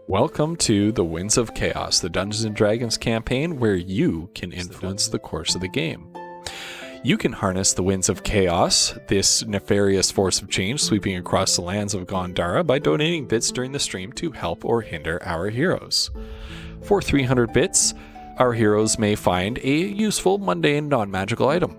Welcome to the Winds of Chaos, the Dungeons & Dragons campaign where you can influence the course of the game. You can harness the Winds of Chaos, this nefarious force of change sweeping across the lands of Gondara, by donating bits during the stream to help or hinder our heroes. For 300 bits, our heroes may find a useful, mundane, non-magical item.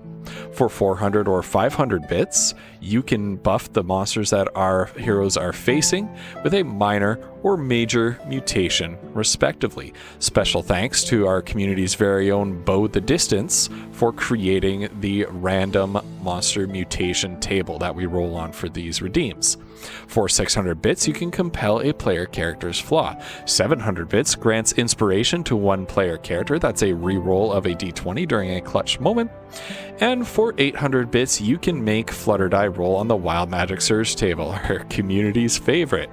For 400 or 500 bits, you can buff the monsters that our heroes are facing with a minor or major mutation, respectively. Special thanks to our community's very own Bo the Distance for creating the random monster mutation table that we roll on for these redeems. For 600 bits, you can compel a player character's flaw. 700 bits grants inspiration to one player character. That's a reroll of a d20 during a clutch moment. And for 800 bits, you can make Flutter die roll on the Wild Magic Surge table, our community's favorite.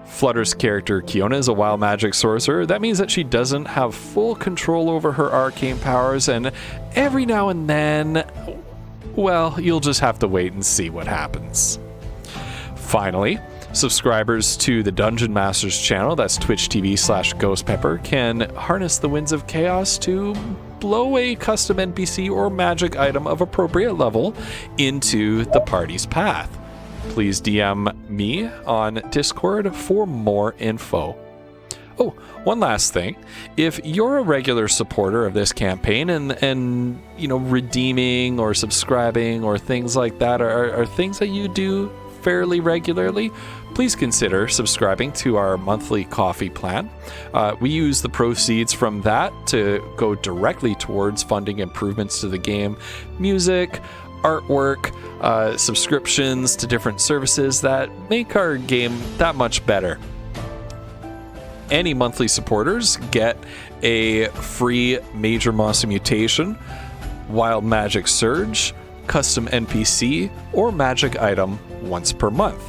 Flutter's character, Kiona, is a wild magic sorcerer. That means that she doesn't have full control over her arcane powers, and every now and then, well, you'll just have to wait and see what happens. Finally, subscribers to the Dungeon Masters channel, that's Twitch TV/GhostPepper, can harness the Winds of Chaos to blow a custom NPC or magic item of appropriate level into the party's path. Please DM me on Discord for more info. Oh, one last thing. If you're a regular supporter of this campaign and redeeming or subscribing or things like that are things that you do fairly regularly, please consider subscribing to our monthly coffee plan. We use the proceeds from that to go directly towards funding improvements to the game, music, artwork, subscriptions to different services that make our game that much better. Any monthly supporters get a free Major Monster Mutation, Wild Magic Surge, custom NPC, or magic item once per month.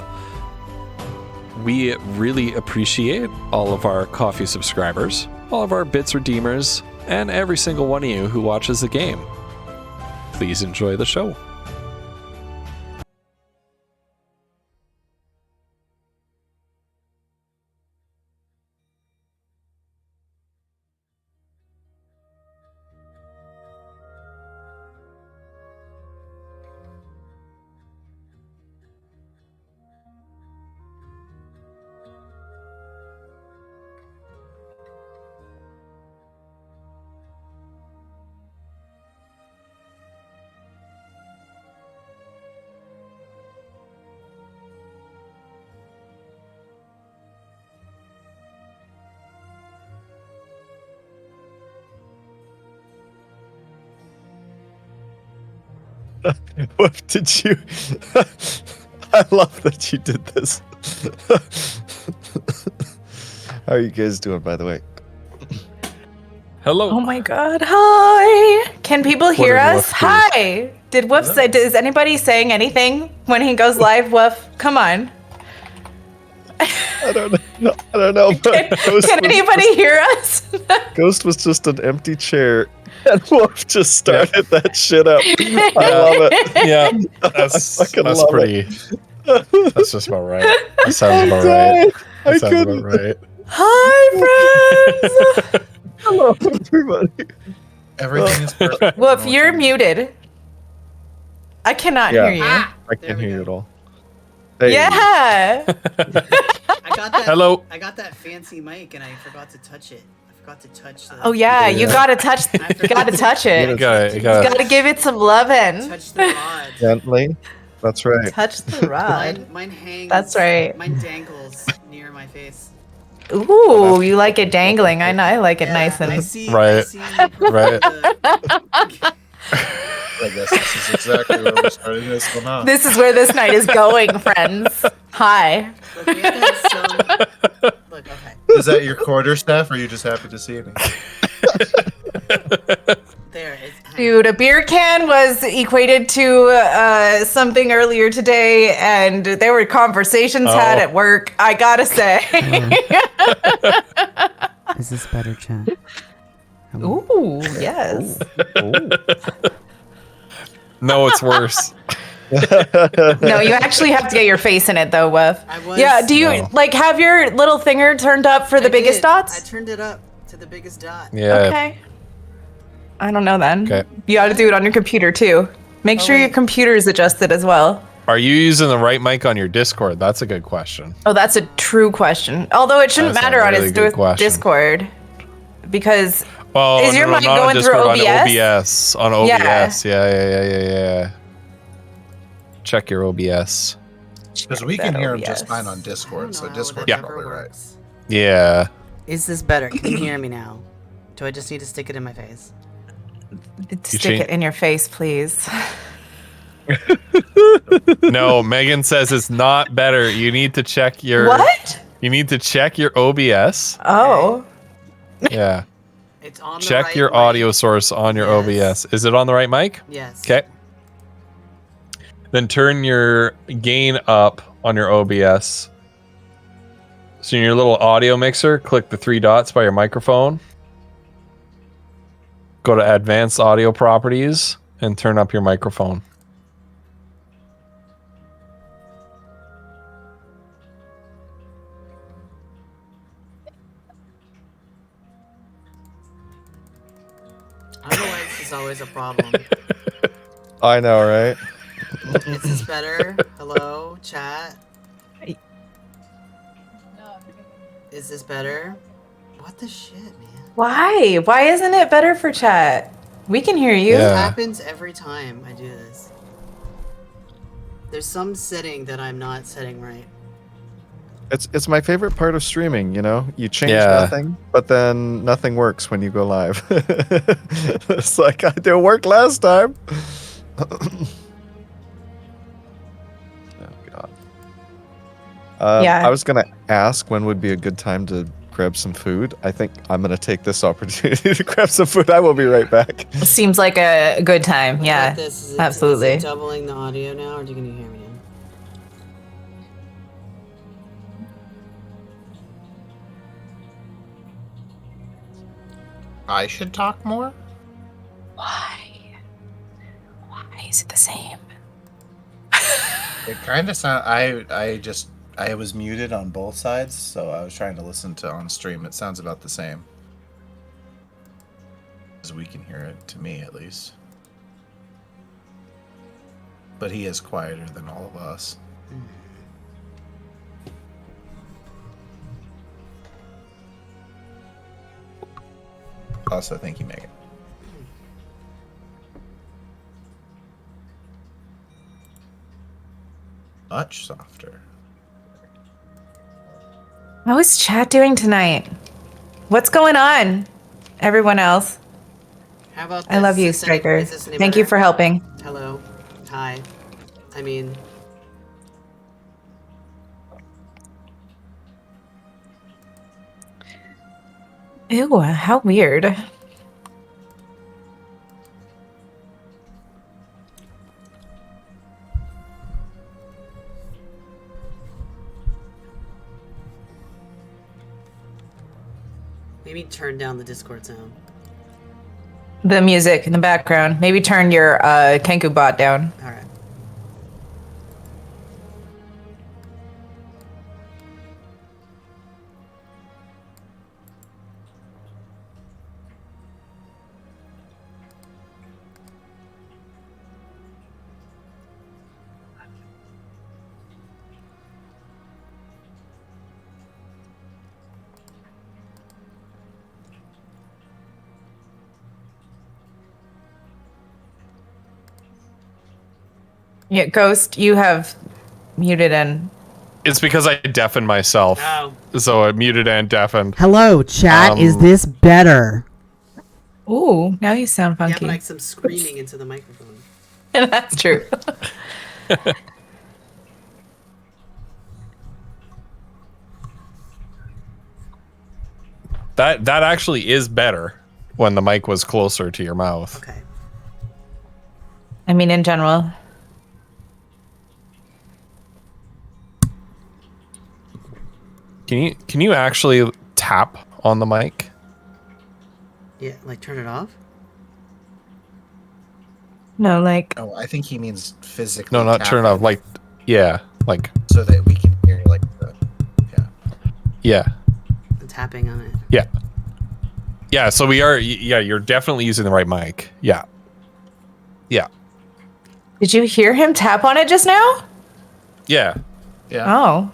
We really appreciate all of our coffee subscribers, all of our bits redeemers, and every single one of you who watches the game. Please enjoy the show. What did you? I love that you did this. How are you guys doing, by the way? Hello. Oh my god, hi! Can people hear us? Hi! Did Woof say, is anybody saying anything when he goes live, Woof? Come on. I don't know. But Can anybody hear us? Ghost was just an empty chair, and Wolf just started that shit up. I love it. Yeah, that's love pretty. That's just about right. That sounds about right. That sounds about right. Hi, friends! Hello, everybody. Everything is perfect. Woof, you're muted. I cannot hear you. I can't hear you at all. Hey. Yeah! I got that. Hello. I got that fancy mic and I forgot to touch it. I forgot to touch the. Oh yeah, you gotta touch. You gotta touch it. You got You gotta give it some lovin'. Touch the rod. Gently. That's right. Touch the rod. Mine hangs. That's right. Mine dangles near my face. Ooh, you like it dangling. I know. I like it nice I and. see. Right. I see Right. I guess this is exactly where we're starting this one off. This is where this night is going, friends. Hi. Look, we have to have some. Look, okay. Is that your quarterstaff, or are you just happy to see me? There. Dude, a beer can was equated to something earlier today, and there were conversations had at work. I gotta say. Is this better, chat? Ooh, yes. No, it's worse. No, you actually have to get your face in it though, Wef. I was. Yeah, do you No. like have your little finger turned up for the I biggest did. I dots? turned it up to the biggest dot. Yeah. Okay. I don't know then. Okay. You got to do it on your computer too. Make sure your wait. computer is adjusted as well. Are you using the right mic on your Discord? That's a good question. Oh, that's a true question. Although it shouldn't That's a matter on really his good question. Discord. Because Oh, Is your mic not on going through Discord, OBS? On OBS. Yeah. Yeah. Check your OBS. Because we that can hear him OBS. just fine on I don't Discord, know so how Discord's that probably ever right. works. Yeah. Is this better? Can you hear me now? Do I just need to stick it in my face? Stick change- it in your face, please. No, Megan says it's not better. You need to check your What? You need to check your OBS. Oh. Yeah. It's on the Check right your mic. audio source on your Yes. OBS. Is it on the right mic? Yes. Okay. Then turn your gain up on your OBS. So in your little audio mixer, click the 3 dots by your microphone. Go to advanced audio properties and turn up your microphone. I don't know why this is always a problem. I know, right? Is this better? Hello, chat? Is this better? What the shit, man? Why? Why isn't it better for chat? We can hear you. Yeah. It happens every time I do this. There's some setting that I'm not setting right. It's my favorite part of streaming, you know? You change Yeah. nothing, but then nothing works when you go live. It's like, I didn't work last time. Oh, God. Yeah. I was going to ask when would be a good time to grab some food. I think I'm going to take this opportunity to grab some food. I will be right back. Seems like a good time. What Yeah. about this? Is absolutely. Is it doubling the audio now, or can you hear me now? I should talk more? Why? Why is it the same? It kind of sound. I was muted on both sides, so I was trying to listen to on stream. It sounds about the same. As we can hear it, to me at least. But he is quieter than all of us. Also, thank you, Megan. Much softer. How is chat doing tonight? What's going on? Everyone else. How about I love this? you, Is this any- Striker. is this any Thank you better? for helping. Hello. Hi. I mean, Ew, how weird. maybe turn down the Discord sound. The music in the background. Maybe turn your Kenku bot down. All right. Yeah, Ghost, you have muted and It's because I deafened myself. Oh, So I muted and deafened. Hello, chat. Is this better? ooh, now you sound yeah, funky. but like some screaming into the microphone. That's true. That actually is better when the mic was closer to your mouth. Okay. I mean, in general. Can you actually tap on the mic? Yeah, like turn it off. No, like Oh, I think he means physically. No, not tap turn it off. Like, yeah, like, so that we can hear like the. Yeah. yeah, The tapping on it. yeah, yeah. So we are. Yeah, you're definitely using the right mic. Yeah, yeah, did you hear him tap on it just now? yeah. Yeah. Oh,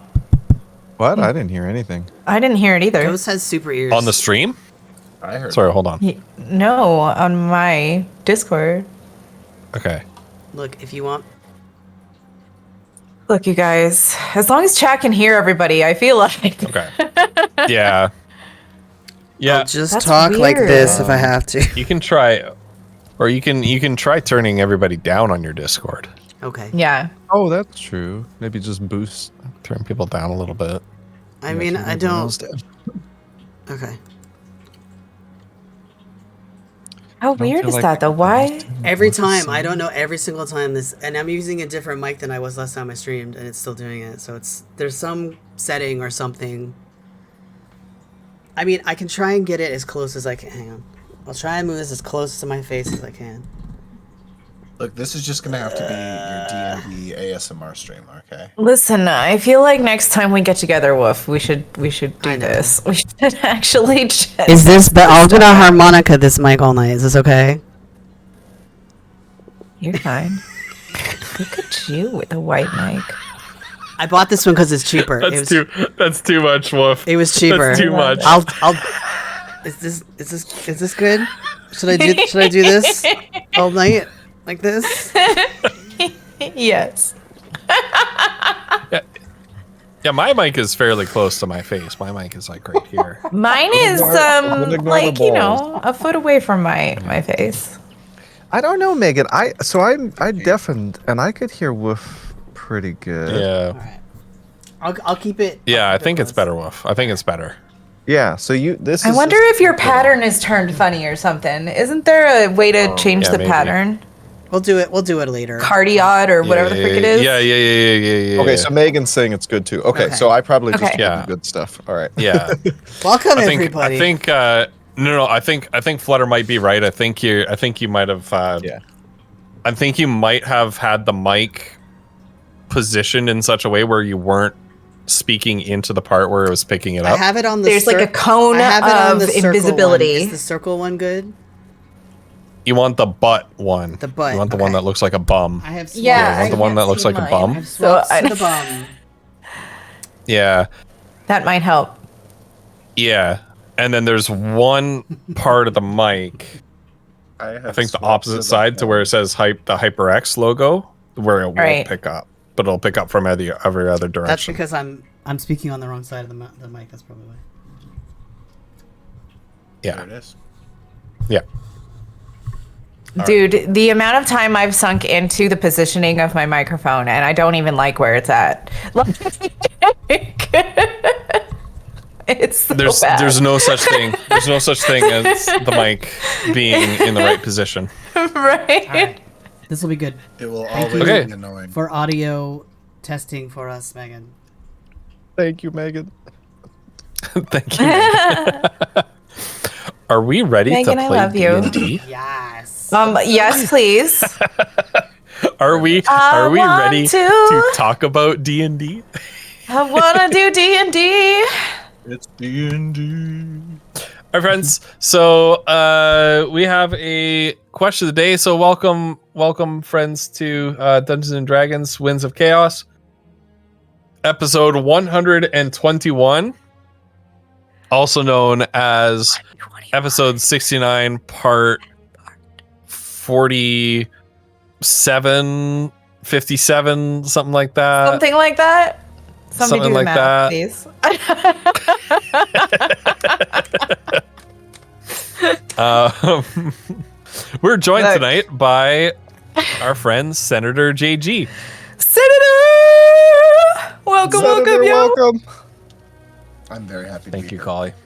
What? I didn't hear anything. I didn't hear it either. Ghost has super ears. On the stream. I heard. Sorry, hold on. No, on my Discord. Okay. Look, if you want. Look, you guys, as long as chat can hear everybody, I feel like. Okay. Yeah. Yeah. I'll just That's talk like weird. this if I have to. You can try, or you can try turning everybody down on your Discord. Okay. Yeah. Oh, that's true. Maybe just boost. Turn people down a little bit. I mean, I don't. Okay. How weird feel is like that though? Why? Every time, I don't know. Every single time this, and I'm using a different mic than I was last time I streamed, and it's still doing it. So there's some setting or something. I mean, I can try and get it as close as I can. Hang on. I'll try and move this as close to my face as I can. Look, this is just gonna have to be your D&D ASMR stream, okay? Listen, I feel like next time we get together, Woof, we should I do know. this. We should actually just. Is this the? I'm gonna harmonica this mic all night. Is this okay? You're fine. Look at you with the white mic. I bought this one because it's cheaper. That's too much, Wolf. It was cheaper. That's too much. I'll. Is this good? Should I do this all night like this? Yes. Yeah, my mic is fairly close to my face. My mic is like right here. Mine is ignore the like, you balls. know, a foot away from my face. I don't know, Megan. I deafened and I could hear Woof pretty good. Yeah. All right. I'll keep it. Yeah, I'll I keep it think it's close. better, Wolf. I think it's better. Yeah. So this. I is wonder just- if your pattern is turned funny or something. Isn't there a way to change yeah, the maybe. pattern? We'll do it later. Cardiod or whatever the frick it is? Yeah. Okay, so Megan's saying it's good too. Okay, Okay. so I probably just Okay. give Yeah. you good stuff. All right. Yeah. Welcome I think everybody. I think Flutter might be right. I think you might have Yeah. I think you might have had the mic positioned in such a way where you weren't speaking into the part where it was picking it I up. have it on the. There's like a cone I have it on of the circle invisibility. One. Is the circle one good? You want the butt one. The butt, You want the one okay. that looks like a bum. I have. Yeah, you want the I one can't that looks see like a mine. bum? I have So swaps I- to the bum. Yeah. That might help. Yeah. And then there's one part of the mic, I think the opposite side to where it says the HyperX logo, where it won't Right. pick up, but it'll pick up from every other That's direction. because I'm speaking on the wrong side of the mic. That's probably why. There Yeah. it is. Yeah. Dude, the amount of time I've sunk into the positioning of my microphone, and I don't even like where it's at. It's so bad. There's no such thing. There's no such thing as the mic being in the right position. right. All right. This will be good It will Thank always you. be annoying. for audio testing for us, Megan. Thank you, Megan. Thank you. Megan. Are we ready Megan, to I play love you. D&D? Yes. Yes, please. Are we I want ready to. to talk about D&D? I wanna do D&D. It's D&D. All right, friends. So we have a question of the day. So welcome, friends, to Dungeons and Dragons: Winds of Chaos, episode 121, also known as episode 69, part 47, 57, something like that. Something like that. Somebody something do the like math, that. please. We're joined Look. tonight by our friend Senator JG. Senator! Welcome, Senator, welcome. I'm very happy to Thank be you, here. Collie. Thank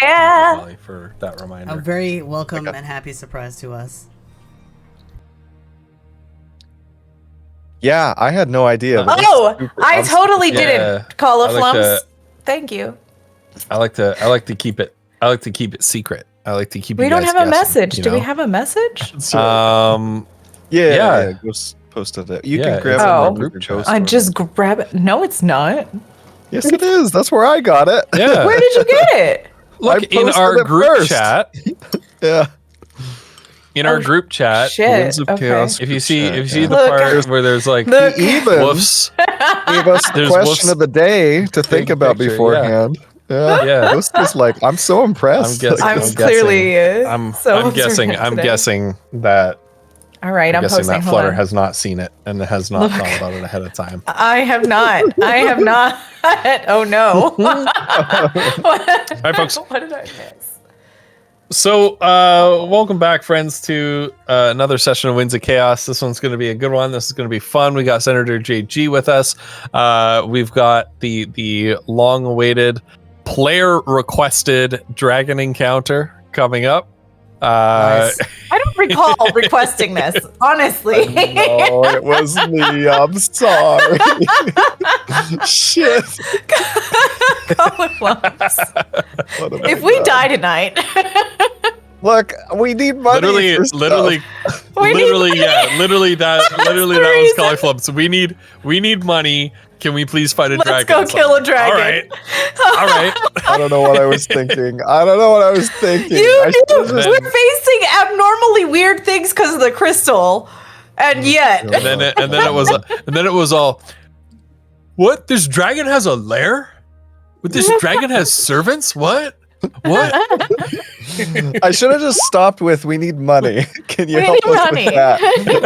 Yeah. you, Collie, for that reminder. A very welcome and happy surprise to us. Yeah, I had no idea. but this Oh, is super- I I'm totally Yeah. didn't call a I like flumps. Thank you. I like to keep it secret. I like to keep We you don't guys have a guessing, message. you Do we know? have a message? So, Yeah. Ghost posted it. You Yeah, can grab it's it in the from group your chat. Ghost I or- just grab it. No, it's not. Yes, it is. That's where I got it. Yeah. Where did you get it? Look, I in posted our it group first. chat, Yeah. our group chat, Shit. Winds of Okay. Chaos if you group see chat, if you see yeah. the Look, part where there's like Look. He even woofs, gave us the There's question Wolf's of the day to think big about picture, beforehand. Yeah. Yeah. This is like, I'm so impressed. I'm guessing- I'm I'm clearly I'm so guessing observant I'm today. guessing that All right, I'm guessing posting. that Hold Flutter on. has not seen it and has not Look. thought about it ahead of time. I have not. I have not. Oh no. All right, folks. What did I miss? So, welcome back, friends, to another session of Winds of Chaos. This one's going to be a good one. This is going to be fun. We got Senator JG with us. We've got the long-awaited, player-requested dragon encounter coming up. Nice. I don't recall requesting this, honestly. No, it was me. I'm sorry. Shit. Colin Lumps. What have I If we done? die tonight, Look, we need money. literally, for stuff. literally, We need literally, money. yeah, literally that the was reason. Cauliflubs. We need money. Can we please fight a let's dragon? go It's kill a like, dragon. All right, all right. I don't know what I was thinking. I You I do. should've just- We're facing abnormally weird things because of the crystal, and yet God. and then it was all. What? This dragon has a lair? What? This dragon has servants? What? What? I should have just stopped with "We need money." Can you We help need us money. with that?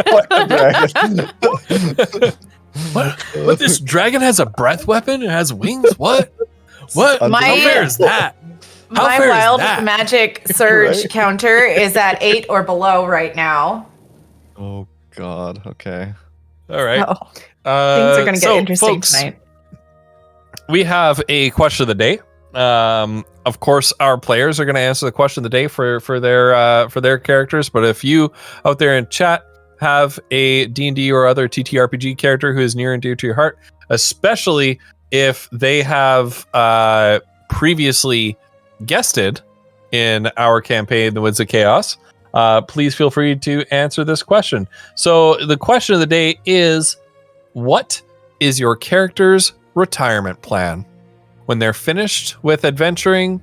What the dragon? What? What? This dragon has a breath weapon? It has wings? What? What? My- How fair is that? How my fair is wild that? magic surge Right? counter is at 8 or below right now. Oh God. Okay. All right. Oh, things are going to get so, interesting folks, tonight. We have a question of the day. Of course, our players are going to answer the question of the day for their characters. But if you out there in chat have a D&D or other TTRPG character who is near and dear to your heart, especially if they have previously guested in our campaign, The Winds of Chaos, please feel free to answer this question. So the question of the day is, what is your character's retirement plan? When they're finished with adventuring,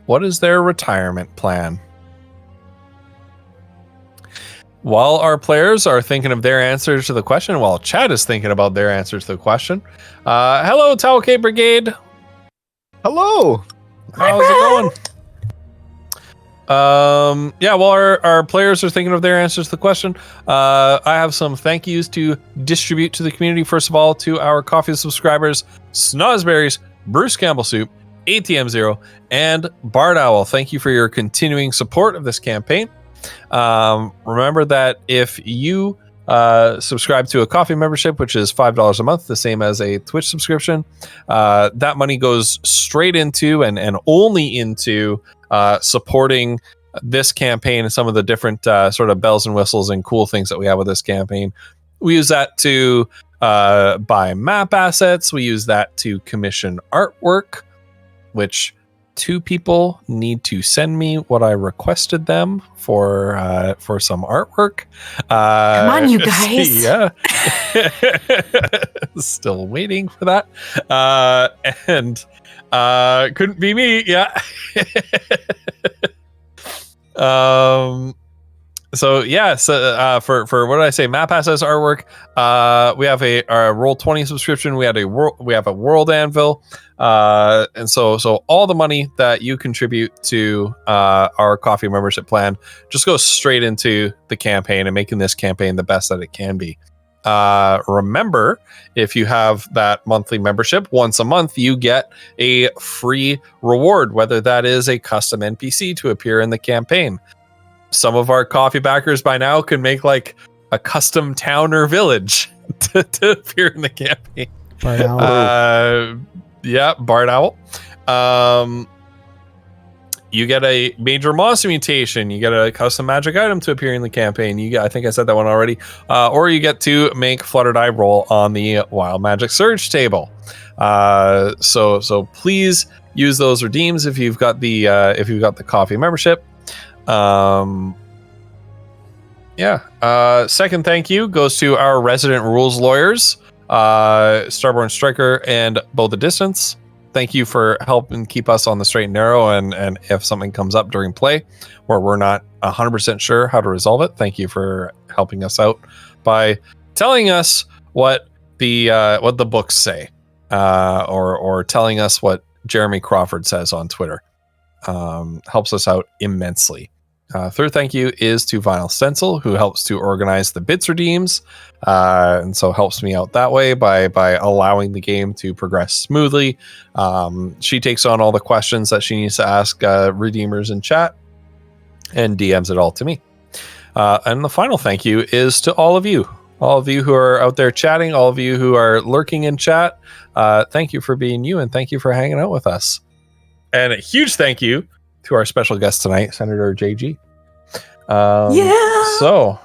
what is their retirement plan? While our players are thinking of their answers to the question, while chat is thinking about their answers to the question, hello, Towelcade Brigade. Hello. How's it going? Yeah, while our players are thinking of their answers to the question, I have some thank yous to distribute to the community. First of all, to our coffee subscribers, Snozberries, Bruce Campbell Soup, ATM Zero, and Bard Owl. Thank you for your continuing support of this campaign. Remember that if you subscribe to a coffee membership, which is $5 a month, the same as a Twitch subscription, that money goes straight into and only into supporting this campaign and some of the different sort of bells and whistles and cool things that we have with this campaign. We use that to buy map assets. We use that to commission artwork, which 2 people need to send me what I requested them for some artwork. Come on, you guys. Yeah. Still waiting for that. And couldn't be me. Yeah. So yeah, so for what did I say? Map assets artwork. We have a Roll20 subscription. We have a World Anvil, and so all the money that you contribute to our coffee membership plan just goes straight into the campaign and making this campaign the best that it can be. Remember, if you have that monthly membership, once a month you get a free reward, whether that is a custom NPC to appear in the campaign. Some of our coffee backers by now can make like a custom town or village to appear in the campaign. Bard Owl. Yeah, Bard Owl. You get a major monster mutation. You get a custom magic item to appear in the campaign. You get, I think I said that one already. Or you get to make Flutter Die roll on the Wild Magic Surge table. So please use those redeems if you've got the coffee membership. Yeah. Second thank you goes to our resident rules lawyers, Starborn Striker and Bow the Distance. Thank you for helping keep us on the straight and narrow. And if something comes up during play where we're not 100% sure how to resolve it, thank you for helping us out by telling us what the books say, or telling us what Jeremy Crawford says on Twitter. Helps us out immensely. Third thank you is to Vinyl Stencil, who helps to organize the bits redeems, and so helps me out that way by allowing the game to progress smoothly. She takes on all the questions that she needs to ask redeemers in chat and DMs it all to me. And the final thank you is to all of you who are out there chatting, all of you who are lurking in chat. Thank you for being you, and thank you for hanging out with us. And a huge thank you to our special guest tonight, Senator JG. So,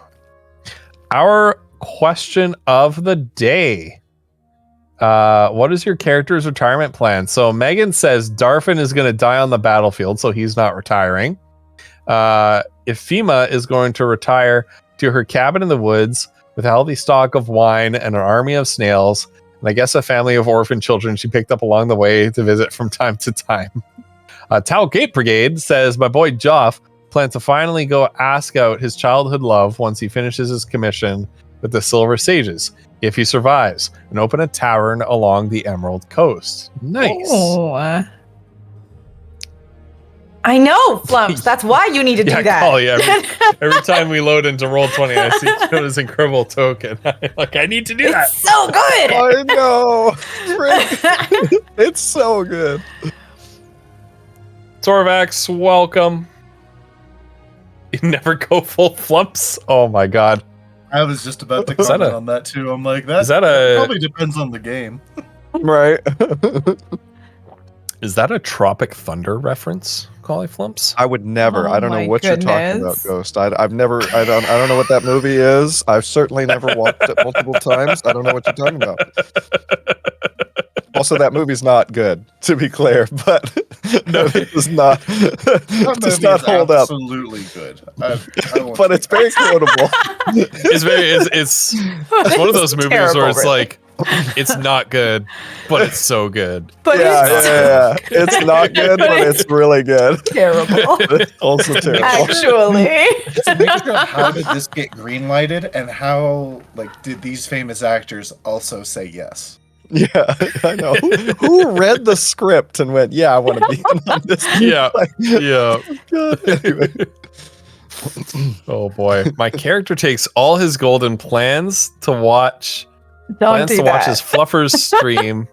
our question of the day. What is your character's retirement plan? So, Megan says Darfin is going to die on the battlefield, so he's not retiring. Ifema is going to retire to her cabin in the woods with a healthy stock of wine and an army of snails, and I guess a family of orphan children she picked up along the way to visit from time to time. Tau Gate Brigade says, my boy Joff plans to finally go ask out his childhood love once he finishes his commission with the Silver Sages, if he survives, and open a tavern along the Emerald Coast. Nice. Oh. I know, Flumps. That's why you need to do that. Oh, yeah. Every time we load into Roll20, I see Kyona's incredible token. I need to do that. It's so good. I know. It's so good. Torvax, welcome. You never go full Flumps. Oh my god. I was just about to Is that comment on that too. I'm like, Is that a probably depends on the game. Right. Is that a Tropic Thunder reference, Collie Flumps? I would never. Oh I don't know my what you're talking about, goodness. Ghost. I've never. I don't know what that movie is. I've certainly never watched it multiple times. I don't know what you're talking about. Also, that movie's not good, to be clear, but it does not That does movie not is hold up. absolutely good. I won't But it's very quotable. It's one of those movies terrible, where it's really. like, it's not good, but it's so good. But Yeah. It's not good, but it's really good. terrible. It's also terrible. Actually. It's a mixture of how did this get greenlighted and how did these famous actors also say yes? Yeah, I know. Who read the script and went, "Yeah, I want to be in on this"? Yeah, Like, yeah. God, anyway. Oh boy, my character takes all his golden plans to watch. Don't Plans do to watch that. his Fluffers stream.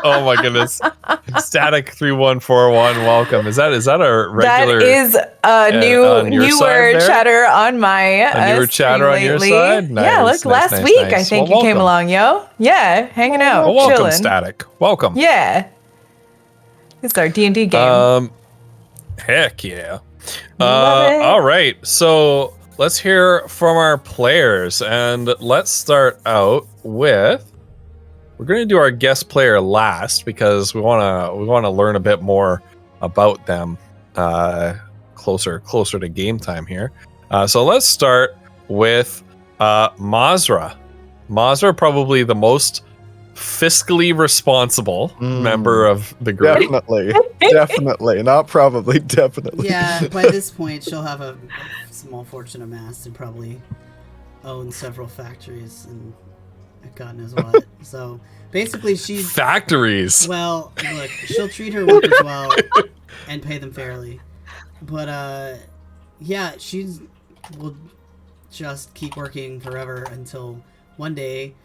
Oh my goodness. Static 3141, welcome. Is that a regular That is a on your newer side there? chatter on my A newer stream chatter on your lately. side? Yeah, Nice, look, nice, last nice, week I nice. think Well, you came welcome. along, yo. Yeah, hanging out, Well, welcome, chilling. Static. Welcome. Yeah, it's our D&D game. Heck yeah. Love it. All right. So let's hear from our players, and let's start out with. We're going to do our guest player last because we want to learn a bit more about them closer to game time here. So let's start with Mazra. Mazra, probably the most fiscally responsible member of the group. Definitely, not probably, definitely. Yeah, by this point, she'll have a small fortune amassed and probably own several factories and God knows what. So basically, she's Factories. well. Look, she'll treat her workers well and pay them fairly, but yeah, she's will just keep working forever until one day,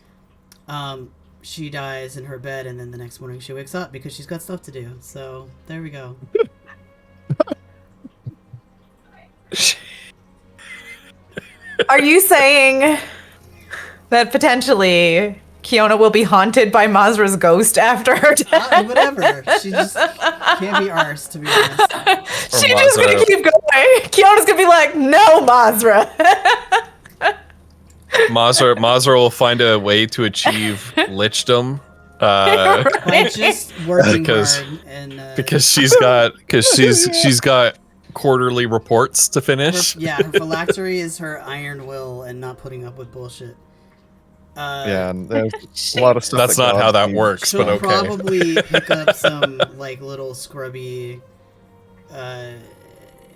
she dies in her bed, and then the next morning she wakes up because she's got stuff to do. So there we go. Are you saying that potentially Kiona will be haunted by Mazra's ghost after her death? Whatever. She just can't be arsed, to be honest. She's just gonna Mazra. keep going. Kiona's gonna be like, no, Mazra. Mazra will find a way to achieve lichdom. By just working Because- hard and Because she's got quarterly reports to finish. Her phylactery is her iron will and not putting up with bullshit. Yeah, and there's a lot of stuff. That's not how that works, She'll but okay. probably pick up some like little scrubby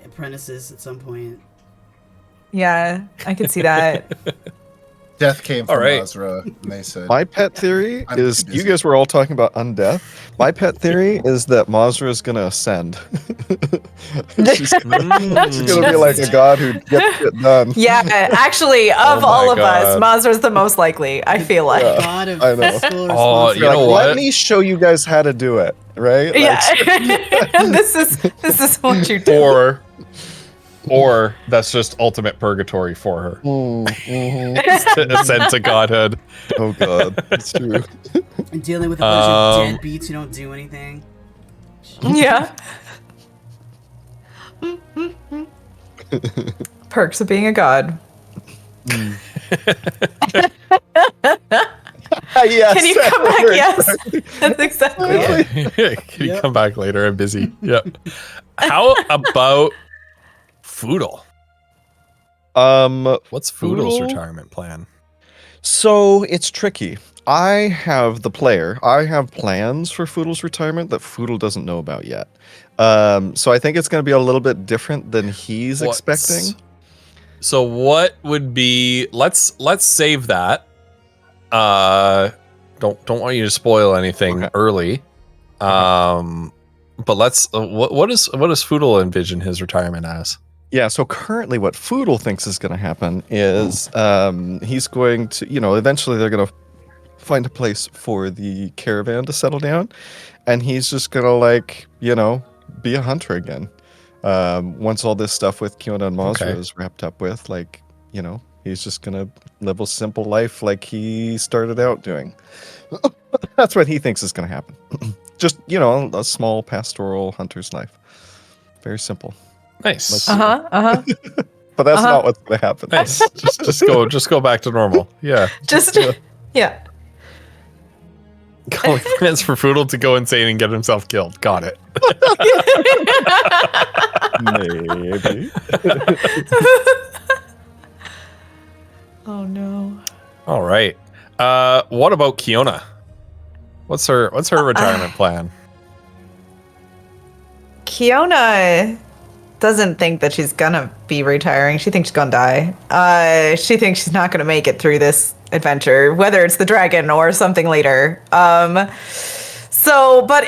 apprentices at some point. Yeah, I could see that. Death came from All right. Azra, and they said, My pet theory I'm is too you busy. guys were all talking about undeath. My pet theory is that Mazra is gonna ascend. She's gonna be like a god who gets it done. Yeah, actually, of Oh my all of us, God. Mazra's the most likely, I feel like. Yeah. God of I know. fiscal Oh, responsibility. you know Like, what? let me show you guys how to do it, right? Like, Yeah. this is what you do. Or that's just ultimate purgatory for her. To ascend to godhood. oh god, that's true. And dealing with a bunch Um, of deadbeats who don't do anything. Yeah. Perks of being a god. Yes. Can you come back? Yes. That's exactly it. Can you come back later? I'm busy. Yep. How about Foodle? What's Foodle's Foodle? retirement plan? So it's tricky. I have plans for Foodle's retirement that Foodle doesn't know about yet. So I think it's going to be a little bit different than he's expecting. So what would be? Let's save that. Don't want you to spoil anything Okay. early. But let's. What does Foodle envision his retirement as? Yeah, so currently what Foodle thinks is going to happen is he's going to, eventually they're going to find a place for the caravan to settle down, and he's just going to, be a hunter again. Once all this stuff with Kiona and Mazra Okay. is wrapped up with, he's just going to live a simple life like he started out doing. That's what he thinks is going to happen. Just, a small pastoral hunter's life. Very simple. Nice. But that's not what's going to happen. Nice. just go back to normal. Yeah. Just yeah. Calling plans for Foodle to go insane and get himself killed. Got it. Maybe. Oh no. All right. What about Kiona? What's her retirement plan? Kiona doesn't think that she's gonna be retiring. She thinks she's gonna die. She thinks she's not gonna make it through this adventure, whether it's the dragon or something later. But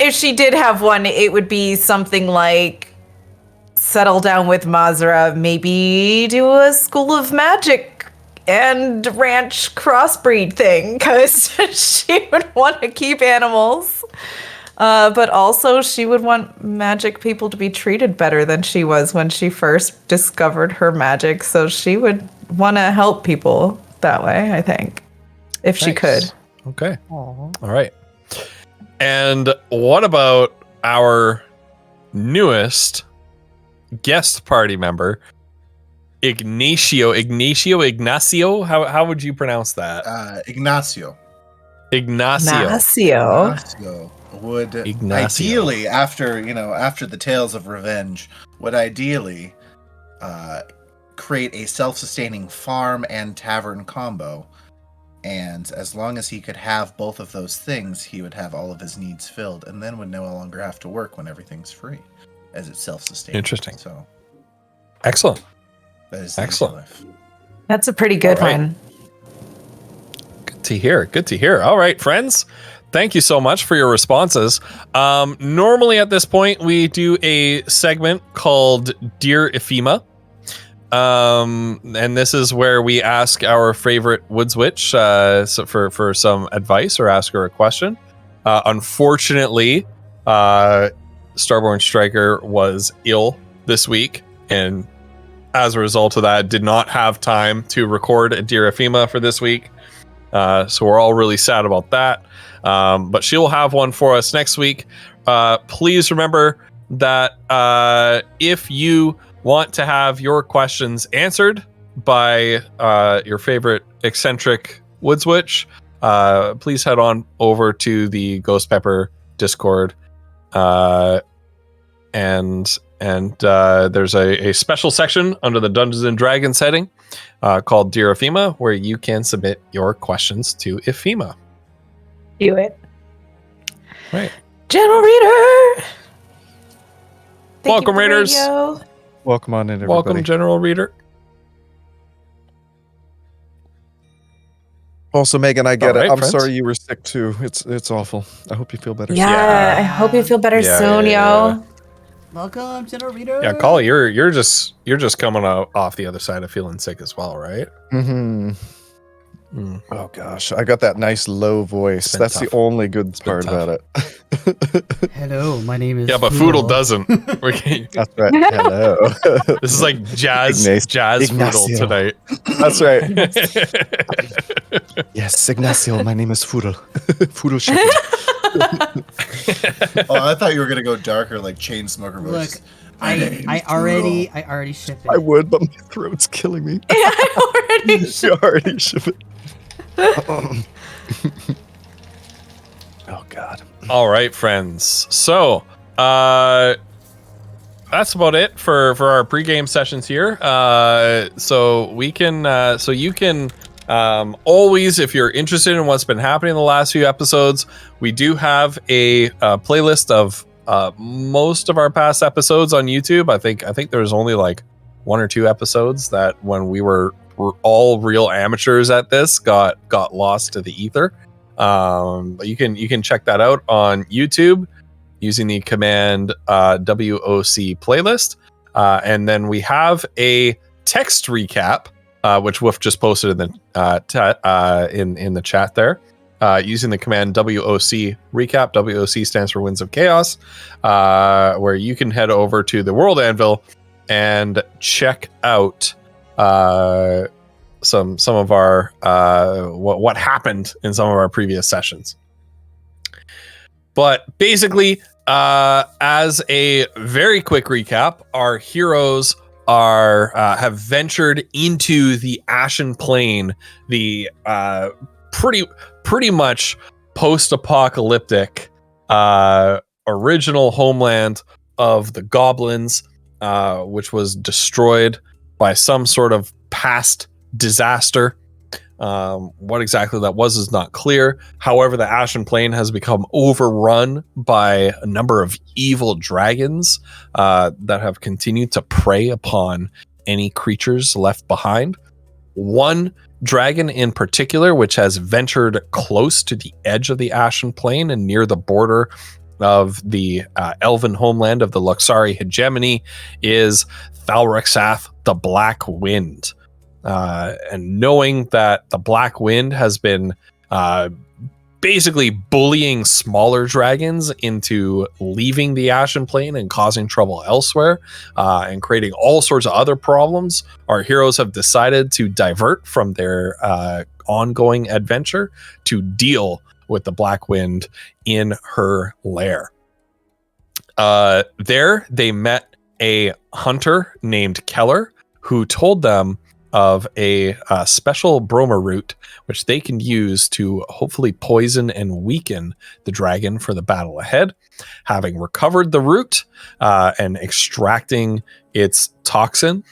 if she did have one, it would be something like settle down with Mazra, maybe do a school of magic and ranch crossbreed thing, because she would want to keep animals. But also she would want magic people to be treated better than she was when she first discovered her magic. So she would want to help people that way, I think, if she could. Okay. All right. And what about our newest guest party member, Ignacio? How would you pronounce that? Ignacio. Ignacio. Would Ignacio. ideally, after the tales of revenge, would ideally create a self-sustaining farm and tavern combo. And as long as he could have both of those things, he would have all of his needs filled, and then would no longer have to work when everything's free, as it's self-sustaining. Interesting. So Excellent. that is the Excellent. life. That's a pretty good All right. one. Good to hear. All right, friends. Thank you so much for your responses. Normally at this point, we do a segment called Dear Ephema. And this is where we ask our favorite Woods Witch for some advice or ask her a question. Unfortunately, Starborn Striker was ill this week, and as a result of that, did not have time to record a Dear Ephema for this week. So we're all really sad about that. But she will have one for us next week. Please remember that if you want to have your questions answered by your favorite eccentric Woods Witch, please head on over to the Ghost Pepper Discord and and there's a special section under the Dungeons and Dragons heading called Dear Ephema, where you can submit your questions to Ephema. Do it. Right. General Reader. Thank Welcome, you for the Raiders. radio. Welcome on in, everybody. Welcome, General Reader. Also, Megan, I get All right, it. I'm friends. sorry you were sick too. It's awful. I hope you feel better. Yeah, I hope you feel better Yeah, soon, yeah, yo. Welcome, General Reader. Yeah, Call, you're just coming off the other side of feeling sick as well, right? Mm-hmm. Mm. Oh gosh, I got that nice low voice. been That's tough. the only good been part tough. about it. Hello, my name is. Yeah, but Foodle doesn't. That's right. Hello. This is like jazz Ignacio. Foodle tonight. That's right. Yes, Ignacio. My name is Foodle. Foodle Shepherd. Oh, I thought you were gonna go darker, like Chainsmoker Look, voice. My name's I already ship it. I would, but my throat's killing me. I already You already ship it. Oh God. All right, friends. So, that's about it for our pregame sessions here. So we can, so you can, always, if you're interested in what's been happening in the last few episodes, we do have a playlist of most of our past episodes on YouTube. I think there's only like 1 or 2 episodes that when we were all real amateurs at this got lost to the ether. But you can check that out on YouTube using the command WOC playlist. And then we have a text recap, which Wolf just posted in the in the chat there, using the command WOC recap. WOC stands for Winds of Chaos, where you can head over to the World Anvil and check out some of our what happened in some of our previous sessions. But basically, as a very quick recap, our heroes have ventured into the Ashen Plain, the pretty much post-apocalyptic original homeland of the goblins, which was destroyed by some sort of past disaster. What exactly that was is not clear. However, the Ashen Plain has become overrun by a number of evil dragons that have continued to prey upon any creatures left behind. One dragon in particular, which has ventured close to the edge of the Ashen Plain and near the border of the elven homeland of the Luxari hegemony, is Thalraxath the Black Wind. And knowing that the Black Wind has been basically bullying smaller dragons into leaving the Ashen Plain and causing trouble elsewhere, and creating all sorts of other problems, our heroes have decided to divert from their ongoing adventure to deal with the Black Wind in her lair. There, they met a hunter named Keller, who told them of a special broma root, which they can use to hopefully poison and weaken the dragon for the battle ahead. Having recovered the root and extracting its toxin,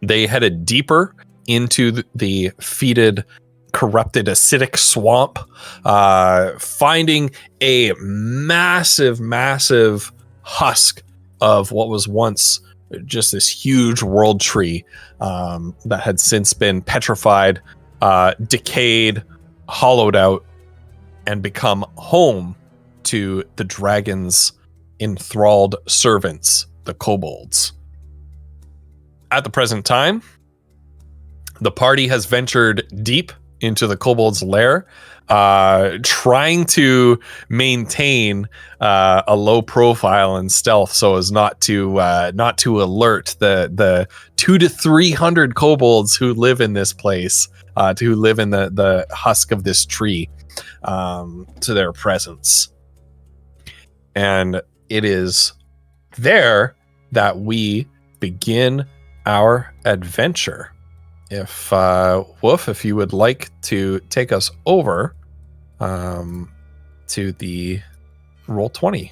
they headed deeper into the fetid, corrupted, acidic swamp, finding a massive husk of what was once just this huge world tree that had since been petrified, decayed, hollowed out, and become home to the dragon's enthralled servants, the kobolds. At the present time, the party has ventured deep into the kobold's lair, trying to maintain a low profile and stealth so as not to alert the 200 to 300 kobolds who live in this place, who live in the husk of this tree, to their presence. And it is there that we begin our adventure. If Wolf, if you would like to take us over to the Roll20.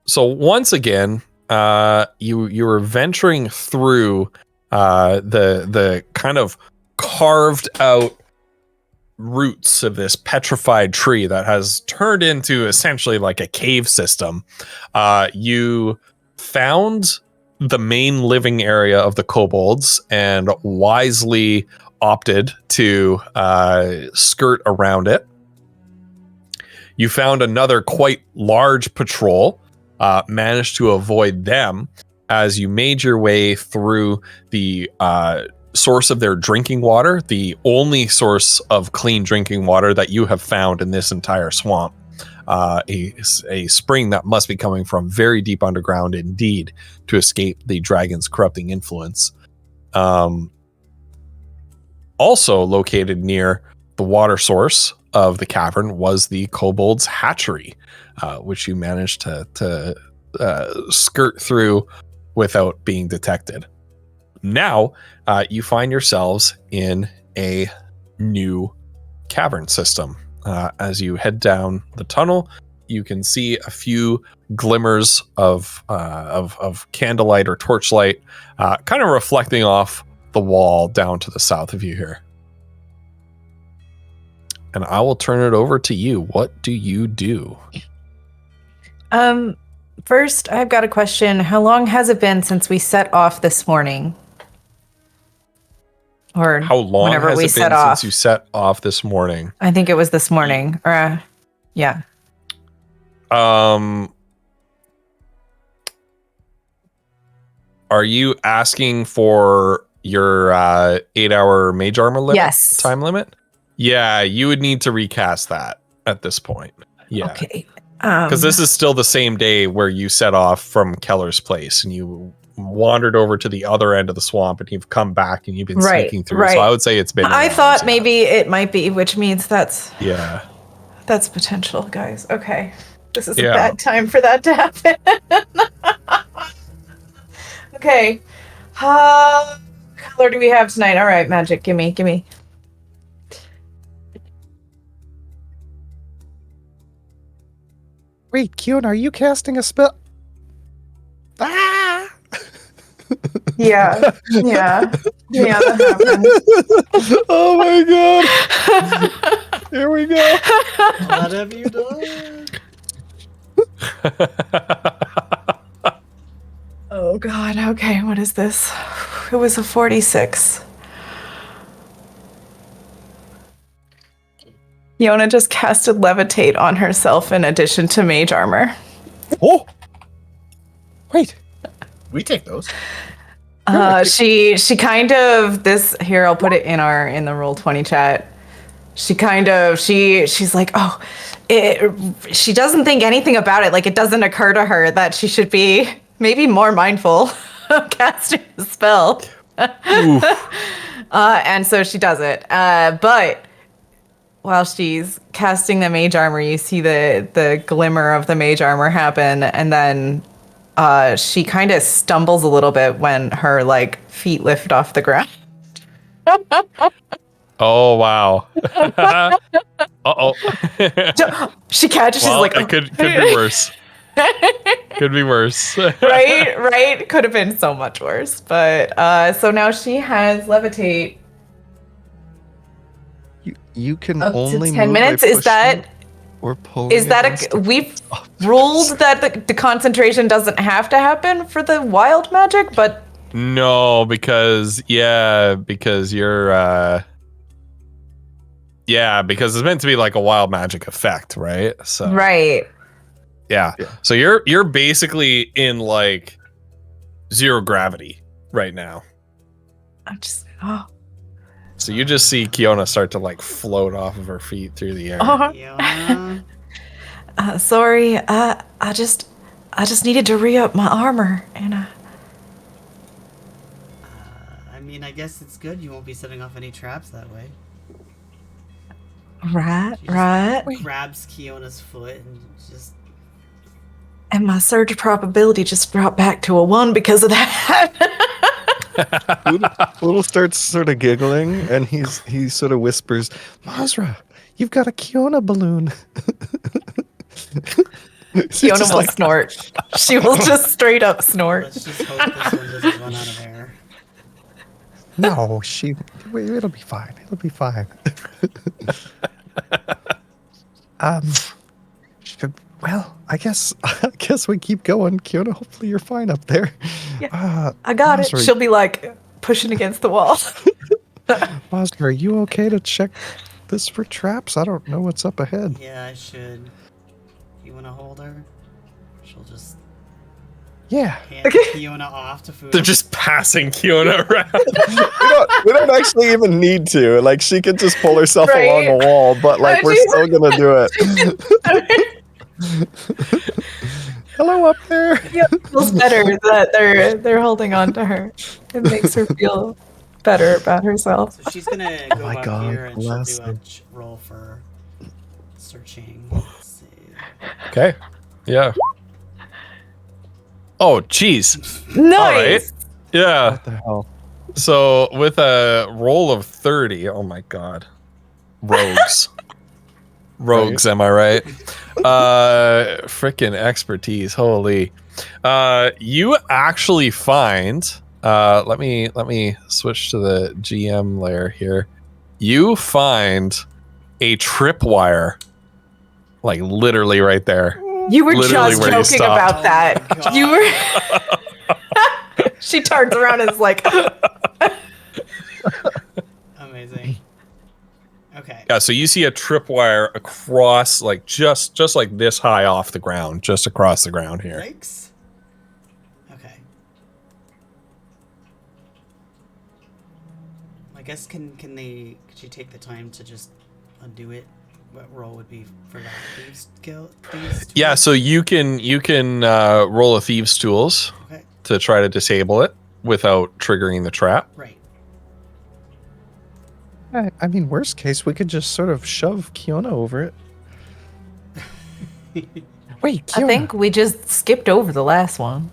So once again, you were venturing through the kind of carved out roots of this petrified tree that has turned into essentially like a cave system. You found the main living area of the kobolds and wisely opted to skirt around it. You found another quite large patrol, managed to avoid them as you made your way through the source of their drinking water, the only source of clean drinking water that you have found in this entire swamp. A spring that must be coming from very deep underground indeed to escape the dragon's corrupting influence. Also located near the water source of the cavern was the kobold's hatchery, which you managed to skirt through without being detected. Now, you find yourselves in a new cavern system. As you head down the tunnel, you can see a few glimmers of candlelight or torchlight, kind of reflecting off the wall down to the south of you here. And I will turn it over to you. What do you do? First, I've got a question. How long has it been since we set off this morning? Or How long whenever has we it been set off? since you set off this morning? I think it was this morning. Or, yeah. Are you asking for your 8-hour mage armor limit? Yes. Time limit? Yeah, you would need to recast that at this point. Yeah. Okay. Because this is still the same day where you set off from Keller's place and you wandered over to the other end of the swamp and you've come back and you've been sneaking through. Right. So I would say it's been. I 8 thought hours, maybe it might be, which means that's Yeah. potential, guys. Okay. This is Yeah. a bad time for that to happen. Okay. What color do we have tonight? All right, magic. Gimme. Wait, Kiona, are you casting a spell? Ah! Yeah. That happened. Oh my god! Here we go. What have you done? Oh god. Okay, what is this? It was a 46. Yona just casted levitate on herself in addition to mage armor. Oh! Wait. We take those. She kind of this here. I'll put it in the Roll20 chat. She's like, oh, she doesn't think anything about it. Like it doesn't occur to her that she should be maybe more mindful of casting the spell. And so she does it. But while she's casting the mage armor, you see the glimmer of the mage armor happen, and then she kind of stumbles a little bit when her like feet lift off the ground. Oh wow. Uh-oh. She catches. Well, she's like, it could be worse. Could be worse. right. Could have been so much worse. But so now she has levitate. You can Up to only 10 move by minutes. Is pushing that or pulling is that against the- we've ruled that the concentration doesn't have to happen for the wild magic, but No, because you're because it's meant to be like a wild magic effect, right? So right. yeah. Yeah. So you're basically in like zero gravity right now. I'm just So you just see Kiona start to like float off of her feet through the air. Yeah. sorry. I just needed to re-up my armor and I mean, I guess it's good you won't be setting off any traps that way. right. Grabs Kiona's foot and just. And my surge probability just brought back to a 1 because of that. Little starts sort of giggling, and he sort of whispers, "Mazra, you've got a Kiona balloon." Fiona just will like- snort. She will just straight up snort. Let's just hope this one doesn't run out of air. No, it'll be fine. It'll be fine. Well, I guess we keep going. Kiona, hopefully you're fine up there. Yeah. I got it. Masri, She'll be like pushing against the wall. Masri, are you okay to check this for traps? I don't know what's up ahead. Yeah, I should. You want to hold her? She'll just Yeah. hand Fiona off to food. They're just passing Kiona around. we don't actually even need to. Like, she could just pull herself Right? along the wall, but like we're She's- still gonna do it. Hello up there. It feels better that they're holding on to her. It makes her feel better about herself. So she's gonna go my up God, here and she'll bless do her. a roll for searching. Let's see. Okay. Yeah. Oh, jeez. Nice. Yeah. What the hell? So with a roll of 30, oh my god. Rogues. Rogues, am I right? Freaking expertise. Holy. You actually find let me switch to the GM layer here. You find a tripwire. Like literally right there. You were Literally just where you joking stopped. about that. Oh my God. You were. She turns around and is like, Amazing. Okay. Yeah, so you see a tripwire across like just like this high off the ground, just across the ground here. Yikes. Okay. I guess could she take the time to just undo it? What roll would be for that? Thieves Yeah, so you can roll a thieves tools Okay. to try to disable it without triggering the trap. Right. I mean, worst case, we could just sort of shove Kiona over it. Wait, Kiona, I think we just skipped over the last one.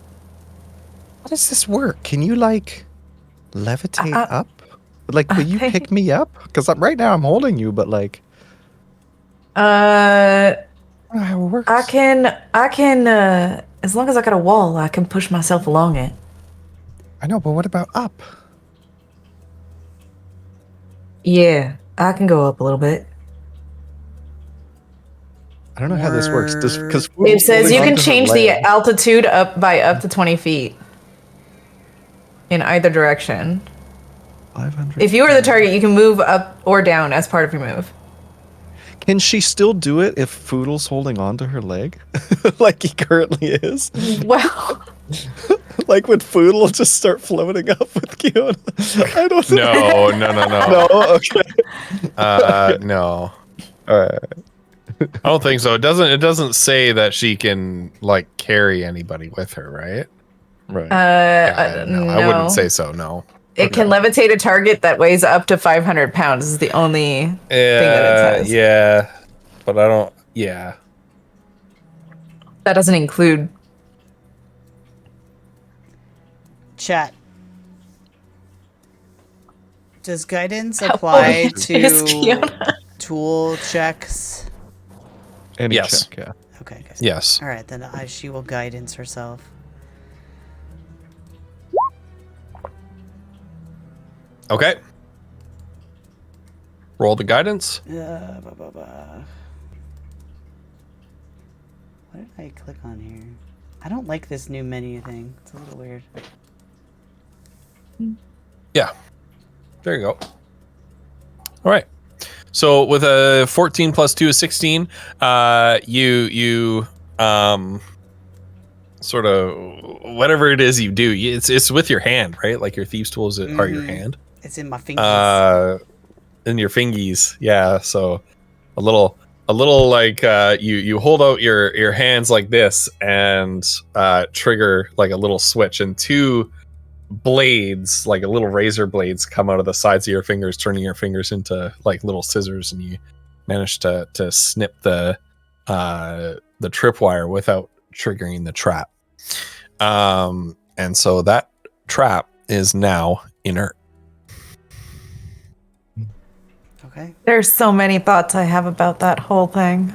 how does this work? Can you like levitate Uh, up? Like, will you pick me up? Because right now I'm holding you, but like, I don't know how it works. I can, as long as I got a wall, I can push myself along it. I know, but what about up? Yeah, I can go up a little bit. I don't know how this works. Because It says you can change the altitude up to 20 feet in either direction. 500. If you are the target, you can move up or down as part of your move. Can she still do it if Foodle's holding on to her leg, like he currently is? Well, Like, would Foodle just start floating up with Kiona? I don't know. No. No. Okay. No. All right. I don't think so. It doesn't say that she can like carry anybody with her, right? Right. No, I wouldn't say so. No. It can levitate a target that weighs up to 500 pounds. Is the only thing that it says. Yeah, but I don't. Yeah. That doesn't include. Chat. Does guidance apply Is to Kiona? tool checks? Any Yes. check, yeah. Okay, guys. Yes. All right, then she will guidance herself. Okay. Roll the guidance. What did I click on here? I don't like this new menu thing. It's a little weird. Yeah. There you go. All right. So with a 14 plus 2 is 16, you sort of whatever it is you do, it's with your hand, right? Like your thieves tools are your Mhm. hand. It's in my fingers. In your fingies. Yeah, so a little like you hold out your hands like this and trigger like a little switch, and two blades, like a little razor blades, come out of the sides of your fingers, turning your fingers into like little scissors, and you manage to snip the tripwire without triggering the trap. And so that trap is now inert. Okay. There's so many thoughts I have about that whole thing.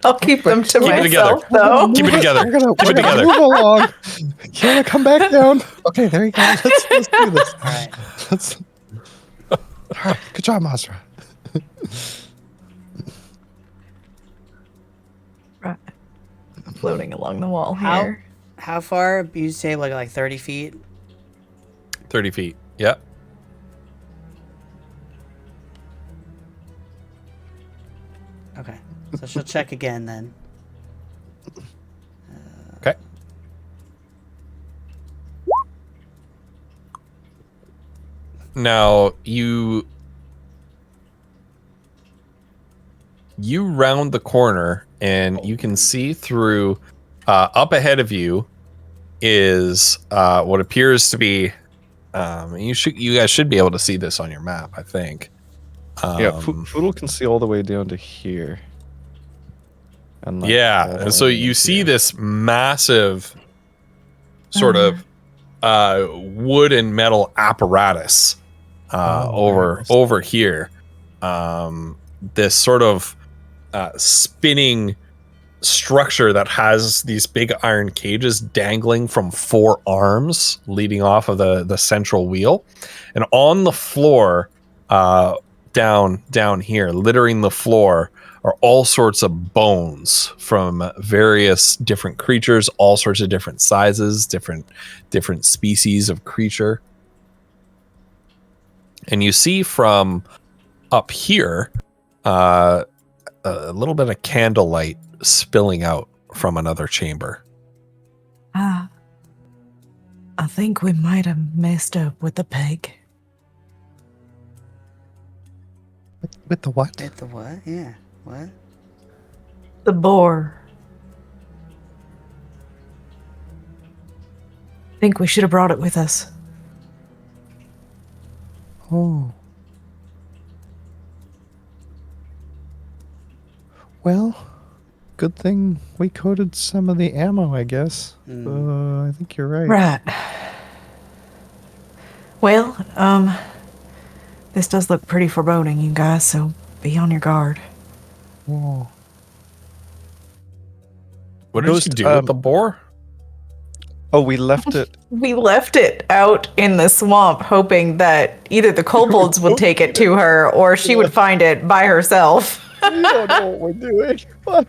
I'll keep them to Keep it together. myself, though. Keep it together. We're gonna, Keep it together. move along. Kiana, come back down. Okay, there you go. Let's do this. All right. Let's. All right, good job, Mazra. Right. Floating along the wall How here. how far? You say like 30 feet? 30 feet. Yep. Okay. So she'll check again then. Okay. Now you round the corner and you can see through up ahead of you is what appears to be you guys should be able to see this on your map, I think. Yeah, Foodle can see all the way down to here. And like Yeah, all and so the way you see here. this massive sort of wood and metal apparatus over here. This sort of spinning structure that has these big iron cages dangling from 4 arms leading off of the central wheel, and on the floor down here, littering the floor, are all sorts of bones from various different creatures, all sorts of different sizes, different species of creature. And you see from up here a little bit of candlelight spilling out from another chamber. I think we might have messed up with the pig. With the what? With the what? Yeah. What? The boar. I think we should have brought it with us. Oh. Well, good thing we coated some of the ammo, I guess. I think you're right. Right. Well, this does look pretty foreboding, you guys, so be on your guard. Whoa. What did Ghost, you do with the boar? Oh, we left it. We left it out in the swamp, hoping that either the kobolds would take it to her or she would find it by herself. We don't know what we're doing. Fuck.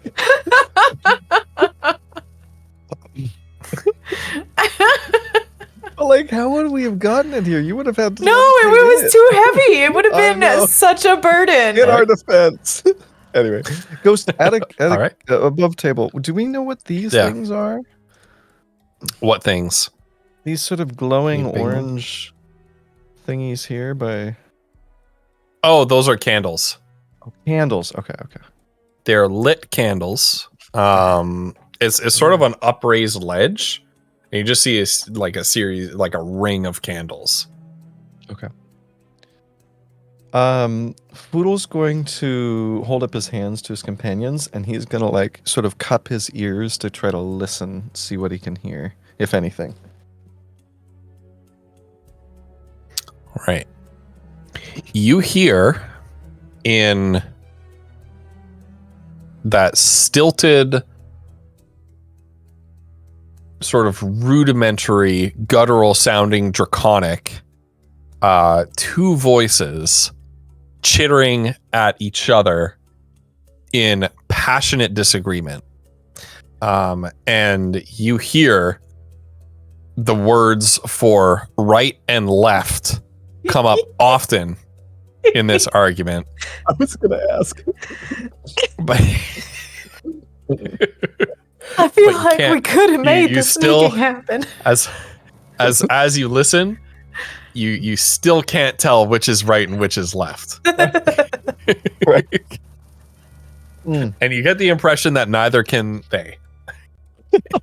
But, like, how would we have gotten it here? You would have had to. No, it was too heavy. It would have I know. been such a burden. In our defense. Anyway, Ghost, All right. above table. Do we know what these Yeah. things are? What things? These sort of glowing Anything? orange thingies here by Oh, those are candles. candles. Okay. They're lit candles. It's sort of an upraised ledge, and you just see a series, like a ring of candles. Foodle's going to hold up his hands to his companions, and he's gonna like sort of cup his ears to try to listen, see what he can hear, if anything. Right. You hear in that stilted, sort of rudimentary, guttural sounding draconic, 2 voices chittering at each other in passionate disagreement. And you hear the words for right and left come up often in this argument. I was gonna ask. But I feel But you like we can't- could have made you the still- sneaking happen. as you listen, you still can't tell which is right and which is left. Right. Mm. And you get the impression that neither can they.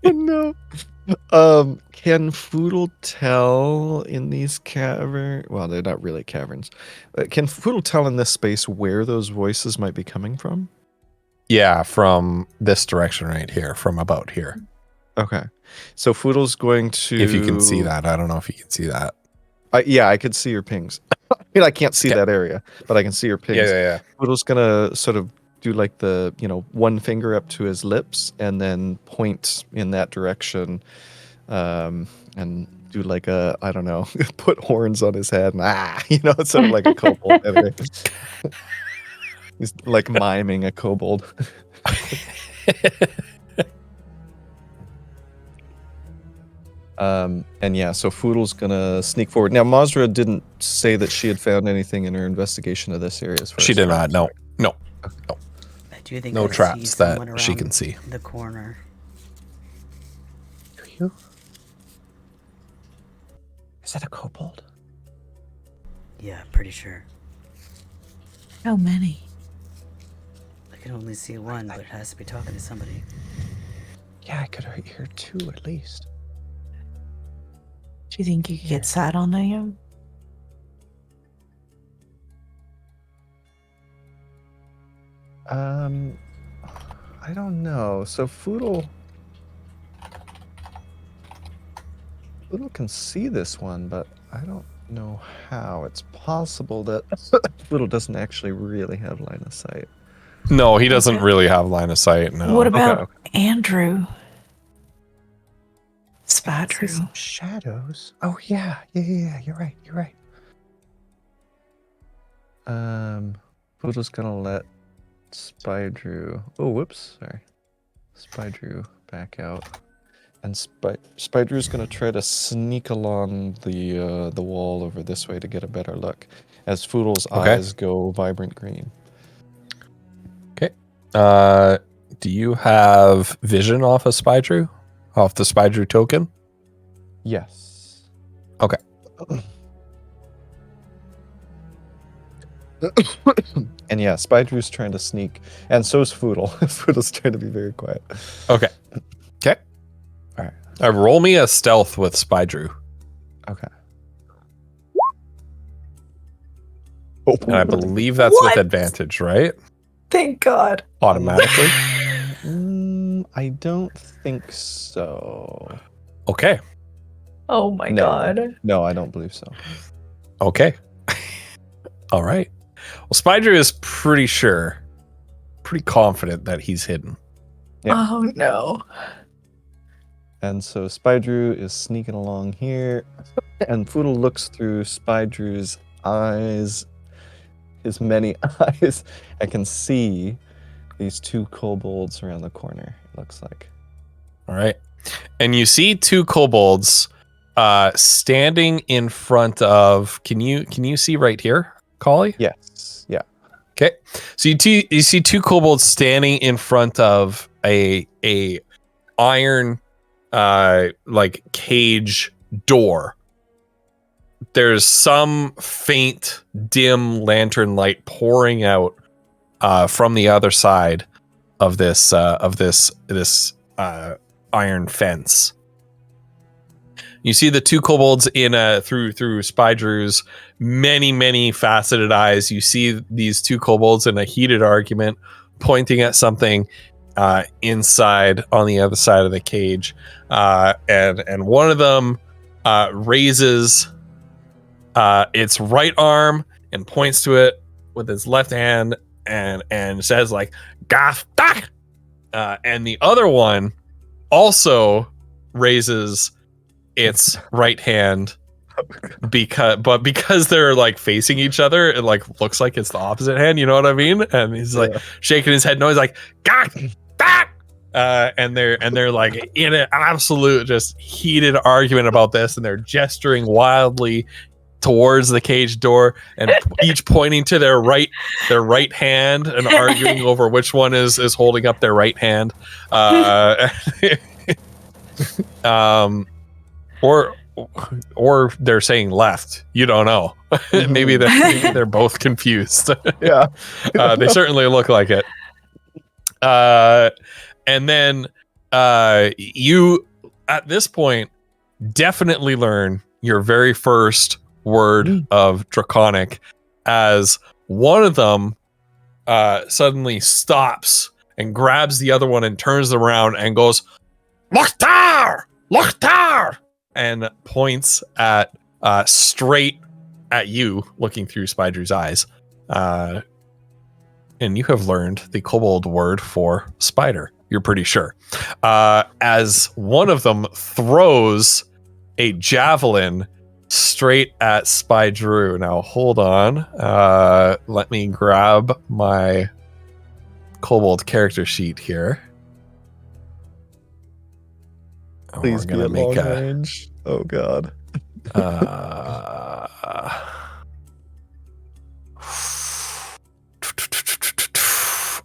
Oh no. Can Foodle tell in these caverns? Well, they're not really caverns. Can Foodle tell in this space where those voices might be coming from? Yeah, from this direction right here, from about here. Okay. So Foodle's going to. If you can see that. I don't know if you can see that. Yeah, I could see your pings. I mean, I can't see Okay. that area, but I can see your pings. Yeah. Foodle's gonna sort of do like the, one finger up to his lips and then point in that direction, and do like a, I don't know, put horns on his head and it's sort of like a kobold. Anyway. He's like miming a kobold. And yeah, so Foodle's gonna sneak forward. Now, Mazra didn't say that she had found anything in her investigation of this area. As far She as did not. No. I do think No I see traps that someone she around can see. the corner. Is that a kobold? Yeah, pretty sure. How many? I can only see one, but it has to be talking to somebody. Yeah, I could hear 2 at least. Do you think you could get sat on them? I don't know. So Foodle can see this one, but I don't know how. It's possible that Foodle doesn't actually really have line of sight. No, he doesn't really have line of sight. No. What about Okay. Andrew? I see Spadrew. some shadows. Oh yeah. You're right. Foodle's gonna let Spydrew. Oh, whoops. Sorry. Spydrew back out, and Spydrew's gonna try to sneak along the wall over this way to get a better look, as Foodle's eyes go vibrant green. Do you have vision off of Spydrew? Off the Spydrew token? Yes. Okay. And yeah, Spydrew's trying to sneak, and so's Foodle. Foodle's trying to be very quiet. Okay. All right. Roll me a stealth with Spydrew. Okay. And I believe that's What? with advantage, right? Thank God. Automatically. I don't think so. Okay. Oh my No. God. No, I don't believe so. Okay. All right. Well, Spydrew is pretty confident that he's hidden. Yeah. Oh no. And so Spydrew is sneaking along here, and Foodle looks through Spydrew's eyes, his many eyes, and can see these 2 kobolds around the corner, it looks like. All right. And you see 2 kobolds standing in front of, can you see right here, Collie? Yes. Yeah. Okay. So you see 2 kobolds standing in front of a iron like cage door. There's some faint dim lantern light pouring out from the other side of this iron fence. You see the 2 kobolds in through Spydrew's many faceted eyes. You see these 2 kobolds in a heated argument, pointing at something inside on the other side of the cage, and one of them raises its right arm and points to it with his left hand and says like "Gaff dak," and the other one also raises its right hand because they're like facing each other, it like looks like it's the opposite hand, you know what I mean? And he's like shaking his head no, he's like "Gah, dak," and they're like in an absolute just heated argument about this, and they're gesturing wildly towards the cage door and each pointing to their right hand and arguing over which one is holding up their right hand, or they're saying left. You don't know. maybe they're both confused. Yeah. They certainly look like it. And then you at this point definitely learn your very first word of Draconic, as one of them suddenly stops and grabs the other one and turns around and goes "Lochtar! Lochtar!" and points at straight at you, looking through Spydrew's eyes. and you have learned the kobold word for spider. You're pretty sure. As one of them throws a javelin straight at Spy Drew. Now, hold on. Let me grab my kobold character sheet here. Oh, Please we're be gonna at make long a. range. Oh god.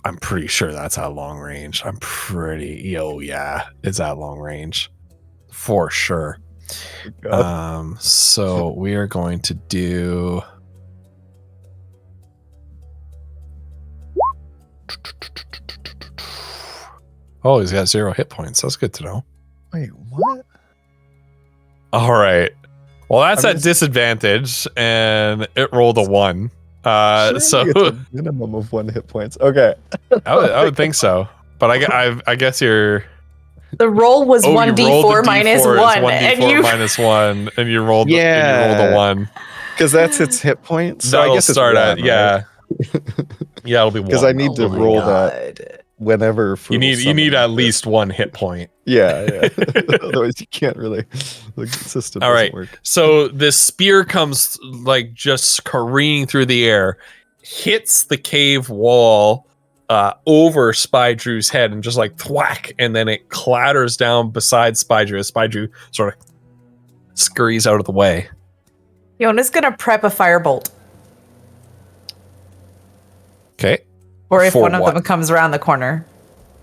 I'm pretty sure that's at long range. Yeah, it's at long range for sure. God. So we are going to do. Oh, he's got 0 hit points. That's good to know. Wait, what? All right. Well, that's I at mean, disadvantage, and it rolled a 1. Surely So it's a minimum of 1 hit points. Okay. I would think so. But I guess you're. The roll was Oh, you rolled 1d4 a minus D4, 1, it's 1d4 and you minus 1, and you rolled. And you rolled a Yeah. 1. Because that's its hit points. So That'll I guess it's start at 1, yeah. Yeah, it'll be 1. Because I need to Oh my roll that God. whenever. You need summoning at this. least 1 hit point. Yeah. Otherwise, you can't really. The system All doesn't right. work. So this spear comes like just careening through the air, hits the cave wall over Spy Drew's head, and just like thwack, and then it clatters down beside Spy Drew as Spy Drew sort of scurries out of the way. Yona's gonna prep a firebolt. Okay. Or if For one of what? them comes around the corner.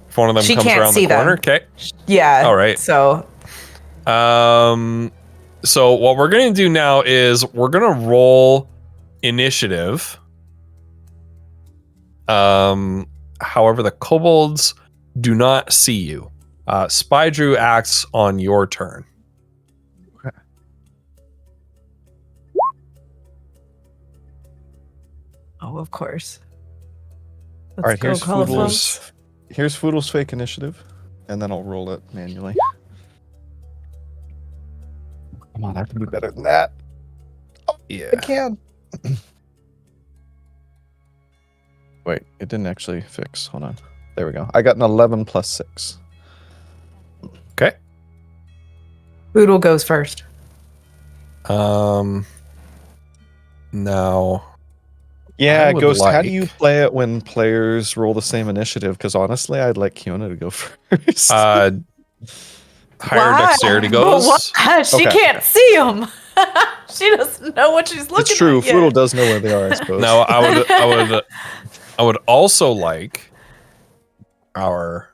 If one of them She comes can't around the see them. corner. Okay. Yeah. All right. So So what we're gonna do now is we're gonna roll initiative. However, the kobolds do not see you. Spy Drew acts on your turn. oh, of course. All right, here's Colophons. Foodle's. Here's Foodle's fake initiative, and then I'll roll it manually. Come on, I can do better than that. Yeah. I can. Wait, it didn't actually fix. Hold on. There we go. I got an 11 plus 6. Okay. Boodle goes first. Now. Yeah, I would Ghost, how do like- you play it when players roll the same initiative? Because honestly, I'd like Kiona to go first. Higher Why? dexterity goes. Why? She Okay. can't see them. She doesn't know what she's looking it's true. at yet. Foodle does know where they are, I suppose. Now I would also like our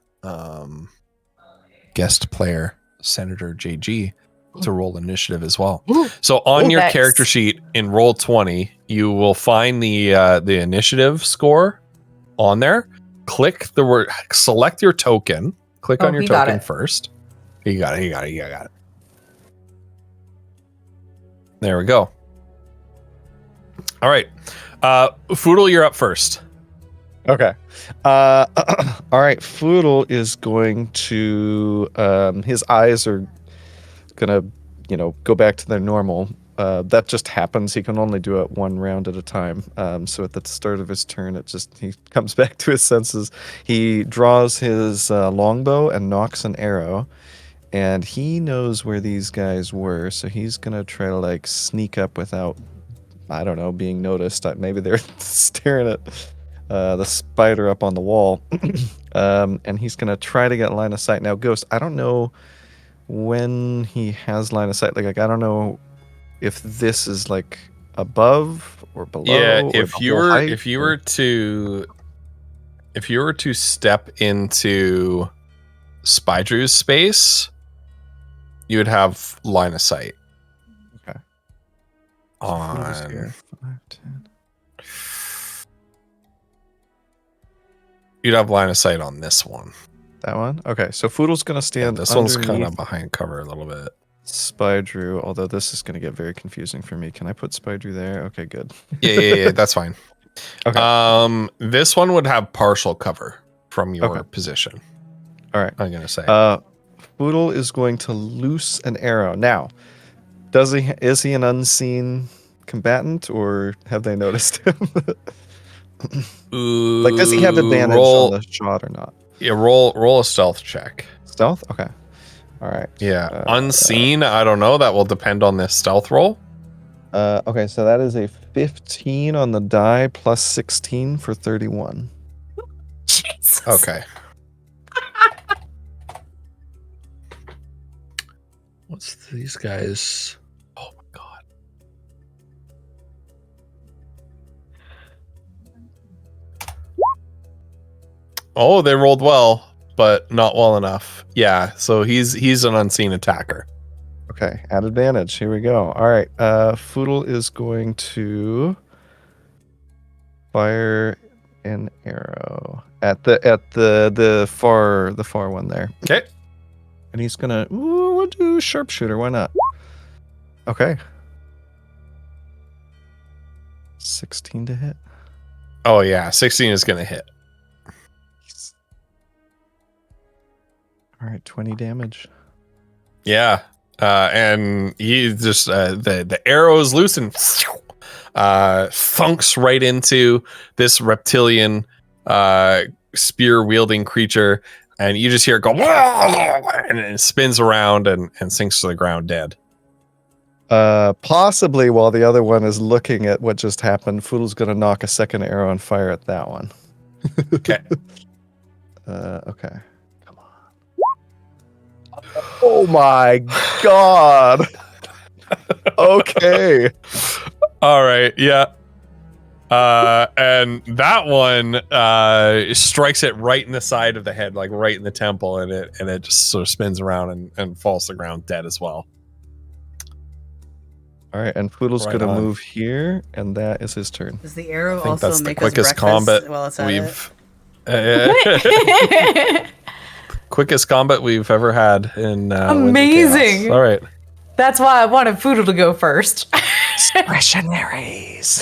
guest player, Senator JG, to roll initiative as well. So on your Next. character sheet in roll 20, you will find the initiative score on there. Click the word, select your token. Click Oh, on your he got token it. first. You got it. There we go. All right. Foodle, you're up first. Okay. All right. Foodle is going to. His eyes are gonna, go back to their normal. That just happens. He can only do it 1 round at a time. So at the start of his turn, he comes back to his senses. He draws his longbow and knocks an arrow, and he knows where these guys were. So he's gonna try to sneak up without, I don't know, being noticed. Maybe they're staring at the spider up on the wall, and he's gonna try to get line of sight. Now, Ghost, I don't know when he has line of sight. I don't know if this is above or below. Yeah, or if the you whole were height, if you or- were to step into Spy Drew's space, you would have line of sight. Okay. On 5, 10. you'd have line of sight on this one. That one. Okay, so Foodle's gonna Yeah, stand. this one's kind underneath of behind cover a little bit. Spy Drew, although this is gonna get very confusing for me. Can I put Spy Drew there? Okay, good. Yeah, that's fine. Okay. This one would have partial cover from your Okay. position. All right. I'm gonna say. Foodle is going to loose an arrow. Now, is he an unseen combatant, or have they noticed him? Like, does he have advantage roll, on the shot or not? Yeah, roll a stealth check. Stealth? Okay. All right. Yeah, unseen. I don't know. That will depend on this stealth roll. Okay, so that is a 15 on the die plus 16 for 31. Jesus. Okay. What's these guys? Oh my god. Oh, they rolled well, but not well enough. Yeah, so he's an unseen attacker. Okay, at advantage. Here we go. All right. Foodle is going to fire an arrow at the far one there. Okay. And he's gonna we'll do sharpshooter. Why not? Okay. 16 to hit. Oh yeah, 16 is gonna hit. All right, 20 damage. Yeah. And he just the arrow is loose and thunks right into this reptilian spear wielding creature, and you just hear it go and it spins around and sinks to the ground dead. Possibly while the other one is looking at what just happened, Foodle's gonna knock a second arrow and fire at that one. Okay. Okay. Come on. Oh my god. Okay. All right. Yeah. And that one strikes it right in the side of the head, like right in the temple, and it just sort of spins around and falls to the ground dead as well. All right, and Foodle's Right gonna on. move here, and that is his turn. Does the arrow I think also that's the make us quickest breakfast combat while it's at it? quickest combat we've ever had in Winds of Amazing. Chaos. All right. That's why I wanted Foodle to go first. Discretionaries.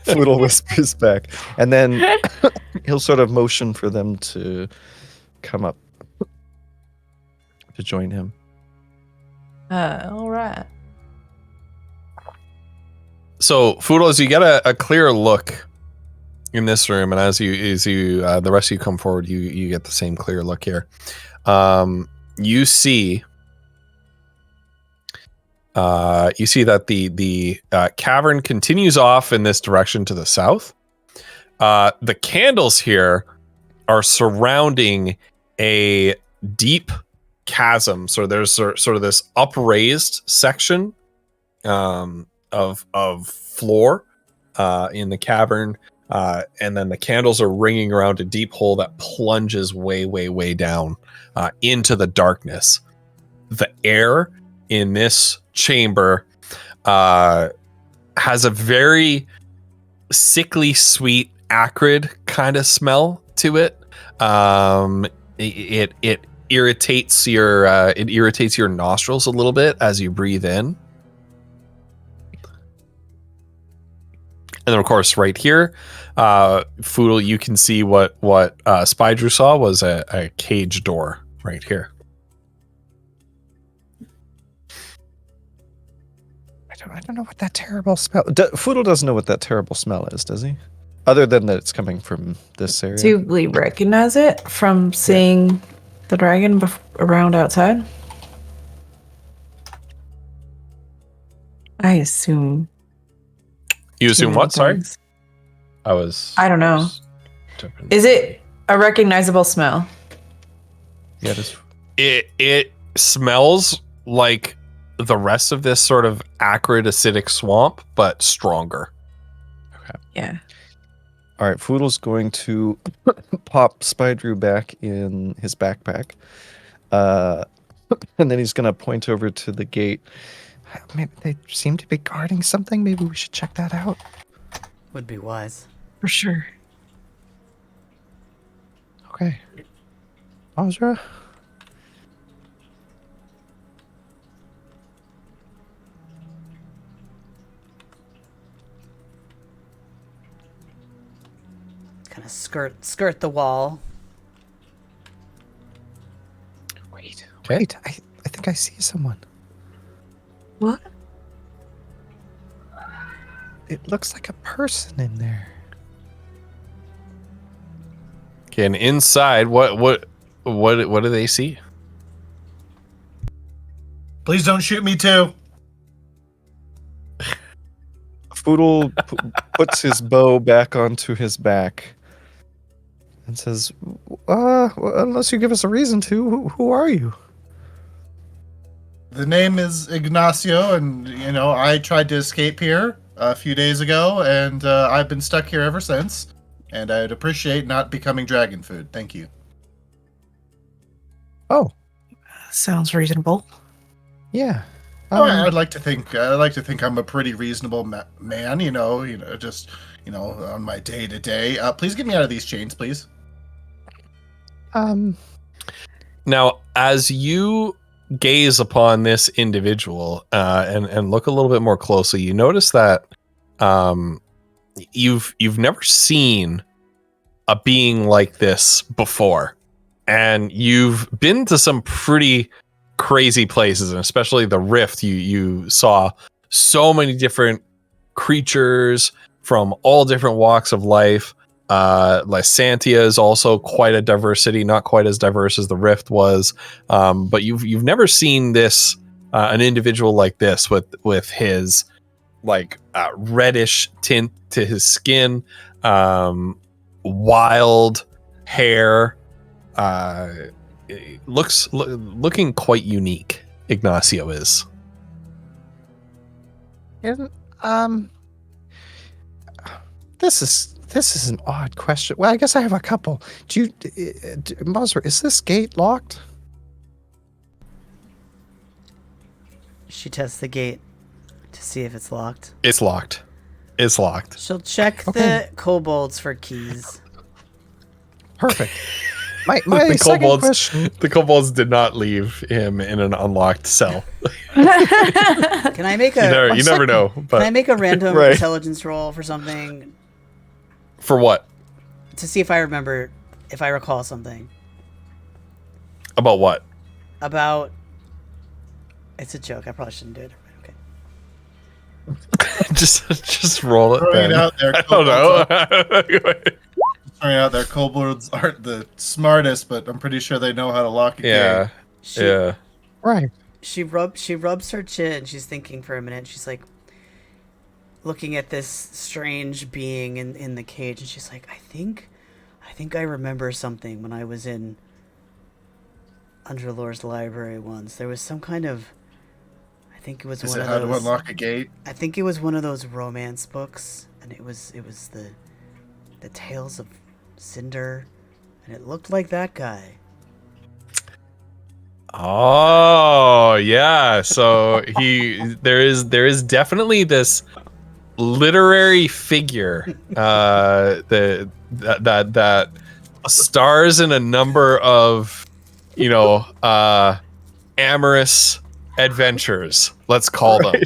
Foodle whispers back, and then he'll sort of motion for them to come up to join him. All right. So, Foodle, as you get a clear look in this room, and as you the rest of you come forward, you get the same clear look here. You see that the cavern continues off in this direction to the south. The candles here are surrounding a deep chasm. So there's sort of this upraised section of floor in the cavern, and then the candles are ringing around a deep hole that plunges way down into the darkness. The air in this chamber has a very sickly sweet, acrid kind of smell to it. It irritates your nostrils a little bit as you breathe in. And then, of course, right here, Foodle, you can see what Spydrew saw was a cage door right here. I don't know what that terrible smell. Foodle doesn't know what that terrible smell is, does he? Other than that, it's coming from this area. Do we recognize it from seeing the dragon around outside? I assume. You assume too what? many Sorry, things. I don't know. Is it a recognizable smell? Yeah, it is. It smells like the rest of this sort of acrid, acidic swamp, but stronger. Yeah. All right, Foodle's going to pop Spydrew back in his backpack. And then he's going to point over to the gate. Maybe they seem to be guarding something. Maybe we should check that out. Would be wise. For sure. Okay. Ozra? Kind of skirt the wall. Wait. Okay. Wait. I think I see someone. What? it looks like a person in there. Okay, and inside, what do they see? Please don't shoot me too. Foodle puts his bow back onto his back and says, well, unless you give us a reason to, who are you? The name is Ignacio, and I tried to escape here a few days ago, and I've been stuck here ever since. And I'd appreciate not becoming dragon food. Thank you. Oh, Sounds reasonable. yeah. I'd like to think I'm a pretty reasonable man. Just on my day to day. Please get me out of these chains, please. Now, as you gaze upon this individual and look a little bit more closely, you notice that you've never seen a being like this before, and you've been to some pretty crazy places, and especially the Rift. You saw so many different creatures from all different walks of life. Lysantia is also quite a diversity, not quite as diverse as the Rift was, but you've never seen this an individual like this with his reddish tint to his skin, wild hair, looking quite unique. Ignacio is. And, this is an odd question. Well, I guess I have a couple. Mosra, is this gate locked? She tests the gate to see if it's locked. It's locked. It's locked. She'll check Okay. the kobolds for keys. Perfect. My The second kobolds, question. the kobolds did not leave him in an unlocked cell. Can I make a You never know. Can I But make a random Right. intelligence roll for something for what? to see if I recall something About what? about? It's a joke. I probably shouldn't do it. Okay. just roll it. Throwing Ben. it out there. I don't know. Throwing out there, kobolds aren't the smartest, but I'm pretty sure they know how to lock a gate. Yeah. She, Yeah. Right. She rubs her chin. She's thinking for a minute. She's like looking at this strange being in the cage, and she's like, I think I remember something when I was in Underlore's library once. There was some kind of, I think it was Is one it of how those. to unlock a gate? I think it was one of those romance books, and it was the Tales of Cinder, and it looked like that guy. Oh yeah. So there is definitely this literary figure that stars in a number of amorous adventures, let's call them.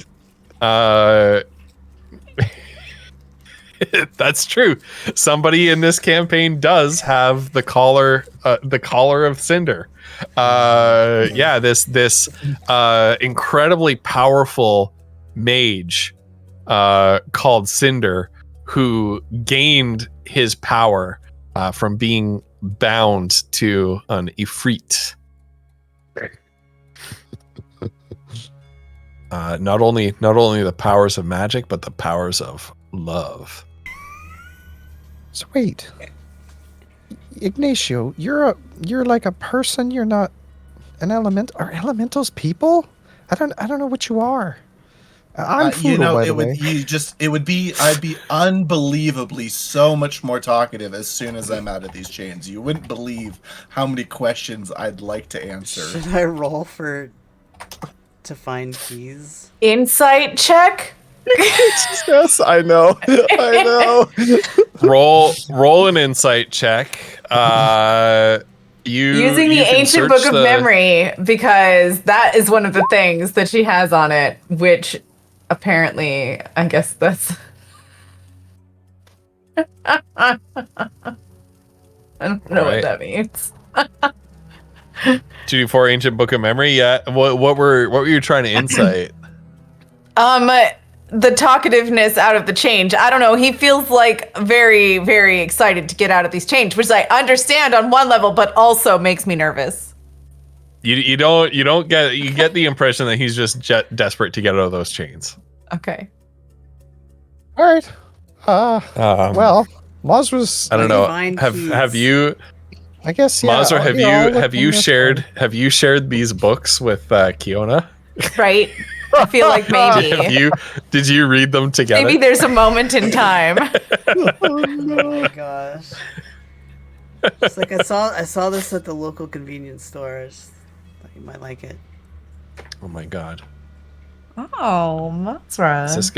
That's true. Somebody in this campaign does have the collar of Cinder. This incredibly powerful mage called Cinder, who gained his power from being bound to an Ifrit. Not only the powers of magic, but the powers of love. So wait, Ignacio, you're like a person. You're not an element. Are elementals people? I don't know what you are. I'm Foodle, by the way. I'd be unbelievably so much more talkative as soon as I'm out of these chains. You wouldn't believe how many questions I'd like to answer. Should I roll to find keys? Insight check. Yes, I know. I know. Roll an insight check. Using the you can ancient book search of memory, because that is one of the things that she has on it, which apparently, I guess that's. I don't know Right. what that means. 2d4 ancient book of memory. Yeah. What were you trying to insight? the talkativeness out of the change. I don't know. He feels like very, very excited to get out of these chains, which I understand on one level, but also makes me nervous. You get the impression that he's just desperate to get out of those chains. Okay. All right. Well, Maz was. I don't know. Divine Have keys. you, I guess. Yeah. Mazur? Have you looking shared this have you shared these books with Kiona? Right? I feel like maybe. Did you read them together? Maybe there's a moment in time. Oh my gosh. It's like I saw this at the local convenience store. I just thought you might like it. Oh my god. Oh, that's right. Is this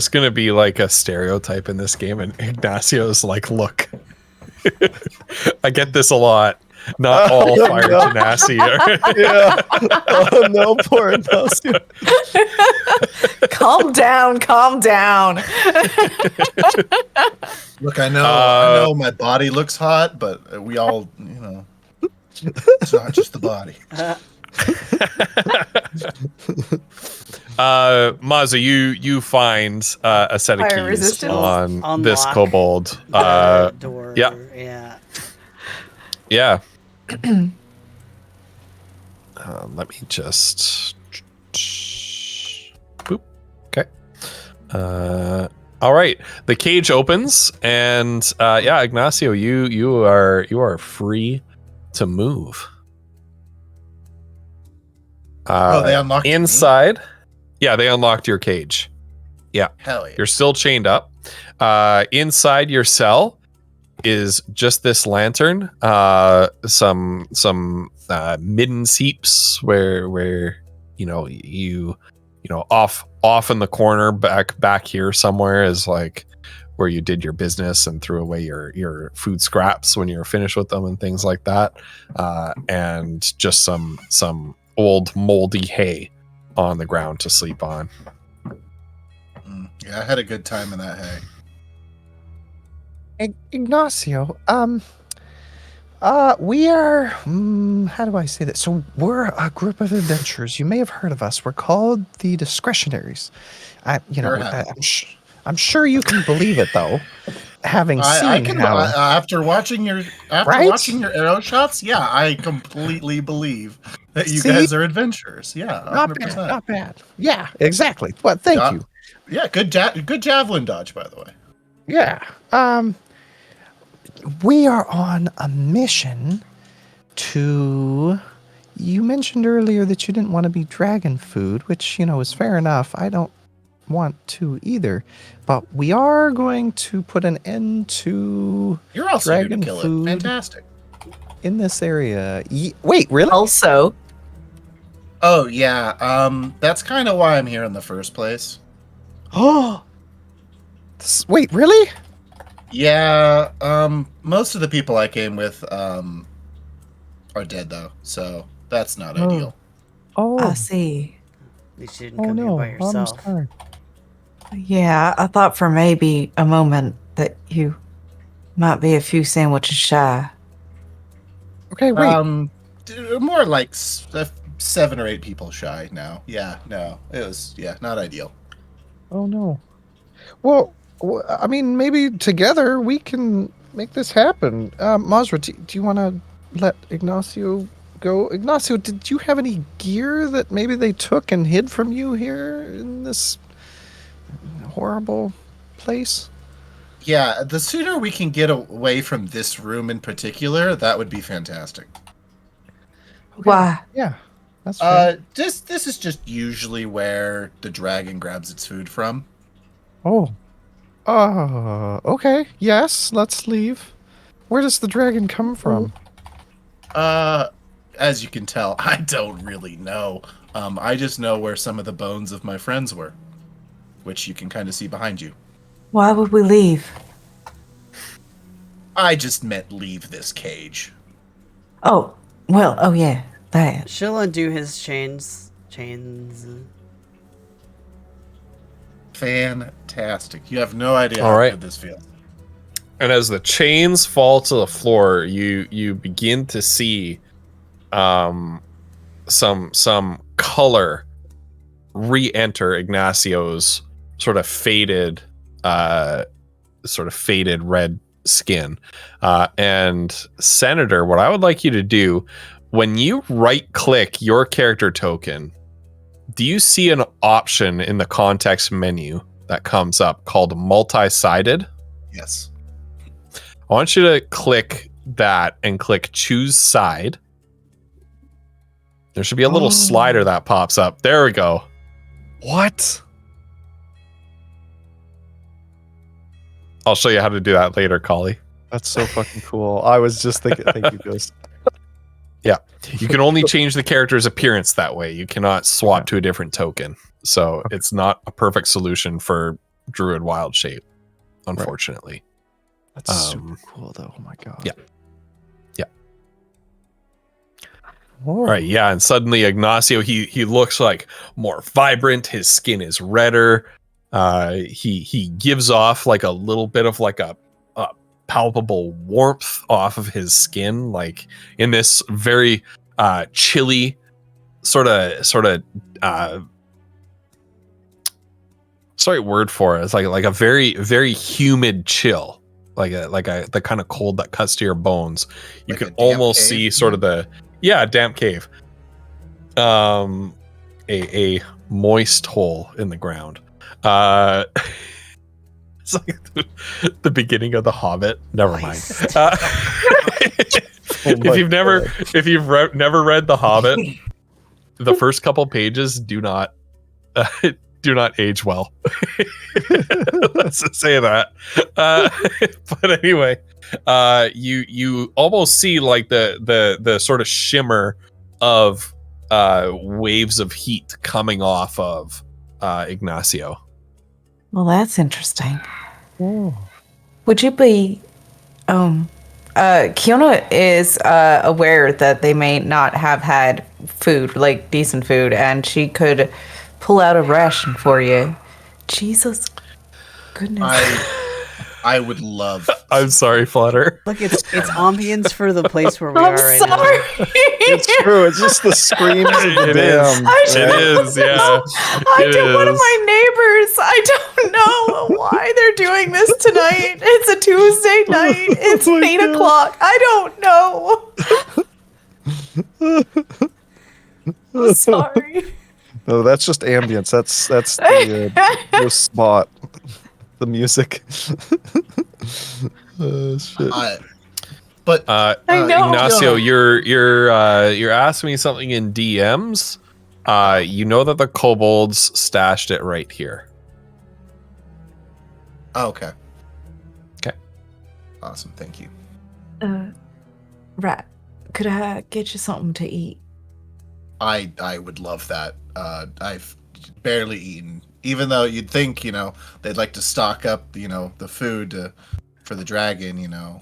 gonna be like a stereotype in this game? And Ignacio's like, look, I get this a lot. Not all fire no. genasi are. Yeah. Oh no, poor Ignacio. Calm down, calm down. Look, I know my body looks hot, but we all, it's not just the body. Maza, you find a set of Fire keys resistance? on this Unlock kobold. the door. yeah. Yeah. Let me just. Boop. Okay. All right. The cage opens, and Ignacio, you are free to move. They unlocked me? inside. Yeah, they unlocked your cage. Yeah, Hell yeah. you're still chained up. Inside your cell is just this lantern, some midden seeps where you off in the corner back here somewhere is like where you did your business and threw away your food scraps when you were finished with them and things like that, and just some old moldy hay on the ground to sleep on. Yeah, I had a good time in that hay. Ignacio, we are, how do I say that? So we're a group of adventurers. You may have heard of us. We're called the Discretionaries. I'm sure you can believe it, though. Having seen I can, how... after watching your arrow shots, yeah, I completely believe that you guys are adventurers. Yeah, 100%. Not bad. Yeah, exactly. Well, thank you. Yeah, good javelin dodge, by the way. Yeah. We are on a mission to... You mentioned earlier that you didn't want to be dragon food, which, is fair enough. I don't want to either. But we are going to put an end to You're also here to dragon kill food it. Fantastic. in this area. Wait, really? Also, Oh, yeah. That's kind of why I'm here in the first place. Oh! Wait, really? Yeah, most of the people I came with are dead, though, so that's not ideal. Oh, I see. At least you didn't come here by yourself. sorry. Yeah, I thought for maybe a moment that you might be a few sandwiches shy. Okay, wait. More like 7 or 8 people shy now. Yeah, no, it was not ideal. Oh no. Well, I mean, maybe together we can make this happen. Mazra, do you want to let Ignacio go? Ignacio, did you have any gear that maybe they took and hid from you here in this horrible place? Yeah, the sooner we can get away from this room in particular, that would be fantastic. Why? Yeah, that's right. This is just usually where the dragon grabs its food from. Oh. Okay. Yes, let's leave. Where does the dragon come from? As you can tell, I don't really know. I just know where some of the bones of my friends were, which you can kind of see behind you. Why would we leave? I just meant leave this cage. Oh, well, oh yeah, that. She'll undo his chains. Fantastic. You have no idea All how right. good this feels. And as the chains fall to the floor, you begin to see some color re-enter Ignacio's sort of faded red skin. And Senator, what I would like you to do, when you right click your character token, do you see an option in the context menu that comes up called multi-sided? Yes. I want you to click that and click choose side. There should be a little slider that pops up. There we go. What? I'll show you how to do that later, Collie. That's so fucking cool. I was just thinking. Thank you, Ghost. Yeah. You can only change the character's appearance that way. You cannot swap to a different token. So it's not a perfect solution for Druid Wild Shape, unfortunately. That's super cool, though. Oh my god. Yeah. All right, yeah, and suddenly Ignacio, he looks like more vibrant. His skin is redder. He gives off like a little bit of like a palpable warmth off of his skin, like in this very chilly sort of sorry word for it. It's like a very humid chill, like the kind of cold that cuts to your bones. You Like can a damp almost cave? see sort of the damp cave. A moist hole in the ground. It's like the beginning of The Hobbit. Never mind. If you've never read The Hobbit, the first couple pages do not age well. Let's just say that. But anyway, you almost see like the sort of shimmer of waves of heat coming off of Ignacio. Well, that's interesting. Would you be Kiona is aware that they may not have had food, like decent food, and she could pull out a ration for you. Jesus goodness. I would love. I'm sorry, Flutter. Look, it's ambience for the place where we I'm are right sorry. It's true. It's just the screams of the It is. dam. It is, yeah. One of my neighbors. I don't know why they're doing this tonight. It's a Tuesday night. It's 8:00. I don't know. I'm sorry. No, that's just ambience. That's the spot. The music. Shit. But I know. Ignacio, you're asking me something in DMs. You know that the kobolds stashed it right here. oh, okay. Okay. Awesome. Thank you. Rat, could I get you something to eat? I would love that. I've barely eaten, even though you'd think they'd like to stock up the food for the dragon, and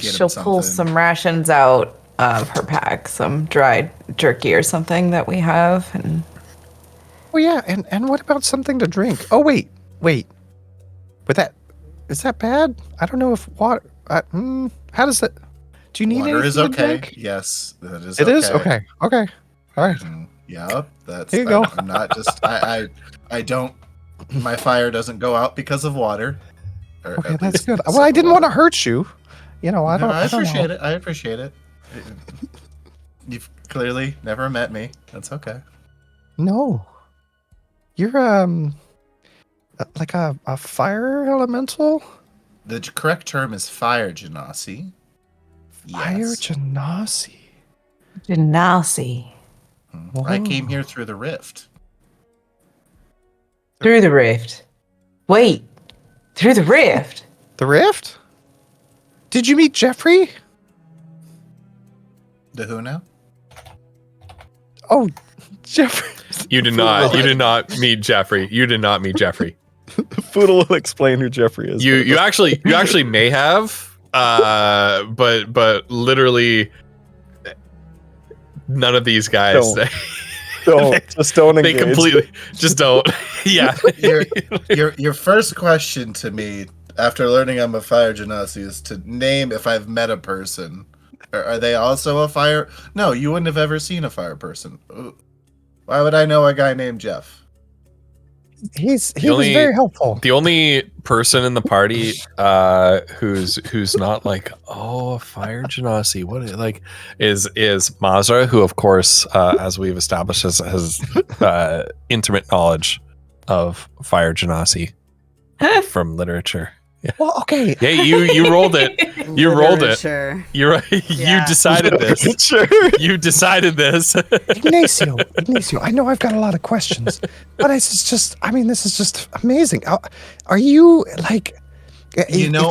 get She'll him pull something. some rations out of her pack, some dried jerky or something that we have, and Oh yeah, and what about something to drink? Oh wait. But is that bad? I don't know if water. How does that? Do you need Water is anything to okay. drink? Yes, that is. It is okay. Okay. All right. Yep. That's. Here you go. I'm not just. I don't. My fire doesn't go out because of water. Or Okay, at that's least good. because Well, I of didn't water. want to hurt you. I don't. I I don't appreciate know. it. I appreciate it. You've clearly never met me. That's okay. No. You're like a fire elemental? The correct term is fire genasi. Fire Yes. genasi. Genasi I came here through the rift. through the rift. Wait, through the rift? The rift? Did you meet Jeffrey? The who now? Oh, Jeffrey. You did not. You did not meet Jeffrey. You did not meet Jeffrey. Foodle will explain who Jeffrey is. You actually may have, but literally none of these guys. Don't They engage. completely just don't. Yeah. Your first question to me after learning I'm a fire genasi is to name if I've met a person. Are they also a fire? No, you wouldn't have ever seen a fire person. Why would I know a guy named Jeff? he was only- very helpful. The only person in the party who's not like, oh, fire genasi, what is Mazra, who of course, as we've established, has intimate knowledge of fire genasi from literature. Well, okay. Yeah, you rolled it. You rolled it. Literature. You're right. You Yeah. decided this. Sure. You decided this. Ignacio, I know I've got a lot of questions, but this is just amazing. Are you like,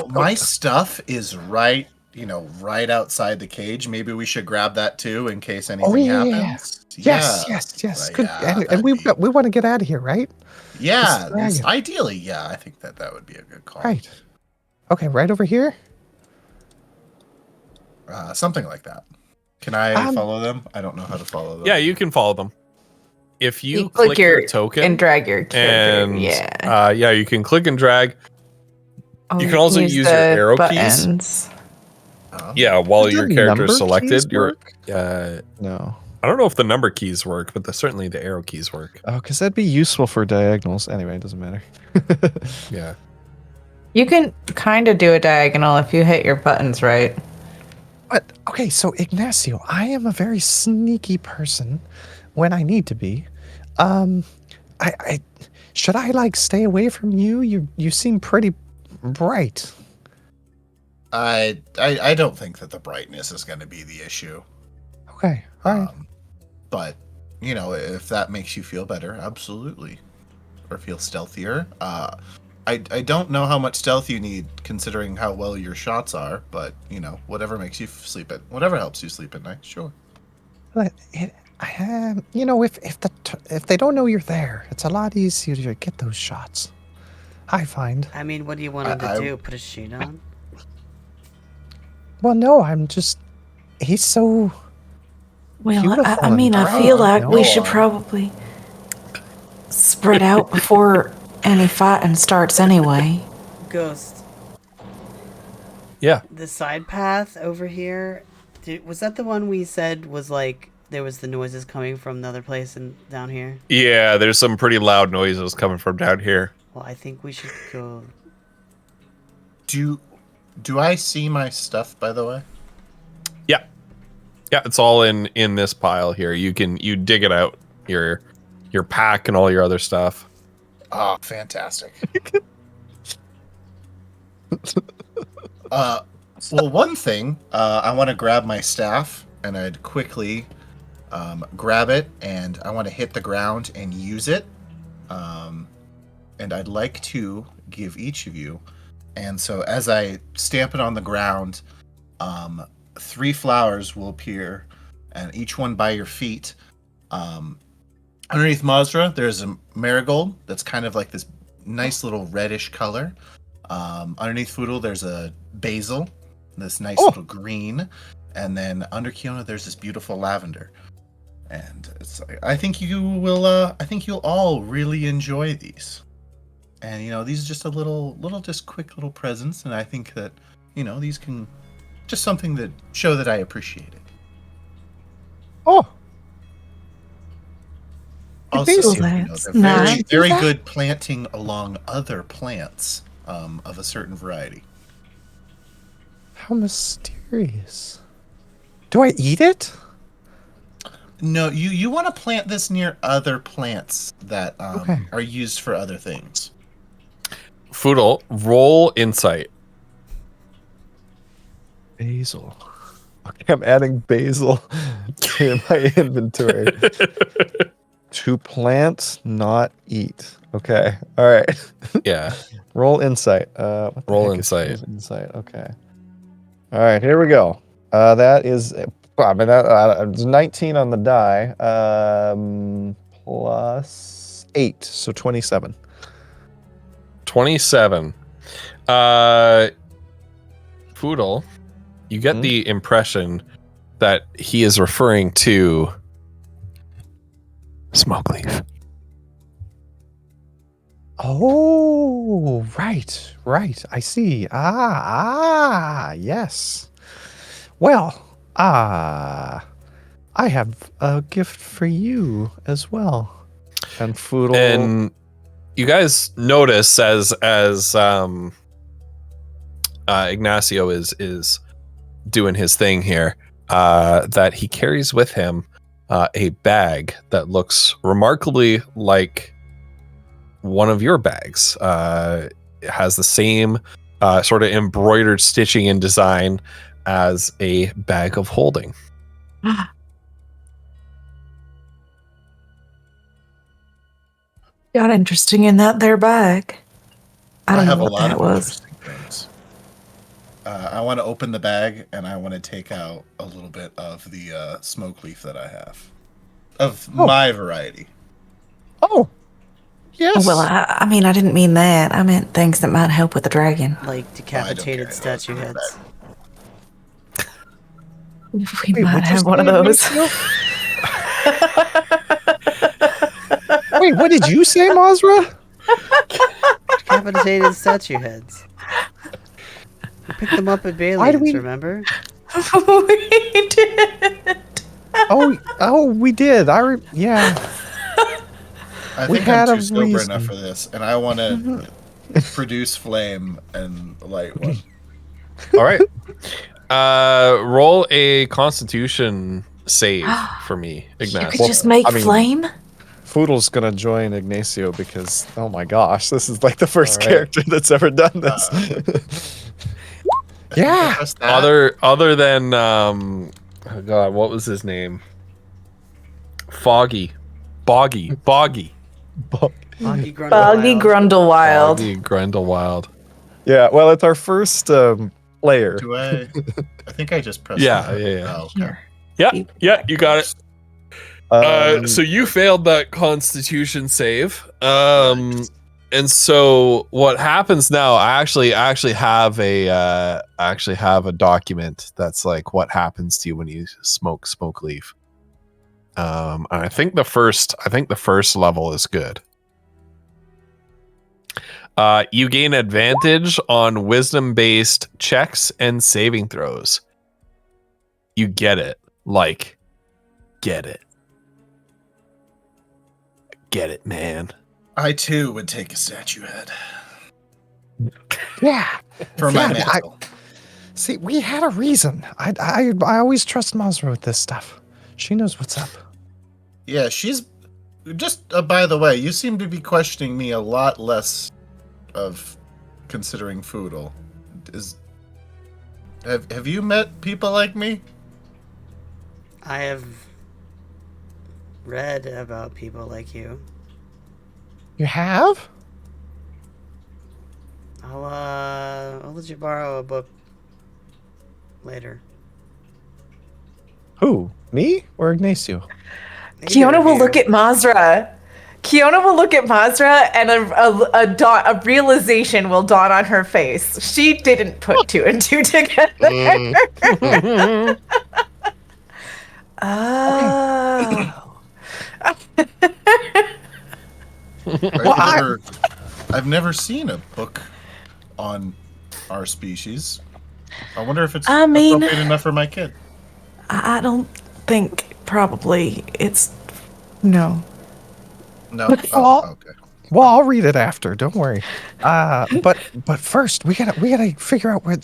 My stuff is right outside the cage. Maybe we should grab that too in case anything happens. Yes. Right, Good. yeah, and that'd we be- want to get out of here, right? Yeah, This dragon. ideally, yeah. I think that would be a good call. Right. Okay, right over here. Something like that. Can I follow them? I don't know how to follow them. Yeah, you can follow them. If you You click click your your token and drag your character. and Yeah. you can click and drag. Oh, you can also use your the arrow keys. buttons. Yeah, while Do your the character number is selected, keys your work? No. I don't know if the number keys work, but certainly the arrow keys work. Oh, because that'd be useful for diagonals. Anyway, it doesn't matter. Yeah. You can kind of do a diagonal if you hit your buttons right. But okay, so Ignacio, I am a very sneaky person when I need to be. I should I like stay away from you? You seem pretty bright. I don't think that the brightness is going to be the issue. Okay, all right. But if that makes you feel better, absolutely, or feel stealthier. I don't know how much stealth you need considering how well your shots are, but whatever makes you whatever helps you sleep at night, sure. But if they don't know you're there, it's a lot easier to get those shots. I find. I mean, what do you want him to I- do? Put a sheet on? Well, no, I'm just. He's so. Well, Beautiful I mean, and I feel bright, like we no? should probably spread out before any fighting starts anyway. Ghost. Yeah. The side path over here, was that the one we said was like there was the noises coming from the other place and down here? Yeah, there's some pretty loud noises coming from down here. Well, I think we should go. Do I see my stuff, by the way? Yeah, it's all in this pile here. You dig it out. Your pack and all your other stuff. Oh, fantastic. Well, one thing, I want to grab my staff, and I'd quickly grab it, and I want to hit the ground and use it. And I'd like to give each of you. And so as I stamp it on the ground, 3 flowers will appear, and each one by your feet. Underneath Mazra, there's a marigold that's kind of like this nice little reddish color. Underneath Foodle, there's a basil, this nice little green, and then under Kiona, there's this beautiful lavender. And I think you will. I think you'll all really enjoy these. And these are just just quick little presents, and I think that these can just something that show that I appreciate it. Oh. Also, Basil, they're that's very, nice. very good planting along other plants of a certain variety. How mysterious. Do I eat it? No, you want to plant this near other plants that Okay. are used for other things. Foodle, roll insight. Basil. Okay, I'm adding basil to my inventory. To plant, not eat. Okay. All right. Yeah. Roll insight. What the Roll heck is insight. Insight. Okay. All right. Here we go. That is. It's 19 on the die. Plus 8, so 27. 27. Foodle, you get the impression that he is referring to smoke leaf. Oh, right. I see. Yes. Well, I have a gift for you as well. And Foodle. And you guys notice as Ignacio is doing his thing here, that he carries with him a bag that looks remarkably like one of your bags. It has the same sort of embroidered stitching and design as a bag of holding. Got interesting in that there bag. I don't have know a what lot that of was. interesting things. I want to open the bag and I want to take out a little bit of the smoke leaf that I have, of my variety. Oh, yes. Well, I mean, I didn't mean that. I meant things that might help with the dragon. Like decapitated statue heads. We might what's have his one of name, those. Wait, what did you say, Mazra? Decapitated statue heads. We picked them up at Why do Bailey's, we- remember? We did. Oh, we did. I We think had I'm a too sober reason. enough for this, and I want to produce flame and light one. All right. Roll a Constitution save for me, You Ignacio. could just make I mean- flame. Foodle's gonna join Ignacio because, oh my gosh, this is like the first All right. character that's ever done this. Yeah. Just that. Other than oh god, what was his name? Boggy Boggy Boggy Grundlewild. Grundlewild. Boggy Grindelwald. Yeah, well, it's our first player. Do I think I just pressed. Yeah, that. yeah. Oh, okay. Yeah, you got it. So you failed that Constitution save. And so what happens now? I actually have a document that's like what happens to you when you smoke leaf. And I think the first level is good. You gain advantage on wisdom-based checks and saving throws. You get it. Like, get it. Get it, man. I too would take a statue head Yeah. for my Yeah, mantle. See, we had a reason. I always trust Mazra with this stuff. She knows what's up. Yeah, she's just. By the way, you seem to be questioning me a lot less of considering Foodle. Have you met people like me? I have read about people like you. You have? I'll let you borrow a book later. Who? Me or Ignacio? Kiona will look at Mazra. Kiona will look at Mazra, and a realization will dawn on her face. She didn't put two and two together. Oh. I've never seen a book on our species. I wonder if it's I mean- appropriate enough for my kid. I don't think probably it's no. No. But Okay. Well, I'll read it after. Don't worry. But first, we gotta figure out where.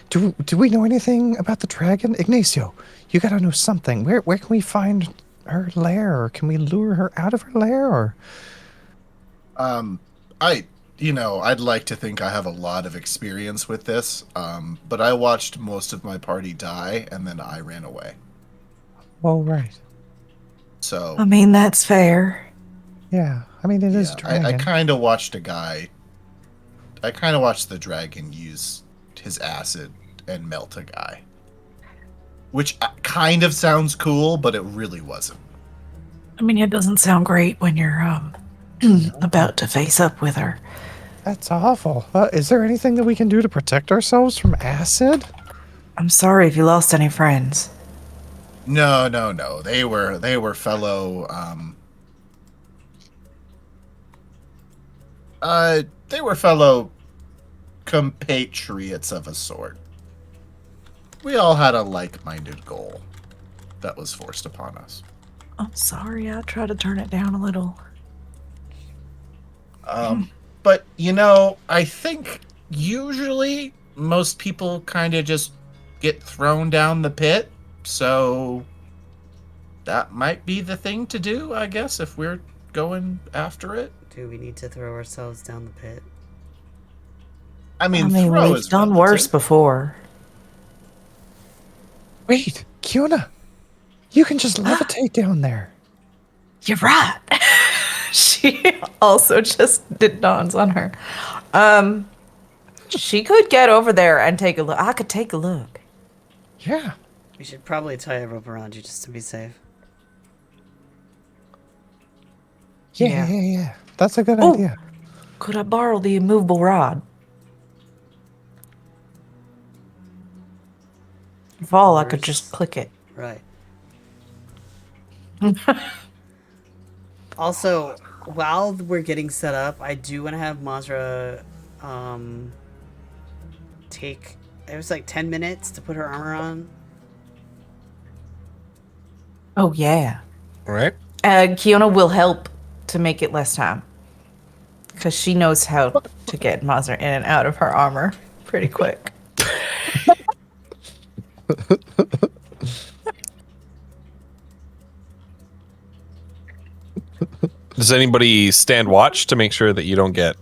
Do we know anything about the dragon, Ignacio? You gotta know something. Where can we find her lair, or can we lure her out of her lair, or? I'd like to think I have a lot of experience with this, but I watched most of my party die, and then I ran away. Oh, right. So I mean, that's fair. Yeah. I mean, it is a dragon. I kind of watched the dragon use his acid and melt a guy, which kind of sounds cool, but it really wasn't. I mean, it doesn't sound great when you're about to face up with her. That's awful. Is there anything that we can do to protect ourselves from acid? I'm sorry if you lost any friends. No. They were fellow. They were fellow compatriots of a sort. We all had a like-minded goal that was forced upon us. I'm sorry. I try to turn it down a little. But I think usually most people kind of just get thrown down the pit, so that might be the thing to do, I guess, if we're going after it. Do we need to throw ourselves down the pit? I mean, throw we've is done worse relative. before. Wait, Kiona, you can just levitate down there. You're right. She also just did dawns on her. She could get over there and take a look. I could take a look. Yeah. We should probably tie a rope around you just to be safe. Yeah. That's a good Oh. idea. Could I borrow the immovable rod? If all, I could just click it. Right. Also, while we're getting set up, I do want to have Mazra take... It was like 10 minutes to put her armor on. Oh, yeah. All right. Kiona will help to make it less time. Because she knows how to get Mazra in and out of her armor pretty quick. Does anybody stand watch to make sure that you don't get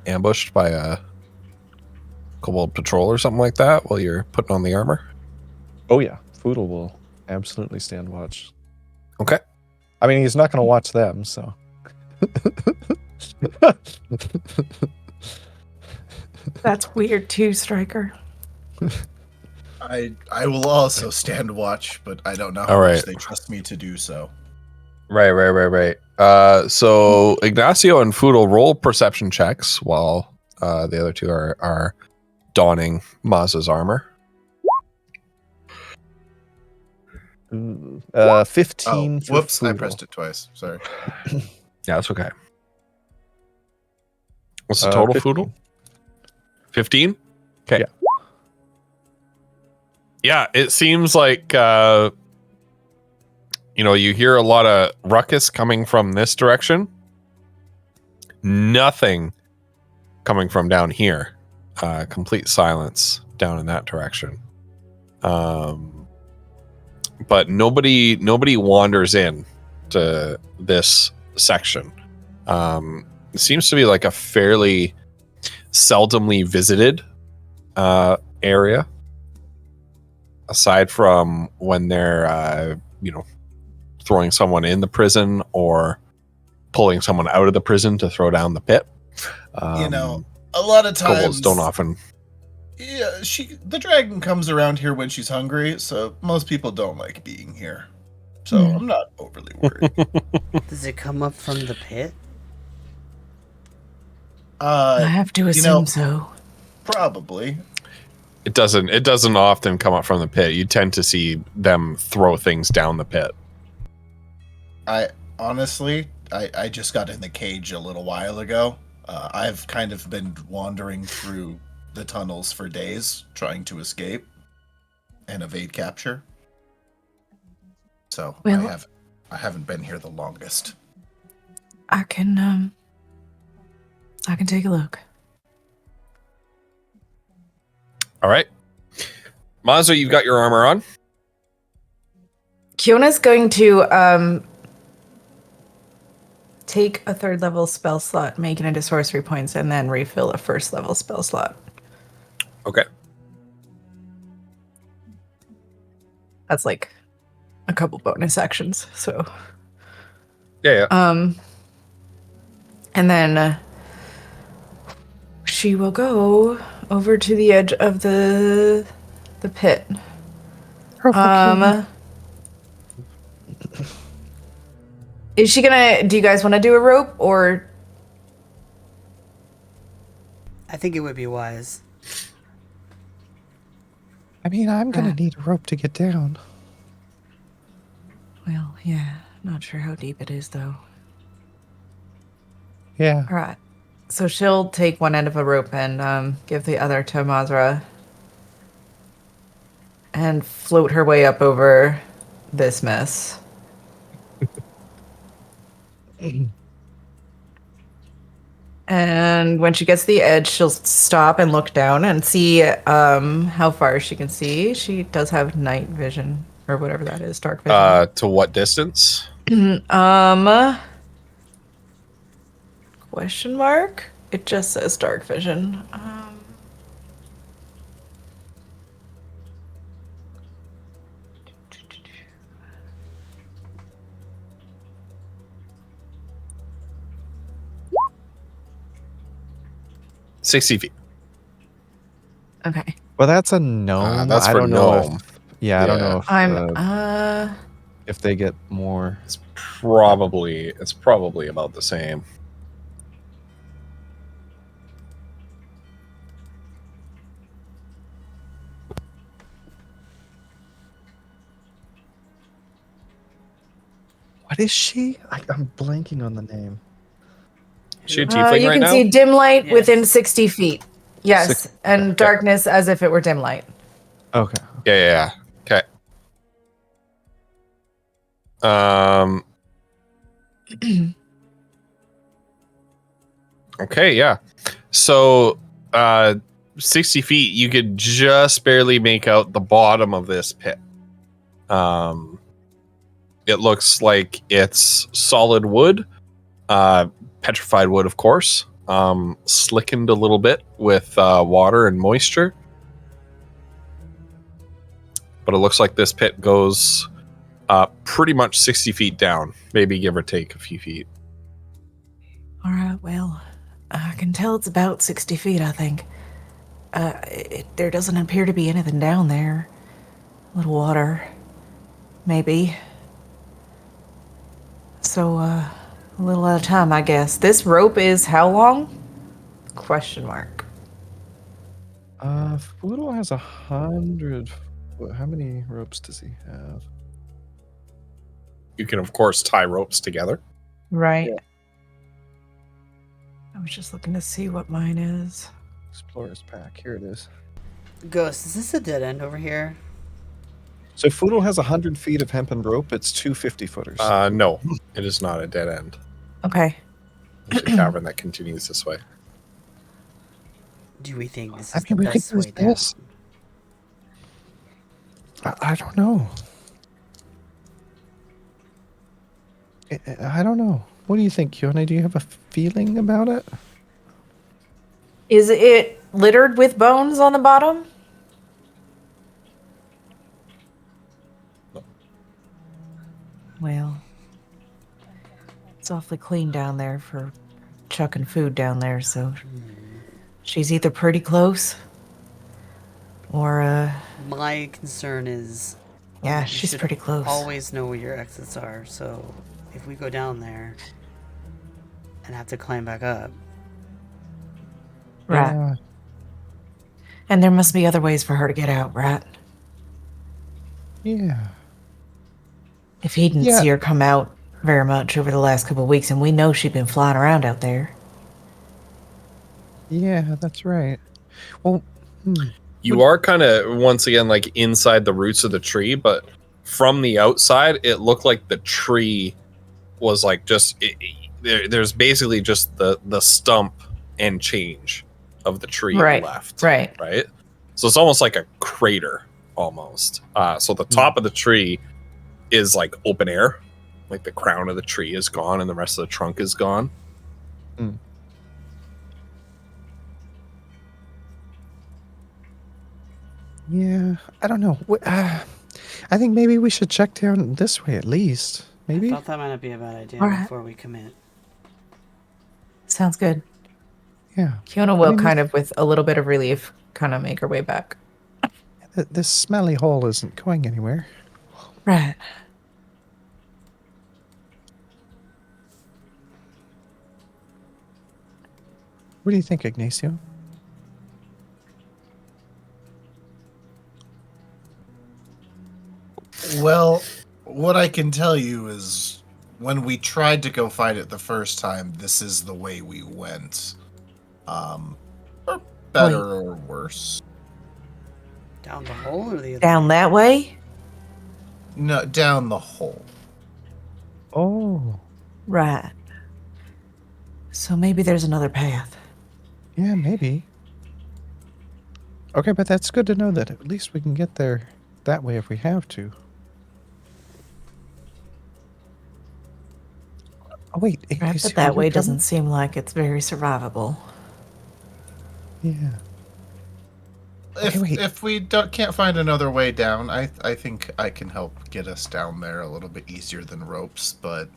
ambushed by a kobold patrol or something like that while you're putting on the armor? Oh yeah, Foodle will absolutely stand watch. Okay. I mean, he's not going to watch them, so. That's weird too, Striker. I will also stand watch, but I don't know All how right. much they trust me to do so. Right. So Ignacio and Foodle roll perception checks while the other two are donning Maz's armor. 15 Oh, for whoops! I Foodle. pressed it twice. Sorry. Yeah, that's okay. What's the total, 15. Foodle? 15? Okay. Yeah. Yeah, it seems like you hear a lot of ruckus coming from this direction. Nothing coming from down here. Complete silence down in that direction. But nobody wanders in to this section. It seems to be like a fairly seldomly visited area, aside from when they're throwing someone in the prison or pulling someone out of the prison to throw down the pit. A lot of times Kobolds don't often. Yeah, the dragon comes around here when she's hungry, so most people don't like being here. So I'm not overly worried. Does it come up from the pit? I have to assume so. Probably. It doesn't often come up from the pit. You tend to see them throw things down the pit. I just got in the cage a little while ago. I've kind of been wandering through the tunnels for days, trying to escape and evade capture. So Well, I haven't been here the longest. I can take a look. All right, Mazza, you've got your armor on. Kiona's going to take a 3rd level spell slot, make it into sorcery points, and then refill a 1st level spell slot. Okay. That's like a couple bonus actions. So Yeah. and then she will go over to the edge of the pit. Is she gonna? Do you guys want to do a rope or? I think it would be wise. I mean, I'm gonna need a rope to get down. Well, yeah. Not sure how deep it is though. Yeah. All right. So she'll take one end of a rope and give the other to Mazra. And float her way up over this mess. And when she gets to the edge, she'll stop and look down and see how far she can see. She does have night vision or whatever that is, dark vision. To what distance? Question mark? It just says dark vision. 60 feet. Okay. Well, that's a gnome. That's I for don't know. gnome. I don't know If if they get more. It's probably about the same. What is she? I'm blanking on the name. Is she a tiefling you right can now? see dim light Yes. within 60 feet. Yes, Six- and darkness as if it were dim light. Okay. Yeah. Okay. Okay, yeah. So 60 feet, you could just barely make out the bottom of this pit. It looks like it's solid wood, petrified wood, of course, slickened a little bit with water and moisture. But it looks like this pit goes pretty much 60 feet down, maybe give or take a few feet. All right, well, I can tell it's about 60 feet, I think. There doesn't appear to be anything down there. A little water, maybe. So, a little at a time, I guess. This rope is how long? Question mark. Foodle has 100. How many ropes does he have? You can, of course, tie ropes together. Right. I was just looking to see what mine is. Explorer's pack. Here it is. Ghost, is this a dead end over here? So Foodle has 100 feet of hempen rope. It's 250 footers. No, it is not a dead end. Okay. There's a cavern that continues this way. Do we think this is I mean, the we could best use way down? this. I don't know. I don't know. What do you think, Yone? Do you have a feeling about it? Is it littered with bones on the bottom? Well, it's awfully clean down there for chucking food down there, so she's either pretty close or, My concern is yeah, you she's should pretty close. always know where your exits are. So if we go down there and have to climb back up, Right. Yeah. And there must be other ways for her to get out, right? Yeah. If he didn't Yeah. see her come out very much over the last couple of weeks, and we know she'd been flying around out there. Yeah, that's right. Well, You are kind of, once again, like inside the roots of the tree, but from the outside, it looked like the tree was like just, there's basically just the stump and change of the tree Right, left. right. Right. So it's almost like a crater almost. So the top of the tree is like open air, like the crown of the tree is gone and the rest of the trunk is gone. yeah, I don't know. I think maybe we should check down this way at least. I Maybe. thought that might not be a bad idea All right. before we commit. Sounds good. Yeah. Kiona will mean, kind of, with a little bit of relief, kind of make her way back. This smelly hole isn't going anywhere. Right. What do you think, Ignacio? Well, what I can tell you is when we tried to go find it the first time, this is the way we went. Or better or worse. Down the hole or the other? Down that way? No, down the hole. Oh. Right. So maybe there's another path. Yeah, maybe. Okay, but that's good to know that at least we can get there that way if we have to. Oh, wait. Right, Ignacio, but that you're way coming? doesn't seem like it's very survivable. Yeah. If, Okay, wait. if we can't find another way down, I think I can help get us down there a little bit easier than ropes, but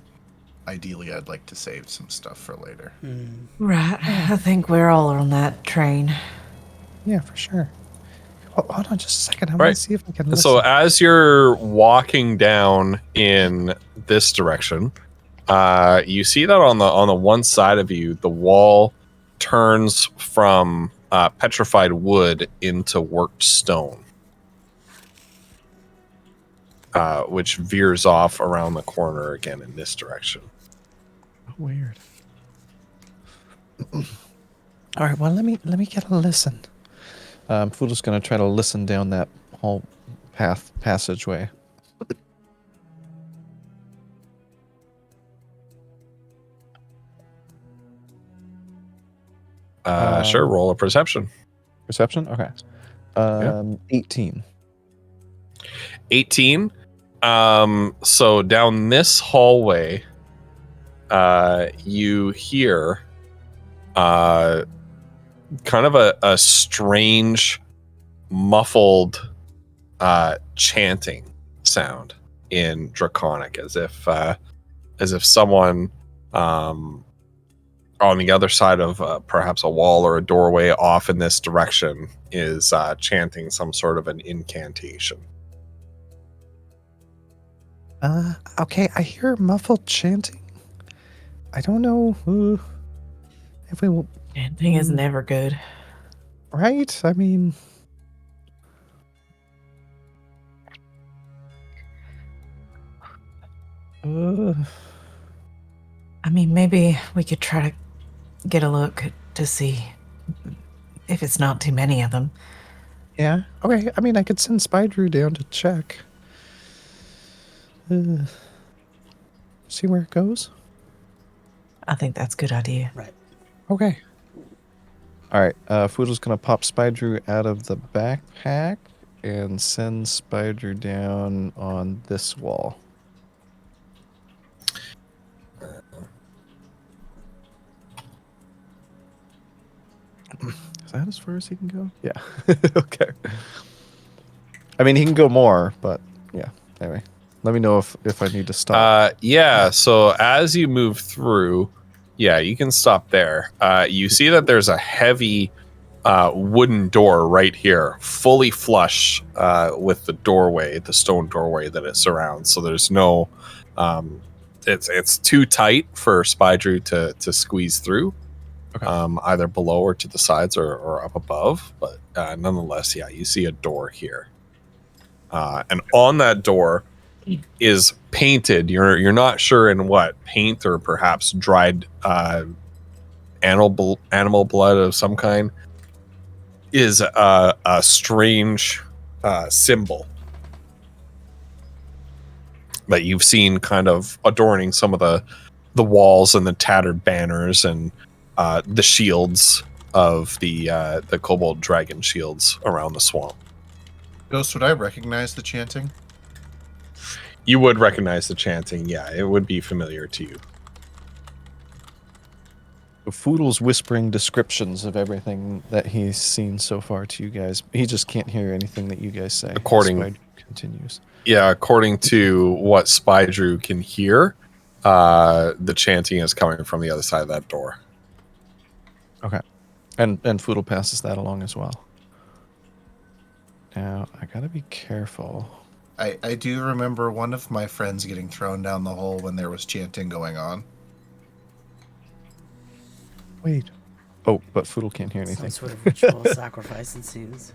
ideally I'd like to save some stuff for later. Right. I think we're all on that train. Yeah, for sure. Hold on just a second. I want Right. to see if I can listen. So as you're walking down in this direction, you see that on the one side of you, the wall turns from petrified wood into worked stone, which veers off around the corner again in this direction. Weird. All right, well, let me get a listen. Fudo's gonna try to listen down that whole passageway. Sure, roll a perception. Perception? Okay. 18. 18. So down this hallway, you hear kind of a strange, muffled chanting sound in Draconic, as if someone on the other side of perhaps a wall or a doorway off in this direction is chanting some sort of an incantation. Okay, I hear muffled chanting. I don't know if we will. Chanting is never good. Right? I mean, I mean, maybe we could try to get a look to see if it's not too many of them. yeah. Okay, I mean, I could send Spydrew down to check. See where it goes? I think that's a good idea. Okay. All right. Fudo's gonna pop Spydrew out of the backpack and send Spydrew down on this wall. Is that as far as he can go? Yeah. Okay. I mean, he can go more, but yeah. Anyway, let me know if I need to stop. Yeah, so as you move through, yeah, you can stop there. You see that there's a heavy wooden door right here, fully flush with the doorway, the stone doorway that it surrounds. So there's no, it's too tight for Spydrew to squeeze through, either below or to the sides or up above. But nonetheless, yeah, you see a door here, and on that door is painted. You're not sure in what paint, or perhaps dried animal blood of some kind, is a strange symbol that you've seen kind of adorning some of the walls and the tattered banners and the shields of the kobold dragon shields around the swamp. Ghost, would I recognize the chanting? You would recognize the chanting, yeah. It would be familiar to you. Foodle's whispering descriptions of everything that he's seen so far to you guys. He just can't hear anything that you guys say. Spydrew continues. Yeah, according to what Spydrew can hear, the chanting is coming from the other side of that door. Okay. And Foodle passes that along as well. Now, I gotta be careful. I do remember one of my friends getting thrown down the hole when there was chanting going on. Wait. Oh, but Foodle can't hear anything. Some sort of ritual sacrifice, it seems.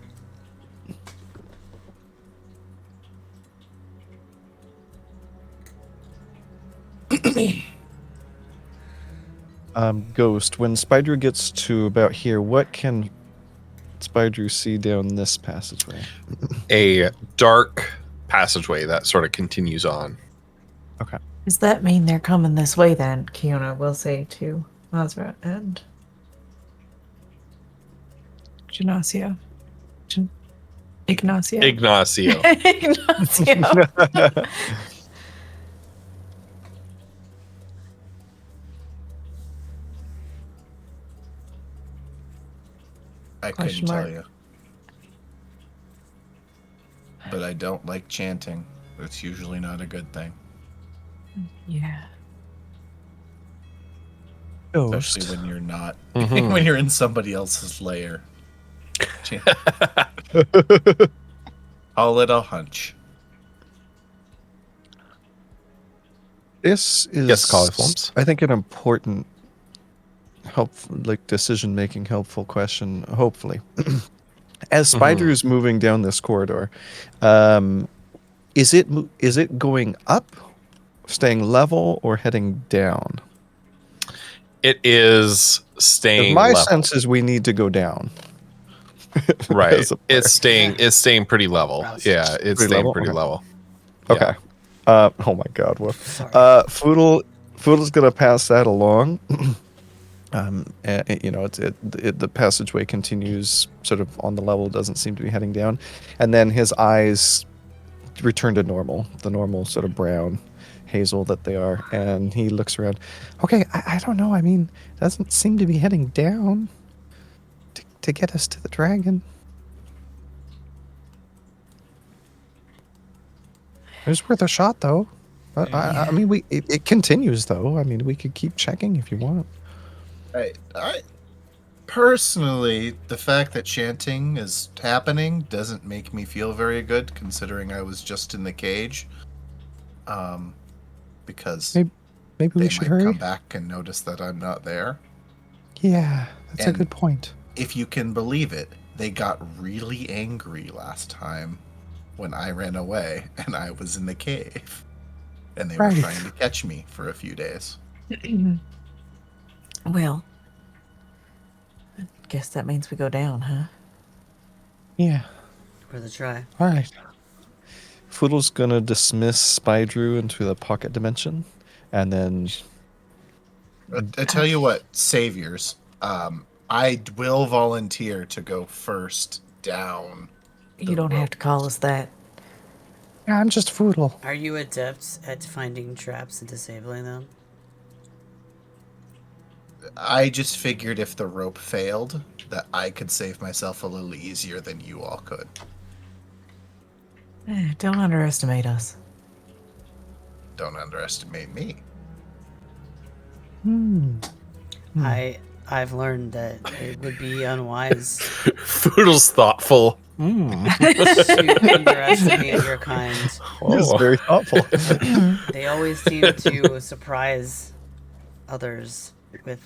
Ghost, when Spydrew gets to about here, what can Spydrew see down this passageway? A dark passageway that sort of continues on. Okay. Does that mean they're coming this way then? Kiona will say too. Mazra and Ignacio. Ignacio. Ignacio. Ignacio. I Question couldn't mark. tell you. But I don't like chanting. It's usually not a good thing. Yeah. Especially Ghost. when you're not Mhm. when you're in somebody else's lair. Call it a hunch. This is, Yes, Cauliflums. I think, an important, helpful, like decision-making, helpful question. Hopefully, as Spider is moving down this corridor, is it going up, staying level, or heading down? It is 'Cause staying my level. sense is we need to go down. Right. As a player. It's staying pretty level. Yeah, it's Pretty staying level? pretty Okay. level. Okay. Oh my God. What? Sorry. Foodle's gonna pass that along. You know, the passageway continues sort of on the level. Doesn't seem to be heading down, and then his eyes return to normal, the normal sort of brown hazel that they are, and he looks around. Okay, I don't know. I mean, it doesn't seem to be heading down to get us to the dragon. It was worth a shot, though. I mean, it continues, though. I mean, we could keep checking if you want. I personally, the fact that chanting is happening doesn't make me feel very good, considering I was just in the cage. Because Maybe they we should might hurry. come back and notice that I'm not there. Yeah, that's a And- good point. If you can believe it, they got really angry last time when I ran away and I was in the cave. And they were Right. trying to catch me for a few days. Well, I guess that means we go down, huh? Yeah. Worth a try. All right. Foodle's gonna dismiss Spydrew into the pocket dimension, and then I tell you what, saviors, I will volunteer to go first down. You don't have to call us that. Yeah, I'm just Foodle. Are you adept at finding traps and disabling them? I just figured if the rope failed, that I could save myself a little easier than you all could. Don't underestimate us. Don't underestimate me. I've learned that it would be unwise Foodle's thoughtful. to underestimate your kind. he's Oh. very thoughtful. They always seem to surprise others with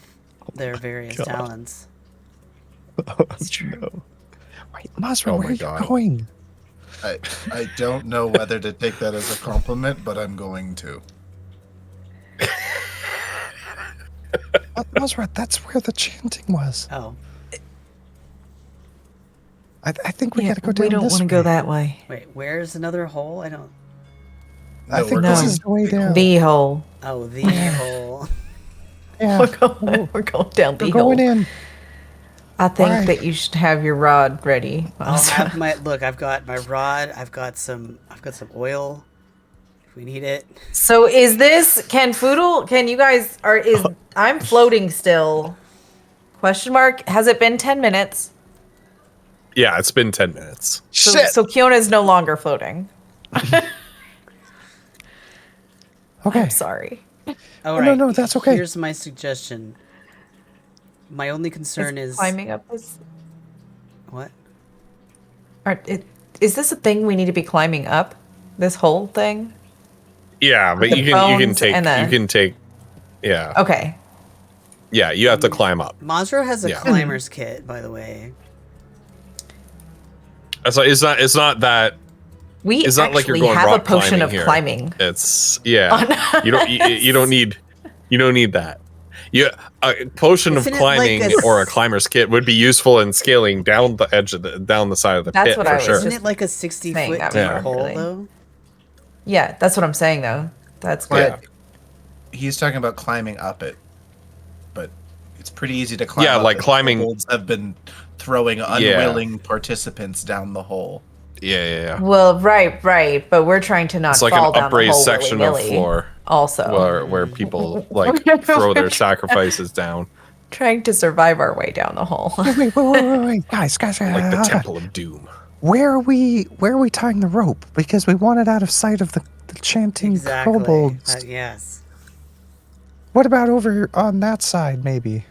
their various God. talents. That's true. Wait, Mazra, Oh where my are you God. going? I don't know whether to take that as a compliment, but I'm going to. Mazra, that's where the chanting was. Oh, I think we gotta go down we don't this want to way. go that way. wait, where's another hole? I don't. I No, think we're this going is the way big down. hole. The hole. Oh, the hole. Yeah, We're going down the we're hole. going in. I think Alright. that you should have your rod ready. I'll have my look. I've got my rod. I've got some oil. If we need it. So is this can you guys I'm floating still? Question mark. Has it been 10 minutes? Yeah, it's been 10 minutes. So Kiona is no longer floating. Okay. I'm sorry. All no, right. no, that's okay. Here's my suggestion. My only concern is climbing up this. what? Is this a thing we need to be climbing up? This whole thing? Yeah, but The you can bones take and you can take yeah. Okay. Yeah, you have to climb up. Mazro has a Yeah. climber's kit, by the way. So it's not that We it's not like you're actually going have a rock potion climbing of here. climbing. It's yeah. You don't need that. A potion Isn't of it like climbing a or a climber's kit would be useful in scaling down the edge of down the side of the That's pit what for I was sure. Isn't just it like a 60 saying foot that deep Yeah. hole really. though? Yeah, that's what I'm saying though. That's Yeah. good. He's talking about climbing up it, but It's pretty easy to climb. Yeah, up like as climbing- kobolds have been throwing unwilling participants down the hole. Yeah. Well, right, but we're trying to not It's like fall an down the upraised hole section of willy-nilly. floor Also, where people like throw their sacrifices down, trying to survive our way down the hole. Wait, guys, like the hold on. Temple of Doom. Where are we tying the rope? Because we want it out of sight of the chanting Exactly. kobolds. Yes. What about over on that side, maybe?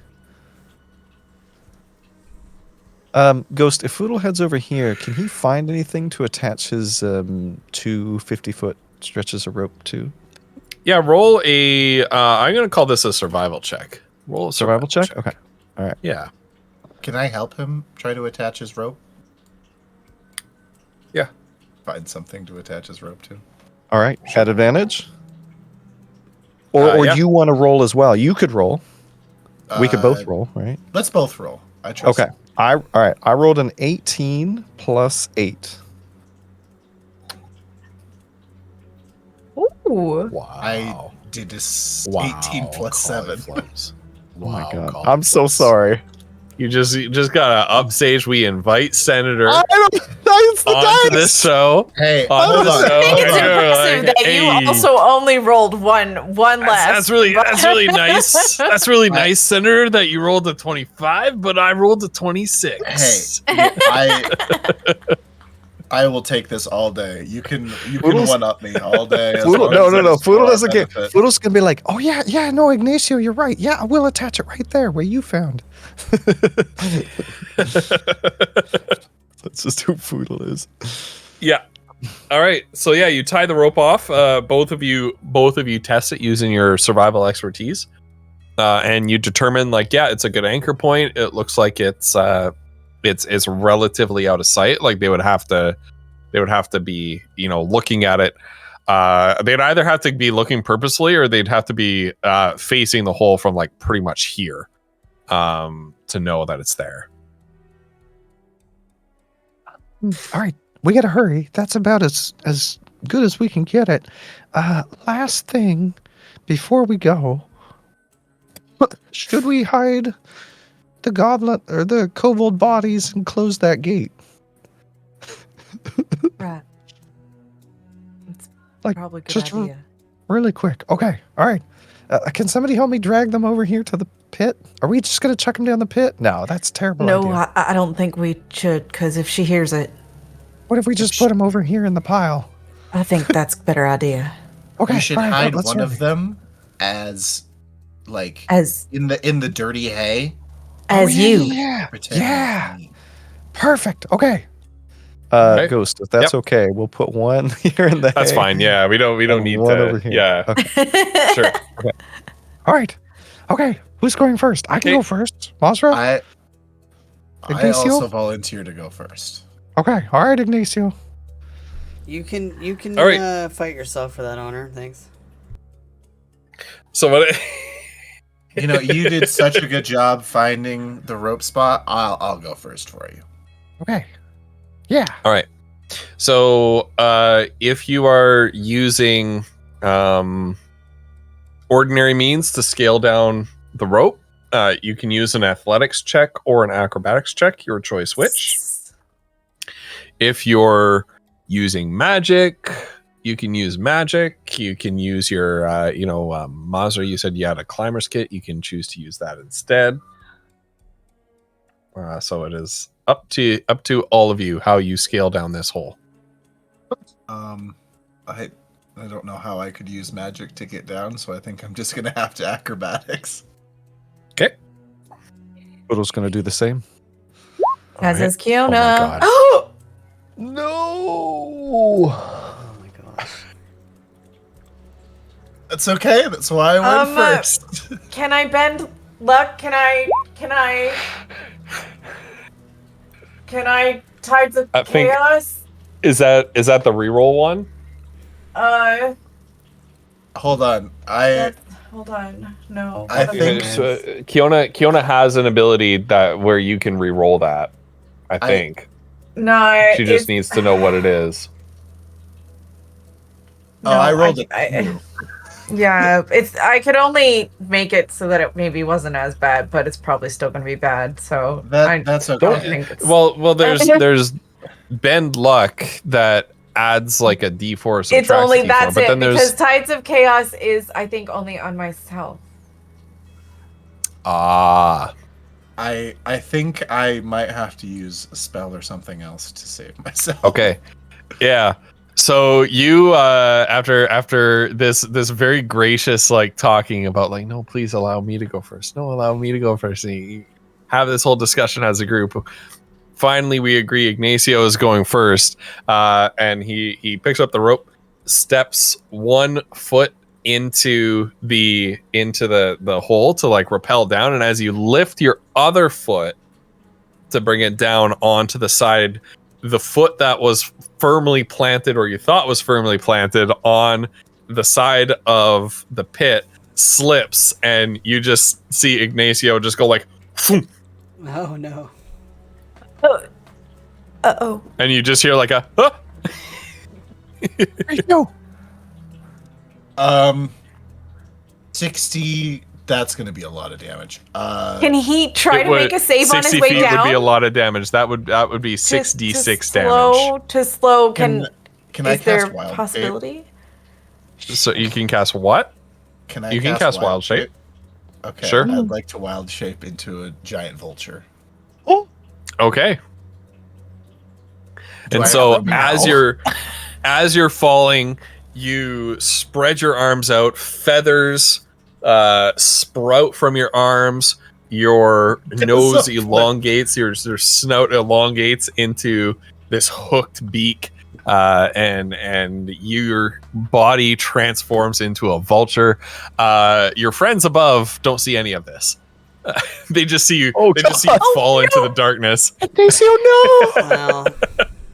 Ghost, if Foodle heads over here, can he find anything to attach his 2 50-foot stretches of rope to? Yeah, roll a. I'm gonna call this a survival check. Roll a Survival check? Okay. Yeah. Can I help him try to attach his rope? Yeah. Find something to attach his rope to. All right. At advantage? Or Yeah. you want to roll as well? You could roll. We could both Uh, roll, right? Let's both roll. I trust. Okay. All right. I rolled an 18 plus 8. Ooh. Wow. I did this Wow. 18 plus 7. Cauliflowers. Oh my god. Cauliflowers. I'm so sorry. You just gotta upstage. We invite Senator It's the onto dice! this show. Hey, Onto hold the on. show. I think it's You're impressive like, that hey. you also only rolled one less. That's really nice. That's really nice, Senator, that you rolled a 25, but I rolled a 26. Hey, I will take this all day. You can Foodles- one up me all day. as Foodle, long as no. it's for Foodle our doesn't get. benefit. Foodle's gonna be like, Oh yeah, no, Ignacio, you're right. Yeah, we'll attach it right there where you found. that's just who Foodle is. Yeah. All right. So yeah, you tie the rope off. Both of you test it using your survival expertise, and you determine like, yeah, it's a good anchor point. It looks like it's relatively out of sight. Like they would have to be looking at it. They'd either have to be looking purposely or they'd have to be facing the hole from like pretty much here to know that it's there. All right, we gotta hurry. That's about as good as we can get it. Last thing, before we go, should we hide the goblet or the kobold bodies and close that gate? Right. It's Like, probably a good just idea. Really quick. Okay, all right. Can somebody help me drag them over here to the pit? Are we just gonna chuck them down the pit? No, that's a terrible. No, idea. I don't think we should, because if she hears it, What if we just put them over here in the pile? I think that's a better idea. Okay, You should all right, hide let's one of hurry. them as like As in the dirty hay. Yeah, Pretend yeah, me. perfect. Okay, Okay. Ghost, if that's okay, we'll put one here in the. That's hay. fine. Yeah, we don't And need one to. over here. Yeah, Okay. sure. all right. Okay, who's going first? I can Okay. go first. Masra? I Ignacio? also volunteer to go first. Okay, all right, Ignacio. You can All right. fight yourself for that honor. Thanks. So what? You know, you did such a good job finding the rope spot. I'll go first for you. Okay. Yeah. All right. So if you are using ordinary means to scale down the rope, you can use an athletics check or an acrobatics check, your choice which. If you're using magic, you can use magic. You can use your, Mazra, you said you had a climber's kit. You can choose to use that instead. So it is up to all of you how you scale down this hole. I don't know how I could use magic to get down, so I think I'm just gonna have to acrobatics. Okay. Foodle's gonna do the same. As All is right. Oh my Kiona. God. Oh, No. Oh my gosh. That's okay. That's why I went first. can I bend luck? Can I Tides of I think- Chaos? Is that the reroll one? Hold on. Hold on. No. I hold on. think- So, Kiona has an ability that where you can re-roll that. I think No. she just needs to know what it is. I rolled it. I- Yeah, it's. I could only make it so that it maybe wasn't as bad, but it's probably still going to be bad. So That's I okay. don't think it's. Well, there's bend luck that adds like a D4 or it's subtracts only D4, that's but it then there's because Tides of Chaos is, I think, only on myself. ah. I think I might have to use a spell or something else to save myself. Okay. Yeah. So you after this very gracious like talking about like, no, please allow me to go first. No, allow me to go first. And you have this whole discussion as a group. Finally we agree Ignacio is going first. And he picks up the rope, steps 1 foot into the hole to like rappel down, and as you lift your other foot to bring it down onto the side, the foot that was firmly planted, or you thought was firmly planted on the side of the pit, slips, and you just see Ignacio just go like "Phoom," Oh no. Uh-oh. and you just hear like a "Ah!" No. 60. That's going to be a lot of damage. Can he try It to would- make a save on his 60 way feet down? would be a lot of damage. That would be 6d6 damage. To slow. Can I is there cast Wild possibility? So you can cast what? Can I? You can cast Wild Shape. Okay. Sure. I'd like to Wild Shape into a giant vulture. Okay. Do And I so have that now? as you're falling, you spread your arms out, feathers sprout from your arms, your nose so elongates, your snout elongates into this hooked beak, and your body transforms into a vulture. Your friends above don't see any of this. They just see you. Oh, they just see you fall into the darkness. Ignacio, no! Well,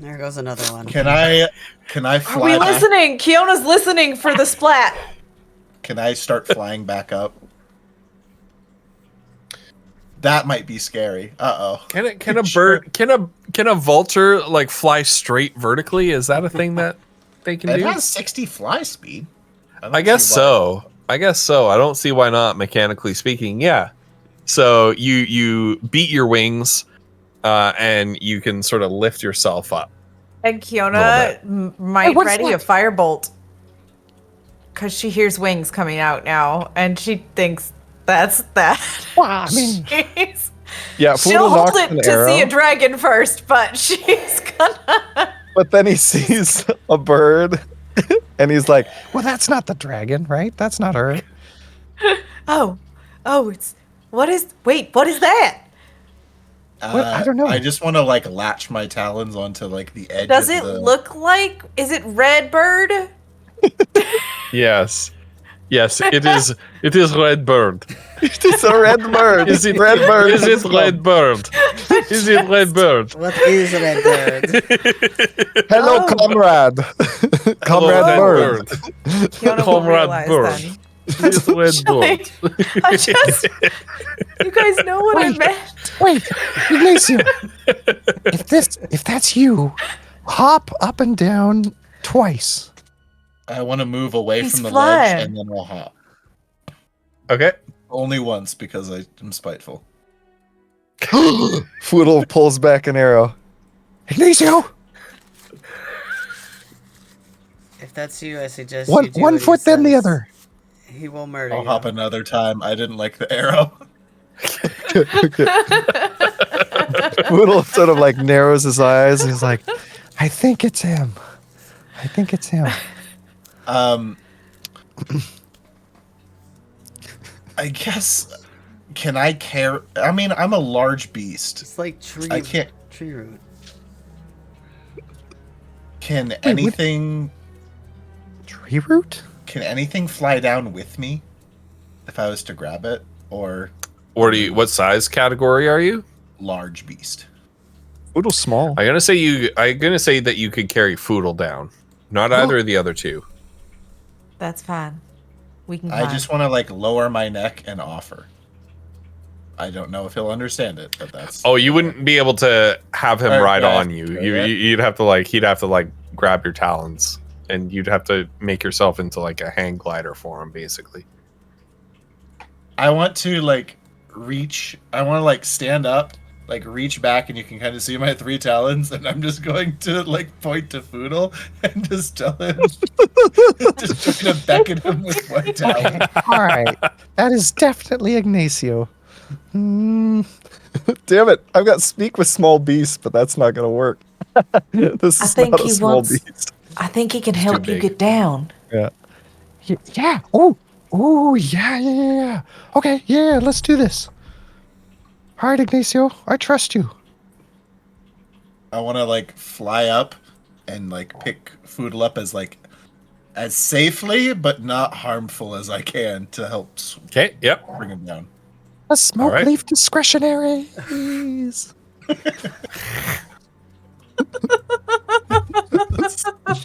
there goes another one. Can I Are fly we back? listening? Kiona's listening for the splat. Can I start flying back up? That might be scary. Uh-oh. Can a bird can a vulture like fly straight vertically? Is that a thing that they can It do? has 60 fly speed. don't I guess see why- so. I guess so. I don't see why not, mechanically speaking. Yeah. So you beat your wings, and you can sort of lift yourself up. And Kiona might what's ready that? a firebolt because she hears wings coming out now, and she thinks that's that. Well, I mean, She's- Yeah, she'll Foodle hold knocks it an to see a arrow, dragon first, but she's gonna. but then he sees a bird, and he's like, well, that's not the dragon, right? That's not her. Oh, it's what is? Wait, what is that? What? I don't know. I just want to like latch my talons onto like the edge. Does of it the... look like? Is it red bird? Yes. Yes, it is. It is red bird. it's a red bird. Is it red bird? Is it red bird? Is it red bird? What is a red bird? Hello, Oh. comrade. Comrade Hello, bird. Kiona will Comrade realize bird. then. It is red bird. I just, you guys know what I meant. Wait, Ignacio. if that's you, hop up and down twice. I want to move away He's from the flying. ledge and then we'll hop. Okay. Only once because I am spiteful. Foodle pulls back an arrow. Ignacio, If that's you, I suggest one you do one what he foot then the says. other. He will murder I'll you. hop another time. I didn't like the arrow. Foodle sort of like narrows his eyes. He's like, I think it's him. I think it's him. I guess. Can I care? I mean, I'm a large beast. It's like tree. I can't. Tree root. Can anything? Tree root? Can anything fly down with me? If I was to grab it, or What size category are you? large beast. Foodle's small. I'm gonna say that you could carry Foodle down. Not either of the other two. That's fine. We can. I just want to like lower my neck and offer. I don't know if he'll understand it, but that's. Oh, you wouldn't be able to have him Or, ride yeah, on you. yeah. He'd have to like grab your talons. and you'd have to make yourself into like a hang glider for him, basically. I want to like stand up, like reach back, and you can kind of see my 3 talons, and I'm just going to like point to Foodle and just tell him, just trying to beckon him with 1 talon. All right. That is definitely Ignacio. Damn it! I've got speak with small beasts, but that's not gonna work. This is think not a he small wants- beast. I think he can help you big. get down. Yeah. Yeah. Oh, yeah. Okay, yeah, let's do this. All right, Ignacio, I trust you. I want to like fly up and like pick Foodle up as safely but not harmful as I can to help Okay. Yep. bring him down. A smoke right. leaf discretionary. Please.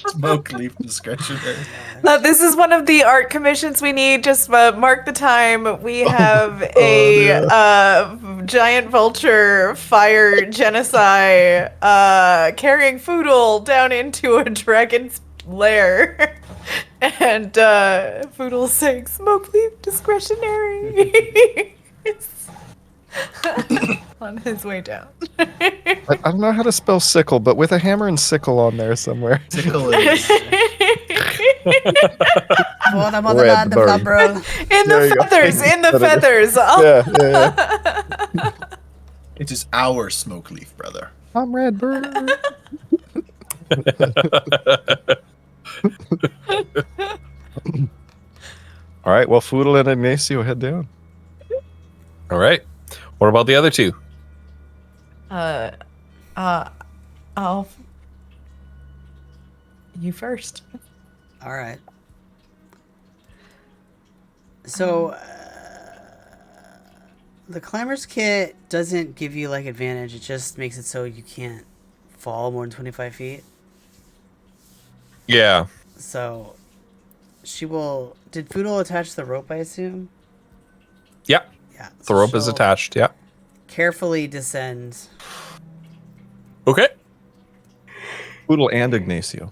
Smoke leaf discretionary. This is one of the art commissions we need. Just mark the time. We have a giant vulture fire genocide carrying Foodle down into a dragon's lair. And Foodle's saying, smoke leaf discretionary. On his way down. I don't know how to spell sickle, but with a hammer and sickle on there somewhere. Tickle is Red bird. bro. In There the you go. feathers, in the Feathers. feathers. Yeah. it is our smoke leaf, brother. I'm Redbird. All right. Well, Foodle and Ignacio head down. All right. What about the other 2? I'll. You first. All right. So the climbers kit doesn't give you like advantage. It just makes it so you can't fall more than 25 feet. Yeah. So she will. Did Foodle attach the rope? I assume. Yep. Yeah. The rope is she'll attached. Yeah. Carefully descend. Okay. Foodle and Ignacio.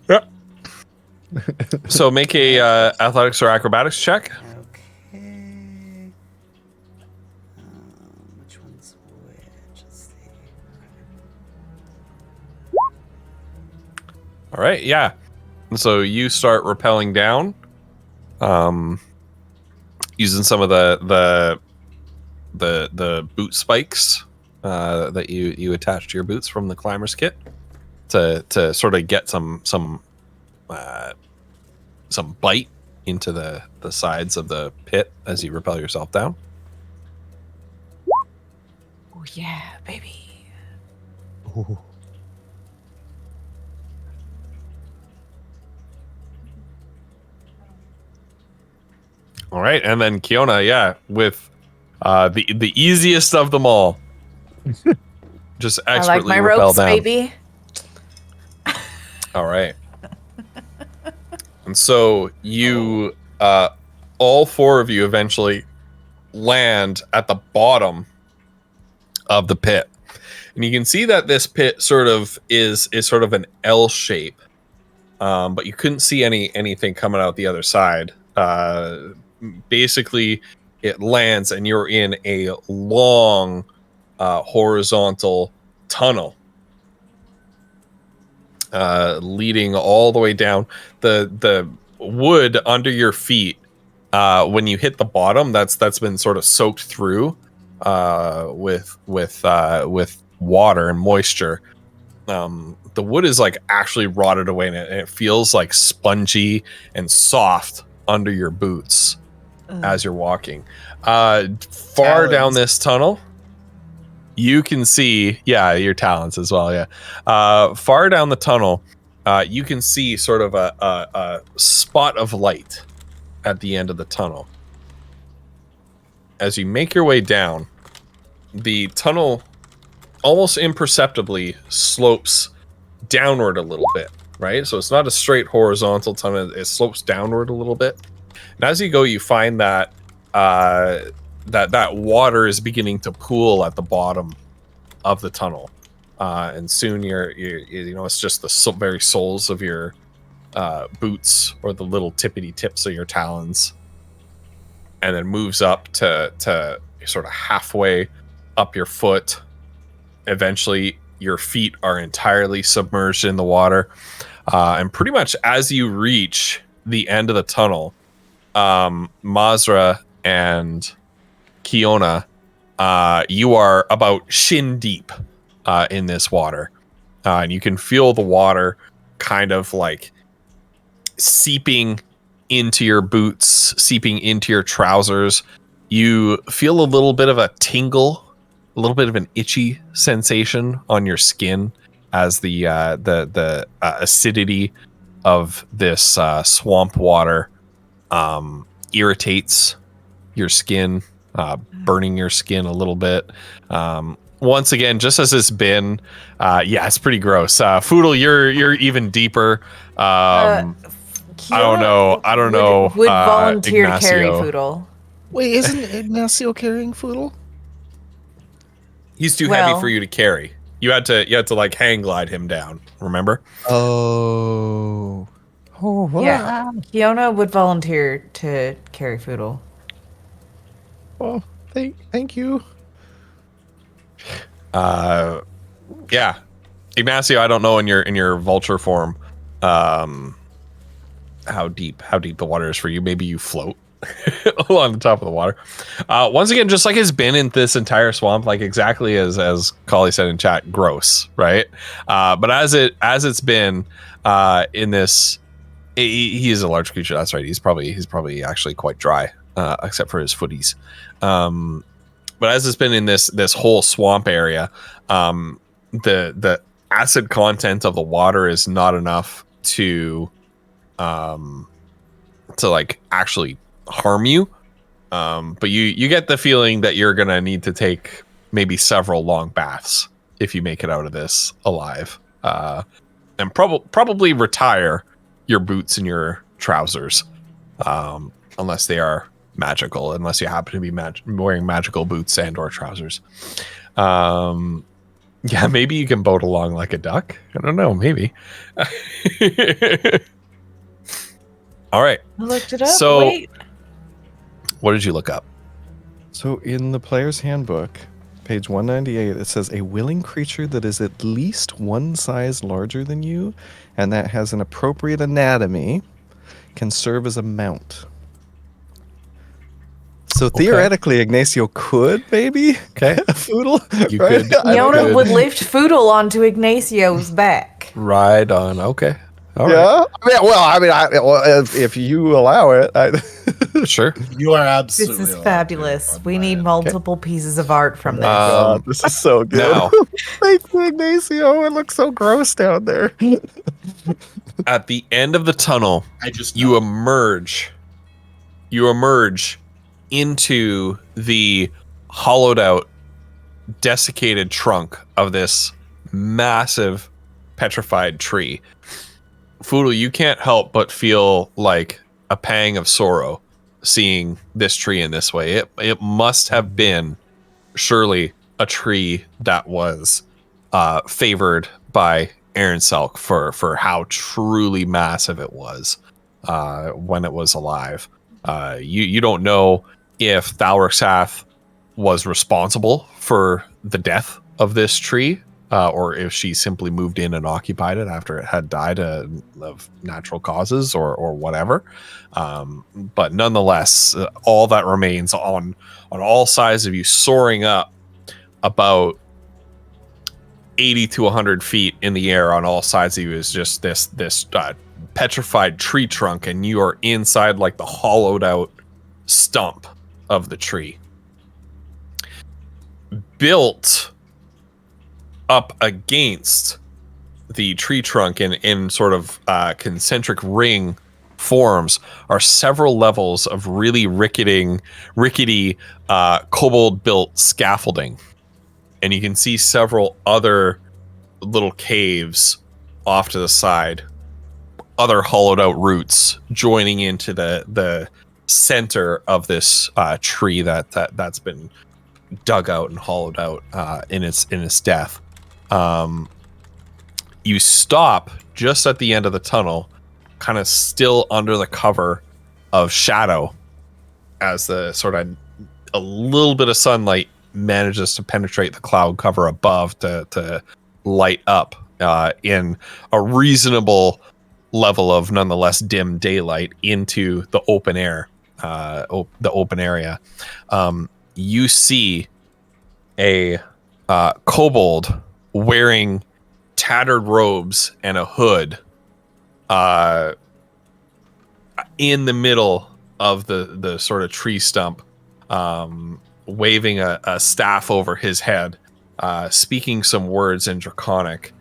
Yep. So make a athletics or acrobatics check. Okay. Which one's which? Let's see. All right. Yeah. And so you start rappelling down, using some of the boot spikes that you attach to your boots from the climber's kit to sort of get some bite into the sides of the pit as you rappel yourself down. Oh yeah, baby. Ooh. All right, and then Kiona, yeah, with the easiest of them all, just I expertly like my rappel ropes, down. baby. All right. And so you, all 4 of you eventually land at the bottom of the pit. And you can see that this pit sort of is sort of an L shape. But you couldn't see anything coming out the other side. Basically, it lands and you're in a long horizontal tunnel. Leading all the way down. The wood under your feet, when you hit the bottom, that's been sort of soaked through with water and moisture. The wood is like actually rotted away, and it feels like spongy and soft under your boots as you're walking. Far down this tunnel, you can see, your talents as well. Yeah. Far down the tunnel, you can see sort of a spot of light at the end of the tunnel. As you make your way down, the tunnel almost imperceptibly slopes downward a little bit, right? So it's not a straight horizontal tunnel, it slopes downward a little bit. And as you go, you find that that water is beginning to pool at the bottom of the tunnel, and soon you're it's just the very soles of your boots or the little tippity tips of your talons, and then moves up to sort of halfway up your foot. Eventually, your feet are entirely submerged in the water, and pretty much as you reach the end of the tunnel, Mazra and Kiona, you are about shin deep in this water, and you can feel the water kind of like seeping into your boots, seeping into your trousers. You feel a little bit of a tingle, a little bit of an itchy sensation on your skin as the acidity of this swamp water irritates your skin, burning your skin a little bit. Once again, just as it's been, it's pretty gross. Foodle, you're even deeper. I don't know. Would volunteer to carry Ignacio. Foodle. Wait, isn't Ignacio carrying Foodle? He's too heavy for you to carry. You had to like hang glide him down. Remember? Oh. Yeah, Kiona would volunteer to carry Foodle. Oh, thank you. Yeah, Ignacio. I don't know in your vulture form, how deep the water is for you. Maybe you float along the top of the water. Once again, just like it's been in this entire swamp, like exactly as Kali said in chat, gross, right? But as it's been in this, he is a large creature. That's right. He's probably actually quite dry, except for his footies. But as it's been in this whole swamp area, the acid content of the water is not enough to like actually harm you. But you get the feeling that you're gonna need to take maybe several long baths if you make it out of this alive, and probably retire your boots and your trousers, unless they are magical, unless you happen to be wearing magical boots and or trousers. Maybe you can boat along like a duck. I don't know, maybe. All right. I looked it up. So, Wait. What did you look up? So in the player's handbook, page 198, it says a willing creature that is at least one size larger than you and that has an appropriate anatomy can serve as a mount. So theoretically, Ignacio could maybe Foodle. You right? could. Fiona would lift Foodle onto Ignacio's back. Ride on. Okay. All Yeah. If you allow it, Sure. You are This absolutely. is fabulous. We need multiple pieces of art from this. God, this is so good. Now, Thank you, Ignacio. It looks so gross down there. at the end of the tunnel, You emerge into the hollowed out, desiccated trunk of this massive petrified tree. Foodle, you can't help but feel like a pang of sorrow seeing this tree in this way. It must have been surely a tree that was favored by Aaron Selk for how truly massive it was when it was alive. You don't know if Thalrixath was responsible for the death of this tree, or if she simply moved in and occupied it after it had died of natural causes or whatever. But nonetheless, all that remains on all sides of you, soaring up about 80 to 100 feet in the air on all sides of you, is just this petrified tree trunk, and you are inside like the hollowed out stump of the tree. Built up against the tree trunk in sort of concentric ring forms are several levels of really rickety kobold built scaffolding, and you can see several other little caves off to the side, other hollowed out roots joining into the center of this tree that's been dug out and hollowed out in its death. You stop just at the end of the tunnel, kind of still under the cover of shadow as the sort of a little bit of sunlight manages to penetrate the cloud cover above to light up in a reasonable level of nonetheless dim daylight into the open air, the open area. You see a kobold wearing tattered robes and a hood in the middle of the sort of tree stump, waving a staff over his head, speaking some words in Draconic,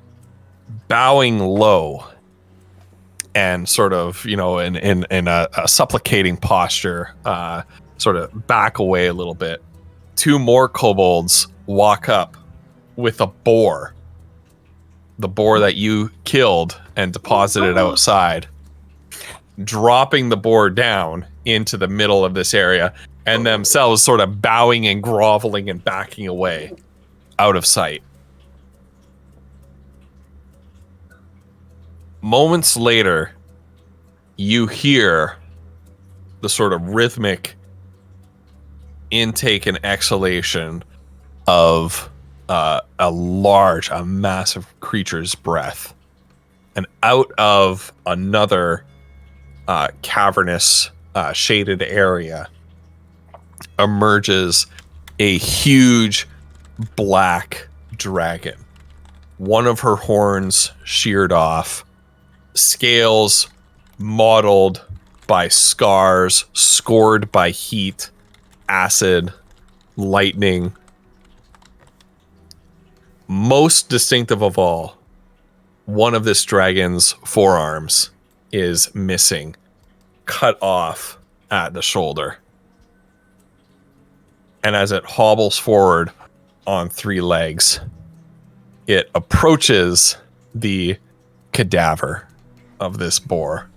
bowing low and sort of, in a supplicating posture, sort of back away a little bit. Two more kobolds walk up with a boar, the boar that you killed and deposited outside, dropping the boar down into the middle of this area, and themselves sort of bowing and groveling and backing away out of sight. Moments later, you hear the sort of rhythmic intake and exhalation of a massive creature's breath. And out of another cavernous, shaded area emerges a huge black dragon. One of her horns sheared off, scales mottled by scars, scored by heat, acid, lightning. Most distinctive of all, one of this dragon's forearms is missing, cut off at the shoulder. And as it hobbles forward on three legs, it approaches the cadaver of this boar,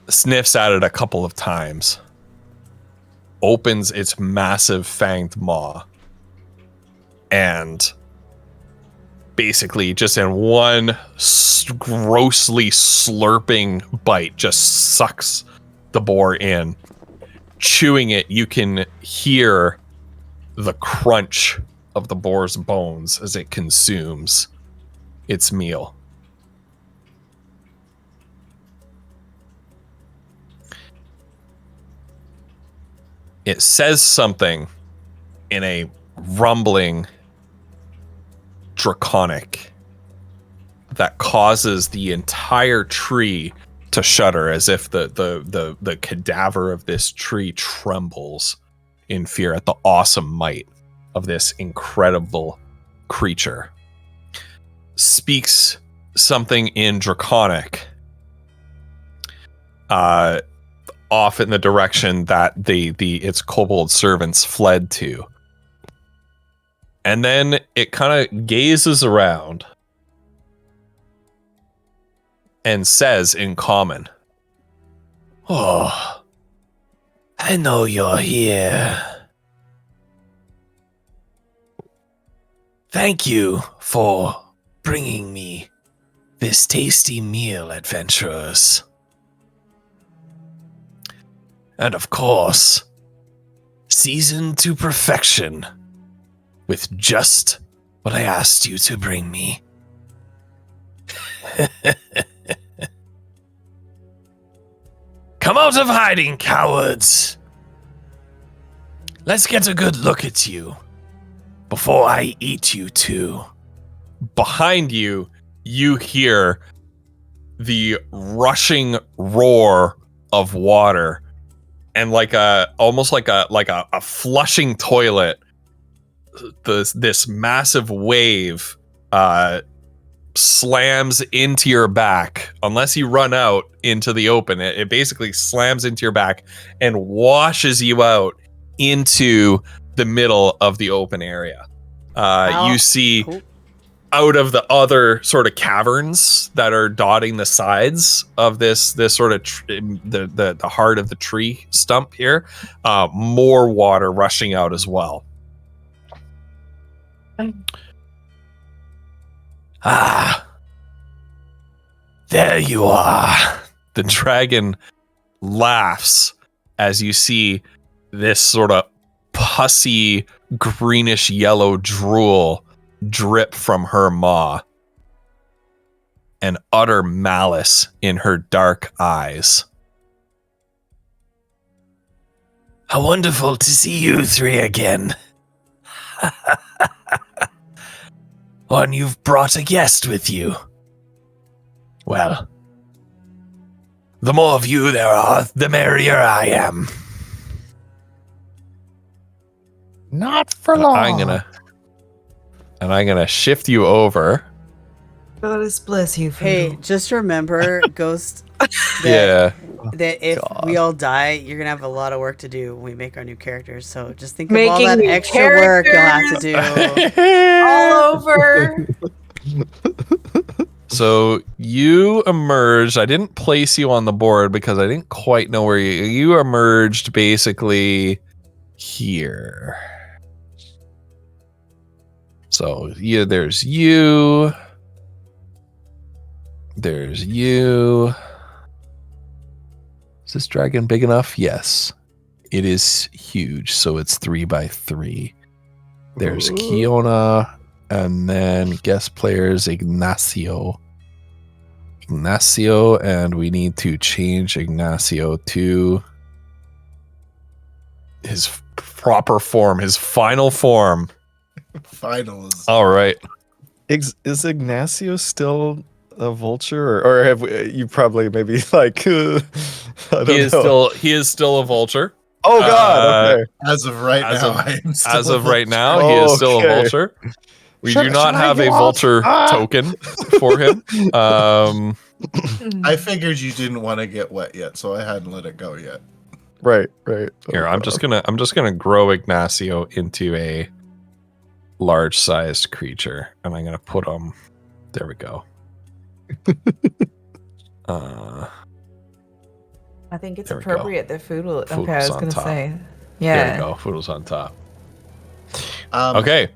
sniffs at it a couple of times, opens its massive fanged maw, and basically just in one grossly slurping bite just sucks the boar in. Chewing it, you can hear the crunch of the boar's bones as it consumes its meal. It says something in a rumbling Draconic that causes the entire tree to shudder, as if the cadaver of this tree trembles in fear at the awesome might of this incredible creature. Speaks something in Draconic, off in the direction that its kobold servants fled to. And then it kind of gazes around and says in common, "Oh, I know you're here. Thank you for bringing me this tasty meal, adventurers. And of course, seasoned to perfection with just what I asked you to bring me." Come out of hiding, cowards. Let's get a good look at you before I eat you too. Behind you, you hear the rushing roar of water, and almost like a flushing toilet. This massive wave slams into your back. Unless you run out into the open, it basically slams into your back and washes you out into the middle of the open area. You see out of the other sort of caverns that are dotting the sides of this sort of the heart of the tree stump here, more water rushing out as well. Ah, there you are. The dragon laughs as you see this sort of pussy greenish yellow drool drip from her maw, and utter malice in her dark eyes. How wonderful to see you three again. And you've brought a guest with you. Well, the more of you there are, the merrier I am. Not for long. I'm gonna shift you over. God bless you. Hey, just remember, Ghost, Yeah. that if God. we all die, you're gonna have a lot of work to do when we make our new characters. So just think of Making all that new extra work you'll have to do. All over. So you emerged. I didn't place you on the board because I didn't quite know where you emerged basically here. So yeah, there's you. There's you. Is this dragon big enough? Yes. It is huge, so it's 3x3. There's Kiona, and then guest players Ignacio. And we need to change Ignacio to his proper form, his final form. Finals. All right. Is Ignacio still a vulture, or have you probably maybe like? I don't know. He is still a vulture. Oh God! Okay. As of right As now, of- I am still As of a right vulture. now, he is still a Okay. vulture. We Should- do not should I have a go off? vulture Ah! token for him. I figured you didn't want to get wet yet, so I hadn't let it go yet. Right. Here, I'm just gonna grow Ignacio into a large-sized creature, and I'm gonna put him. There we go. I think it's There we go. appropriate that food will. Food Okay, I was was on gonna top. say. There Yeah. we go. Foodle's on top. Okay.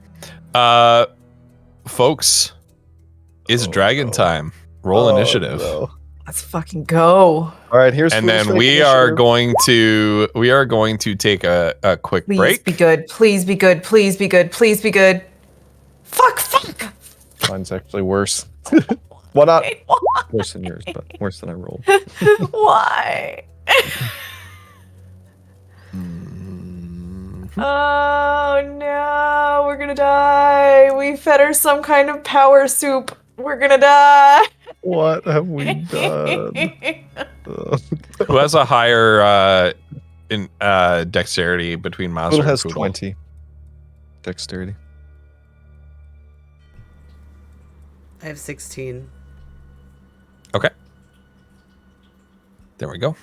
Okay. Folks, it's dragon no. time. Roll initiative. No. Let's fucking go. All right. Here's And Fool's then Fake we are initiative. going to take a quick Please break. be good. Please be good. Please be good. Please be good. Fuck. Mine's actually worse. Well, not worse than yours, but worse than I rolled. Why? Oh no, we're gonna die. We fed her some kind of power soup. We're gonna die. What have we done? Who has a higher dexterity between Mazda Foodle and has Foodle? 20 dexterity. I have 16. Okay. There we go.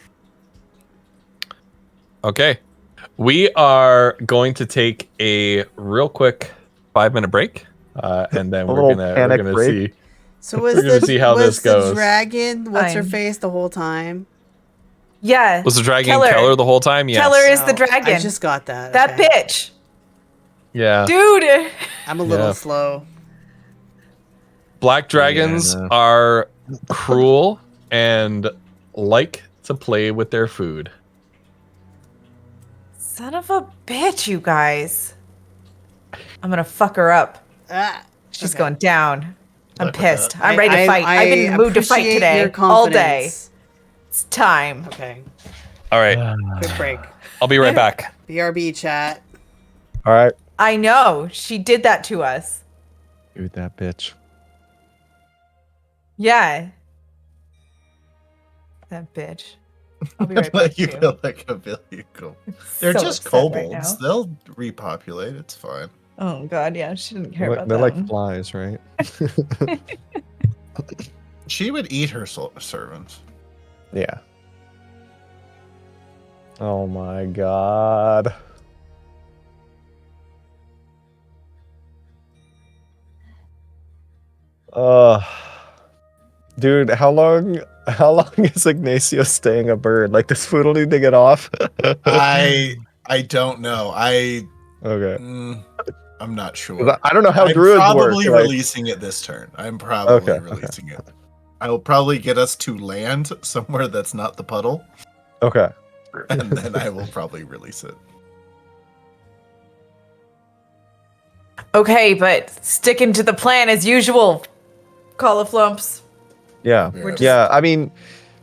Okay. We are going to take a real quick 5-minute break. And then A we're little gonna panic break. see. So was We're gonna the, see how was this the goes. dragon, what's her Fine. face, the whole time? Yeah. Was the dragon Keller. Keller the whole time? Yes. Keller is the Oh, dragon. I just got that. That okay. bitch. Yeah. Dude. I'm a little Yeah. slow. Black dragons Yeah. are cruel and like to play with their food. Son of a bitch, you guys. I'm gonna fuck her up. Ah, She's okay. going down. I'm Look at pissed. that. I'm ready to fight. I've been in the mood to fight appreciate today. your All day. confidence. It's time. Okay, All right. quick break. I'll be right back. BRB chat. All right. I know. She did that to us. Dude, that bitch. Yeah. That bitch. I'll be right back. Let you too. go like a vehicle. They're So just upset right kobolds. now. They'll repopulate. It's fine. Oh god, yeah. She didn't care They're about they're that. like flies, right? She would eat her servants. Yeah. Oh my god. Dude, how long is Ignacio staying a bird? Like, does Foodle need to get off? I don't know. Okay. I'm not 'Cause sure. I don't know how I'm druids probably work. like- releasing it this turn. I'm probably Okay, okay. releasing it. I will probably get us to land somewhere that's not the puddle, Okay. and then I will probably release it. Okay, but sticking to the plan as usual. Call of Flumps. Yeah. We're Yeah. I mean,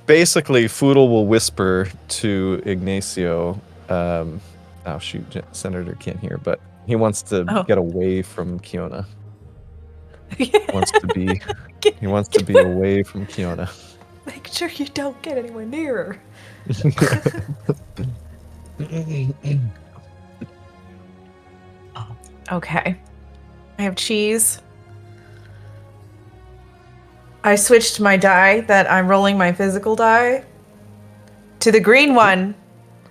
basically, Foodle will whisper to Ignacio. Oh shoot, Senator can't hear, but he wants to get away from Kiona. He wants to be. He wants to be away from Kiona. Make sure you don't get anywhere near her. Okay. I have cheese. I switched my die that I'm rolling my physical die to the green one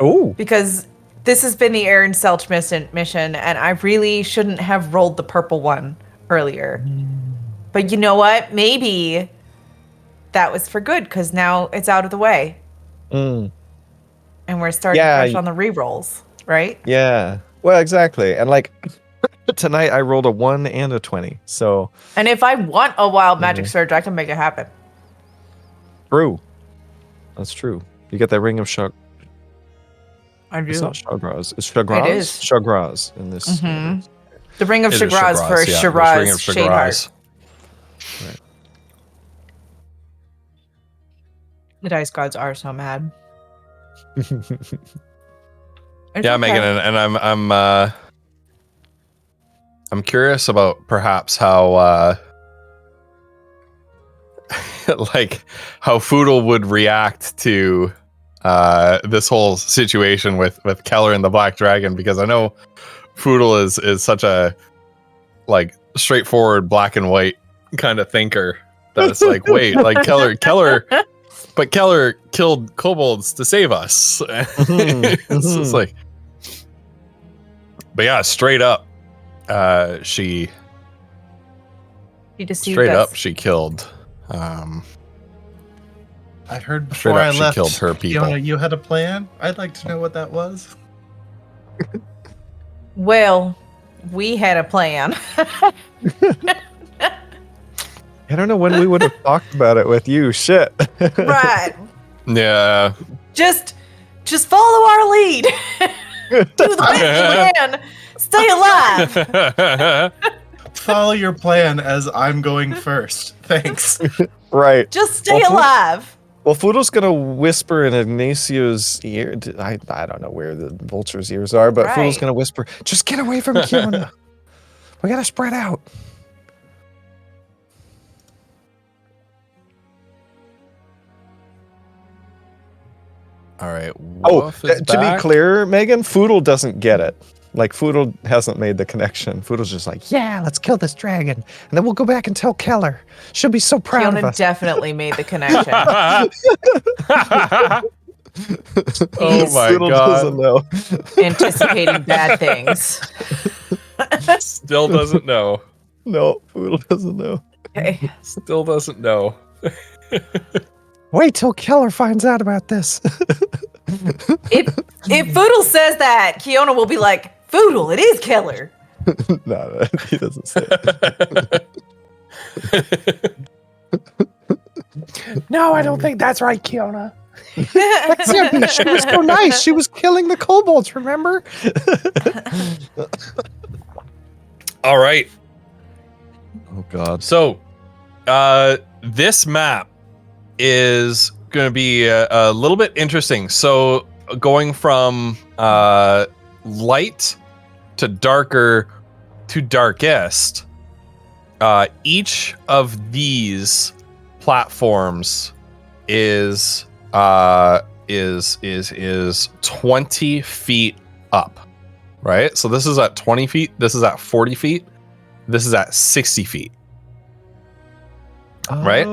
Oh. because this has been the Aaron Selch mission, and I really shouldn't have rolled the purple one earlier. But you know what? Maybe that was for good because now it's out of the way. Mm. And we're starting fresh on the rerolls, right? Yeah. Well, exactly. And like tonight, I rolled a 1 and a 20. So And if I want a wild magic surge, I can make it happen. true. That's true. You get that ring of Shag. I do. It's not Shagraz. It's Shagraz. It is. Shagraz in this. The ring of It is Shagraz for yeah, there's Shiraz Ring of Shadeheart. Shagraz. The dice gods are so mad. It's Yeah, okay. Megan, and I'm curious about perhaps how like how Foodle would react to this whole situation with Keller and the Black Dragon, because I know Foodle is such a like straightforward black and white kind of thinker that it's like, wait, like Keller but Keller killed kobolds to save us. It's just like, but yeah, straight up, she deceived straight us. up she killed. I heard Straight before up, I she left, killed her people. Fiona, you had a plan? I'd like to know what that was. Well, we had a plan. I don't know when we would have talked about it with you. Shit. Right. Yeah, Just follow our lead. Do the best you can. Stay alive. Follow your plan as I'm going first. Thanks. Right. Just stay Well, alive. Well, Foodle's gonna whisper in Ignacio's ear. I don't know where the vulture's ears are, but Foodle's Right. gonna whisper, "Just get away from Kiona. We gotta spread out." all right. Oh, Woof is to be back. clear, Megan, Foodle doesn't get it. Like Foodle hasn't made the connection. Foodle's just like, Yeah, let's kill this dragon, and then we'll go back and tell Keller. She'll be so proud of Fiona us. definitely made the connection. Oh my Foodle doesn't god! know. Anticipating bad things. Still doesn't know. No, Foodle doesn't know. Okay. Still doesn't know. Wait till Keller finds out about this. If Foodle says that, Kiona will be like, Foodle, it is Keller. No, he doesn't say it. No, I don't think that's right, Kiona. Yeah, she was so nice. She was killing the kobolds, remember? All right. Oh God. So, this map is going to be a little bit interesting. So, going from light to darker to darkest, each of these platforms is 20 feet up, right? So this is at 20 feet. This is at 40 feet. This is at 60 feet. Right?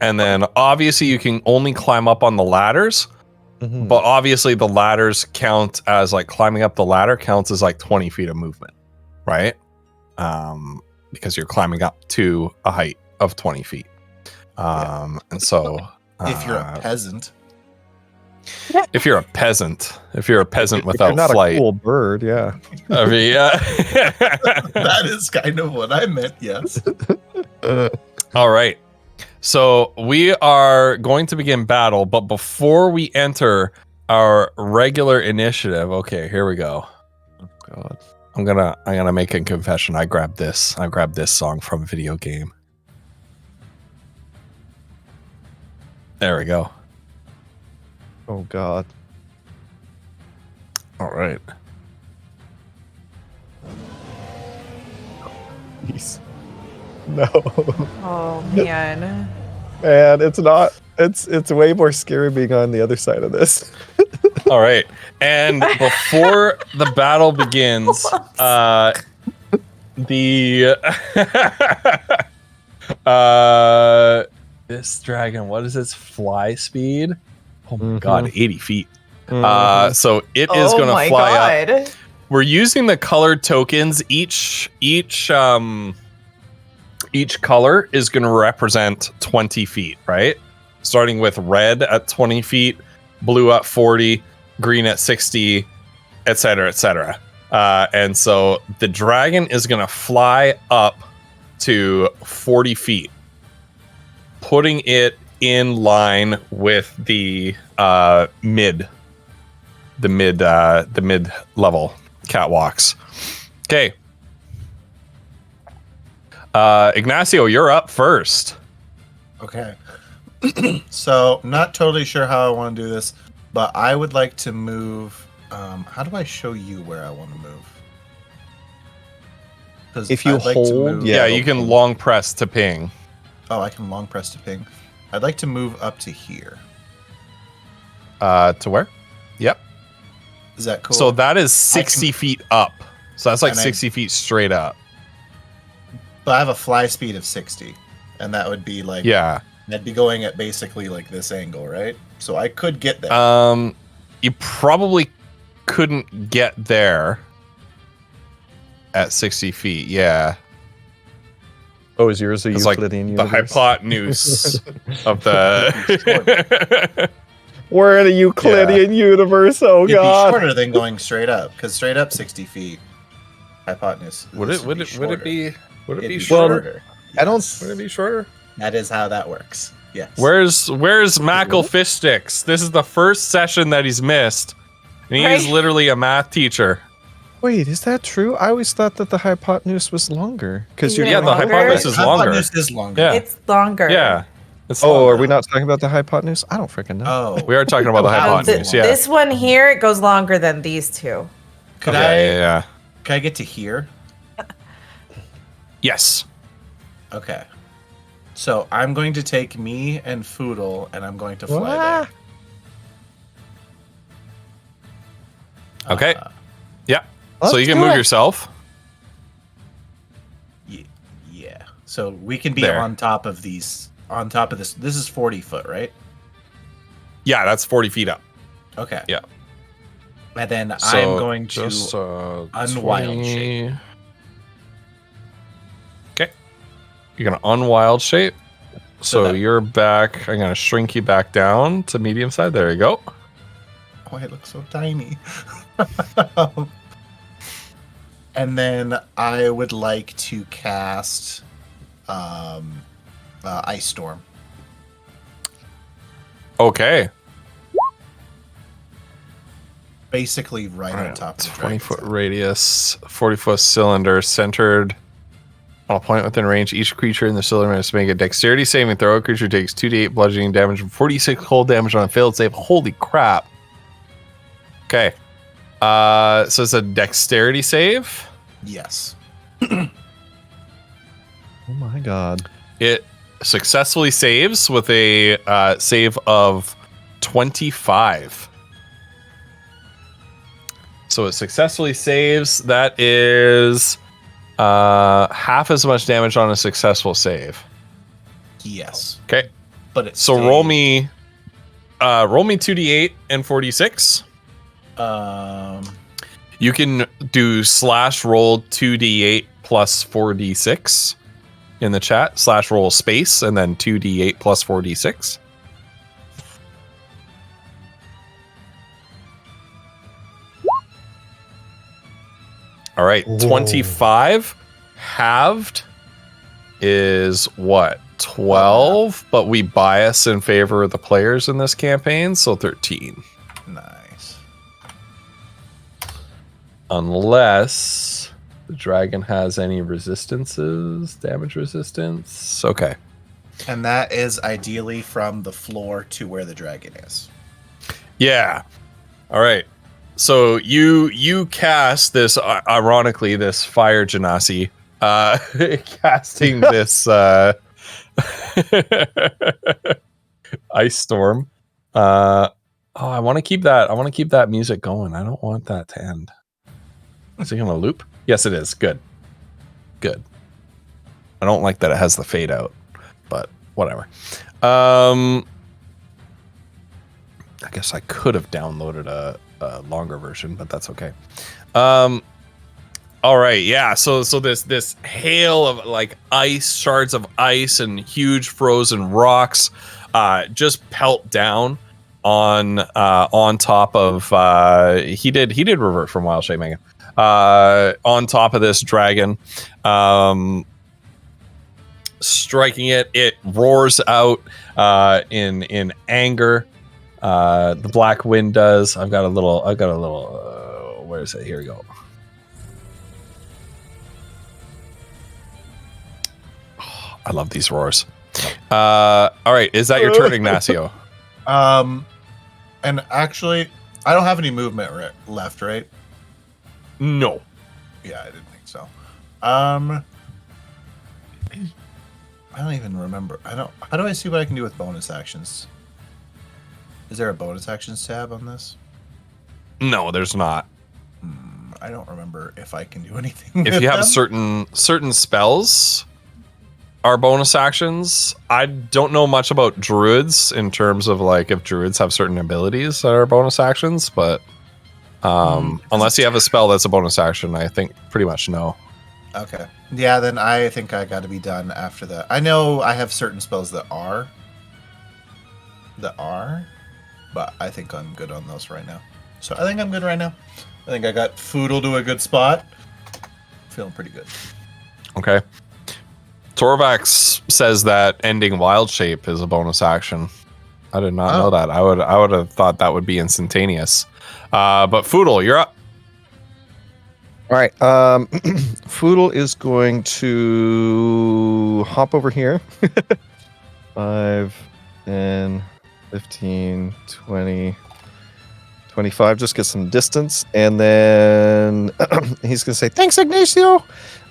And then obviously you can only climb up on the ladders, Mhm. but obviously the ladders count as like climbing up the ladder counts as like 20 feet of movement, right? Because you're climbing up to a height of 20 feet. And so If you're a peasant. if you're a peasant If you're without not flight, a cool bird, yeah. I mean, yeah. That is kind of what I meant, yes. All right. So we are going to begin battle, but before we enter our regular initiative, okay, here we go. Oh God. I'm gonna make a confession. I grabbed this song from a video game. There we go. Oh God. All right. Please. No. Oh man. Man, it's not. It's way more scary being on the other side of this. All right. And before the battle begins, this dragon, what is its fly speed? Oh my god, 80 feet. So it is Oh going my to fly up. god. We're using the colored tokens. Each color is going to represent 20 feet, right? Starting with red at 20 feet, blue at 40, green at 60, etc., etc. And so the dragon is going to fly up to 40 feet, putting it in line with the mid level catwalks. Okay. Ignacio, you're up first. Okay. So, not totally sure how I want to do this, but I would like to move. How do I show you where I want to move? 'Cause If you I'd like to hold- move- Yeah, you can long press to ping. Oh, I can long press to ping. I'd like to move up to here. To where? Yep. Is that cool? So that is 60 feet up. So that's like And I- 60 feet straight up. But I have a fly speed of 60, and that would be like Yeah. I'd be going at basically like this angle, right? So I could get there. You probably couldn't get there at 60 feet. Yeah. Oh, is yours a It's like Euclidean the universe? hypotenuse of the. We're in a Euclidean universe. Oh It'd be God. shorter than going straight up, because straight up 60 feet. Hypotenuse. would this it be shorter. would it It'd be be shorter? shorter. I don't. Would it be shorter? That is how that works. Yes. Where's Mackle Fish Sticks? This is the first session that he's missed. And he is Right. literally a math teacher. Wait, is that true? I always thought that the hypotenuse was longer because you're. Yeah, Yeah, the the hypotenuse is longer. Hypotenuse is longer. Yeah. It's longer. Yeah. It's Oh, longer. are we not talking about the hypotenuse? I don't freaking know. Oh. We are talking about the Oh, hypotenuse. Yeah. This one here, it goes longer than these two. Could Yeah. Can I get to here? Yes. Okay. So I'm going to take me and Foodle, and I'm going to fly What? there. Okay. Yeah. Let's So you can do move it. yourself. Yeah. So we can be There. on top of these. On top of this. This is 40 foot, right? Yeah, that's 40 feet up. Okay. Yeah. And then So I'm going to just, unwild shape. Okay. You're gonna unwild shape. So that- you're back. I'm gonna shrink you back down to medium side. There you go. Oh, I look so tiny. And then I would like to cast Ice Storm. Okay. Basically right on top of the 20-foot dragon's radius, 40-foot cylinder centered on a point within range. Each creature in the cylinder must make a dexterity saving throw. A creature takes 2d8 bludgeoning damage and 46 cold damage on a failed save. Holy crap. Okay. So it's a dexterity save. Yes. Oh my God. It successfully saves with a save of 25. So it successfully saves. That is half as much damage on a successful save. Yes. Okay. But it's So roll me 2d8 and 46. You can do /roll 2d8 plus 4d6 in the chat. /roll space and then 2d8 plus 4d6. All right, 25 halved is what? 12, but we bias in favor of the players in this campaign, so 13. Nice. Unless the dragon has any resistances, damage resistance. Okay. And that is ideally from the floor to where the dragon is. Yeah. All right. So you cast this, ironically, this fire genasi, casting this ice storm. I want to keep that. I want to keep that music going. I don't want that to end. Is it gonna loop? Yes, it is. Good. Good. I don't like that it has the fade out, but whatever. I guess I could have downloaded a longer version, but that's okay. All right, yeah. So this hail of like ice, shards of ice, and huge frozen rocks just pelt down on top of he did revert from Wild Shape Megan. On top of this dragon, striking it roars out in anger. The black wind does. I've got a little where is it? Here we go. Oh, I love these roars. All right, is that your turn, Ignacio? And actually, I don't have any movement left, right? No. Yeah, I didn't think so. I don't even remember. How do I see what I can do with bonus actions? Is there a bonus actions tab on this? No, there's not. I don't remember if I can do anything. If with you have them. certain spells are bonus actions. I don't know much about druids in terms of like if druids have certain abilities that are bonus actions, but unless you have a spell that's a bonus action, I think pretty much no. Okay. Yeah, then I think I got to be done after that. I know I have certain spells that are, but I think I'm good on those right now. So I think I'm good right now. I think I got Foodle to a good spot. Feeling pretty good. Okay. Torvax says that ending wild shape is a bonus action. I did not know that. I would have thought that would be instantaneous. But Foodle, you're up. All right. Foodle is going to hop over here. 5, 10, 15, 20, 25. Just get some distance. And then he's going to say, thanks, Ignacio.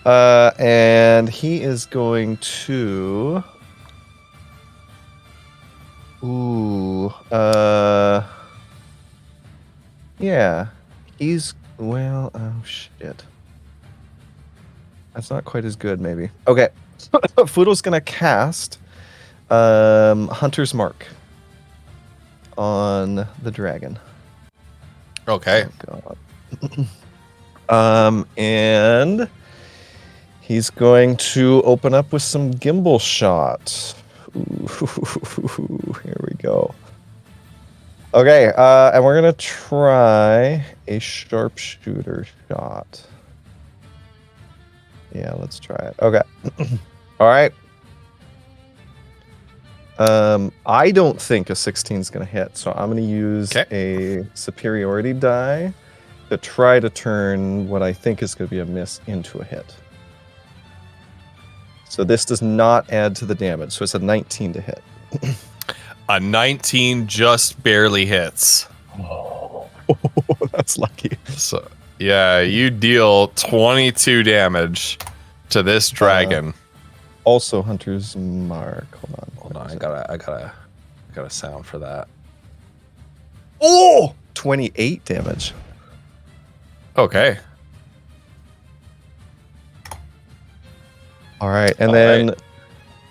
And he is going to... yeah. He's... well, oh, shit. That's not quite as good, maybe. Okay. Foodle's going to cast Hunter's Mark on the dragon. Okay. Oh, God. And he's going to open up with some gimbal shot. Ooh, here we go. Okay, and we're gonna try a sharpshooter shot. Yeah, let's try it. Okay. All right. I don't think a 16 is gonna hit, so I'm gonna use a superiority die to try to turn what I think is gonna be a miss into a hit. So this does not add to the damage, so it's a 19 to hit. A 19 just barely hits. Oh, that's lucky. So yeah, you deal 22 damage to this dragon. Also Hunter's Mark. Hold on. I got a sound for that. Oh! 28 damage. Okay. All right, and then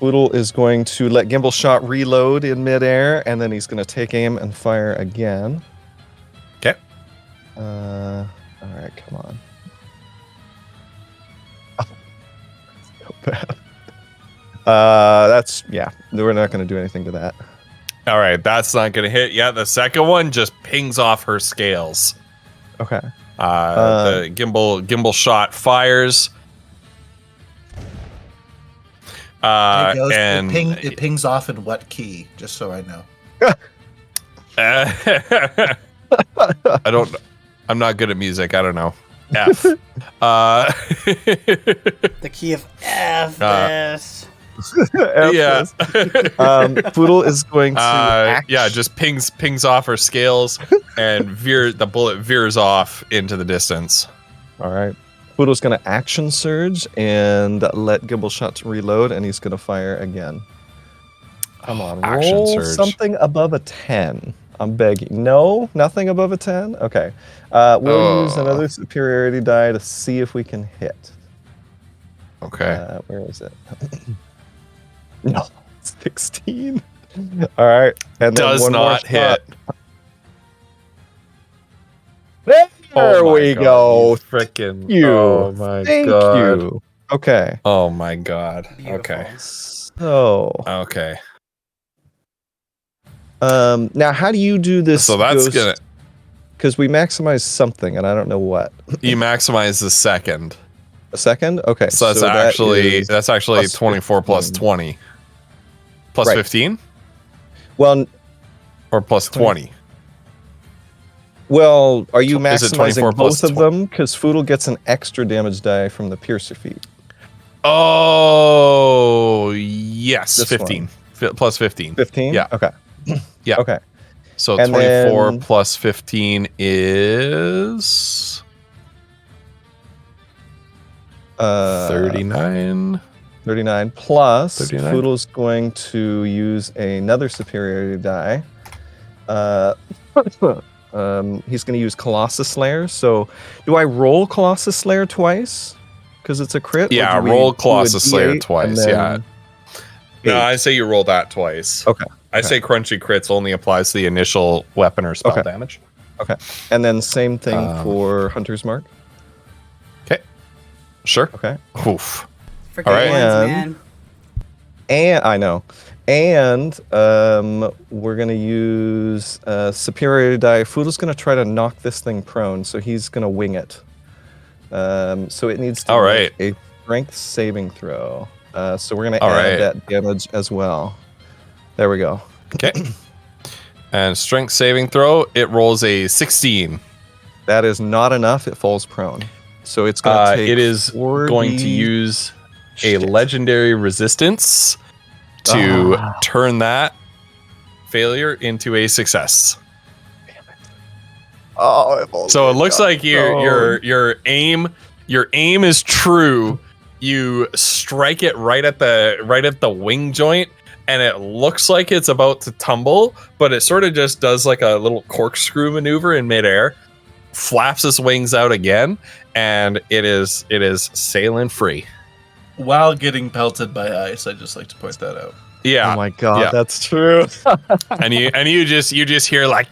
Foodle is going to let Gimbal Shot reload in midair, and then he's going to take aim and fire again. Okay. All right, come on. Oh, so bad. Yeah, we're not going to do anything to that. All right, that's not going to hit. Yeah, the second one just pings off her scales. Okay. The gimbal shot fires. Hey, Ghost, And it pings off in what key? Just so I know. I'm not good at music. I don't know. F. The key of F. This. Yeah. Foodle is going to yeah, just pings off her scales and the bullet veers off into the distance. All right. Foodle's going to action surge and let Gibbleshot reload, and he's going to fire again. Come on, Action roll surge. something above a 10. I'm begging. No, nothing above a 10. Okay. We'll use another superiority die to see if we can hit. Okay. Where is it? No, 16. All right, and then Does one more not hit. There Oh my we God, go. Freaking. You. Oh my Thank God. you. Okay. Oh my God. Beautiful. Okay. So, Okay. now how do you do this? So that's gonna. Because we maximize something, and I don't know what. You maximize the second. A second? Okay. So that's that actually is plus 24 plus 15. 20. Plus Right. 15 Well, or plus 20. well, are you Is it 24 maximizing plus both of 20? them? Because Foodle gets an extra damage die from the Piercer feat. Oh, yes. This 15. Plus 15. 15? Yeah. Okay. Yeah. Okay. So And 24 then- plus 15 is 39. 39 plus 39. Foodle's going to use another superiority die. He's going to use Colossus Slayer. So, do I roll Colossus Slayer twice? Because it's a crit? Or Yeah, do we roll do a Colossus Slayer D8 and twice, then yeah. No, 8? I say you roll that twice. Okay. I say crunchy crits only applies to the initial weapon or spell Okay. damage. Okay. And then same thing for Hunter's Mark. Okay. Sure. Okay. Oof. Forget All right. ones, man. And I know. And we're going to use superiority die. Foodle's going to try to knock this thing prone, so he's going to wing it. So it needs to All make right. a strength saving throw. So we're going to All add right. that damage as well. There we go. Okay. And strength saving throw, it rolls a 16. That is not enough. It falls prone. So it's going to take It is going to use a legendary resistance to turn that failure into a success. Oh, So it looks like your aim is true. You strike it right at the wing joint, and it looks like it's about to tumble, but it sort of just does like a little corkscrew maneuver in midair, flaps its wings out again, and it is sailing free. While getting pelted by ice, I'd just like to point that out. Yeah. Oh my god, Yeah. that's true. and you just hear like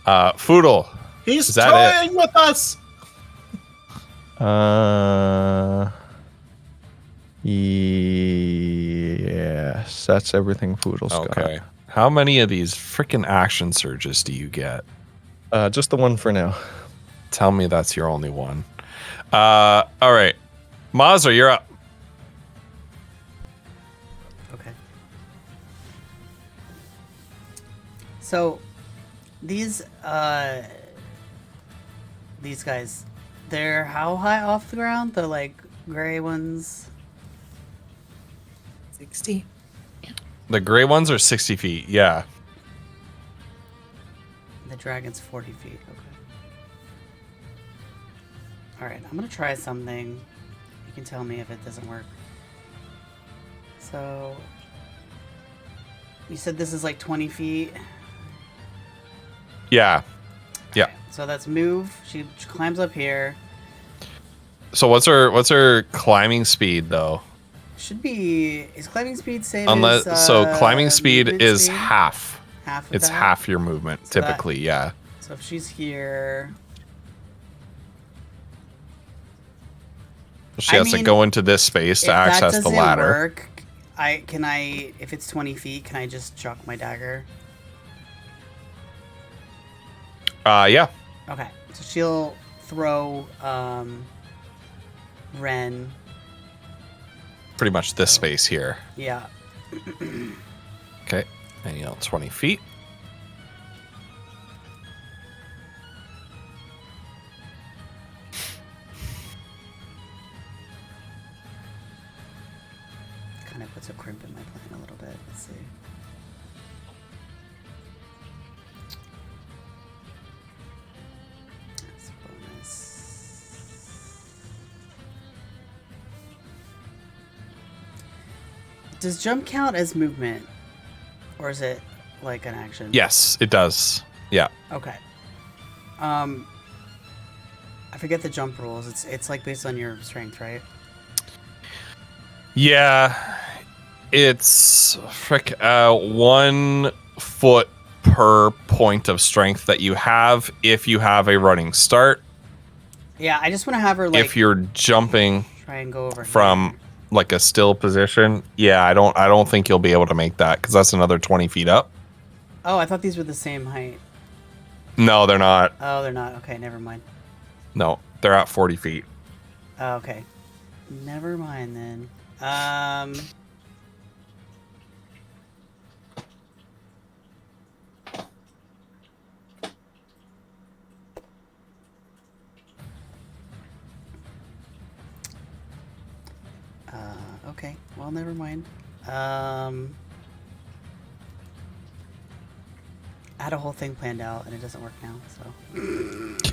Foodle. He's Is that toying with us. Yes, that's everything Foodle's Okay. How many of these freaking action surges do you get? got. Just the one for now. Tell me that's your only one. All right. Mazra, you're up. Okay. So these guys, they're how high off the ground? The like gray ones. 60. The gray ones are 60 feet. Yeah. The dragon's 40 feet. Okay. All right, I'm gonna try something. You can tell me if it doesn't work. So, you said this is like 20 feet. Yeah. Yeah. So that's move. She climbs up here. So what's her climbing speed though? Should be is climbing speed same Unless as climbing speed movement is speed? half. Half of It's that? half your movement So that- typically. Yeah. So if she's here, She I has to mean, go into this space if to that access the doesn't ladder. work, if it's 20 feet, can I just chuck my dagger? Yeah. Okay, so she'll throw Ren. Pretty much this space here. Yeah. Okay. And 20 feet. Kind of puts a crimp in my plan a little bit. Let's see. That's a bonus. Does jump count as movement? Or is it like an action? Yes, it does. Yeah. Okay. I forget the jump rules. It's like based on your strength, right? Yeah. It's 1 foot per point of strength that you have if you have a running start. Yeah, I just want to have her like If you're jumping try and go over from here. like a still position, yeah, I don't think you'll be able to make that because that's another 20 feet up. Oh, I thought these were the same height. No, they're not. Oh, they're not. Okay, never mind. No, they're at 40 feet. Oh, okay. Never mind then. Okay. Well, never mind. I had a whole thing planned out and it doesn't work now, so.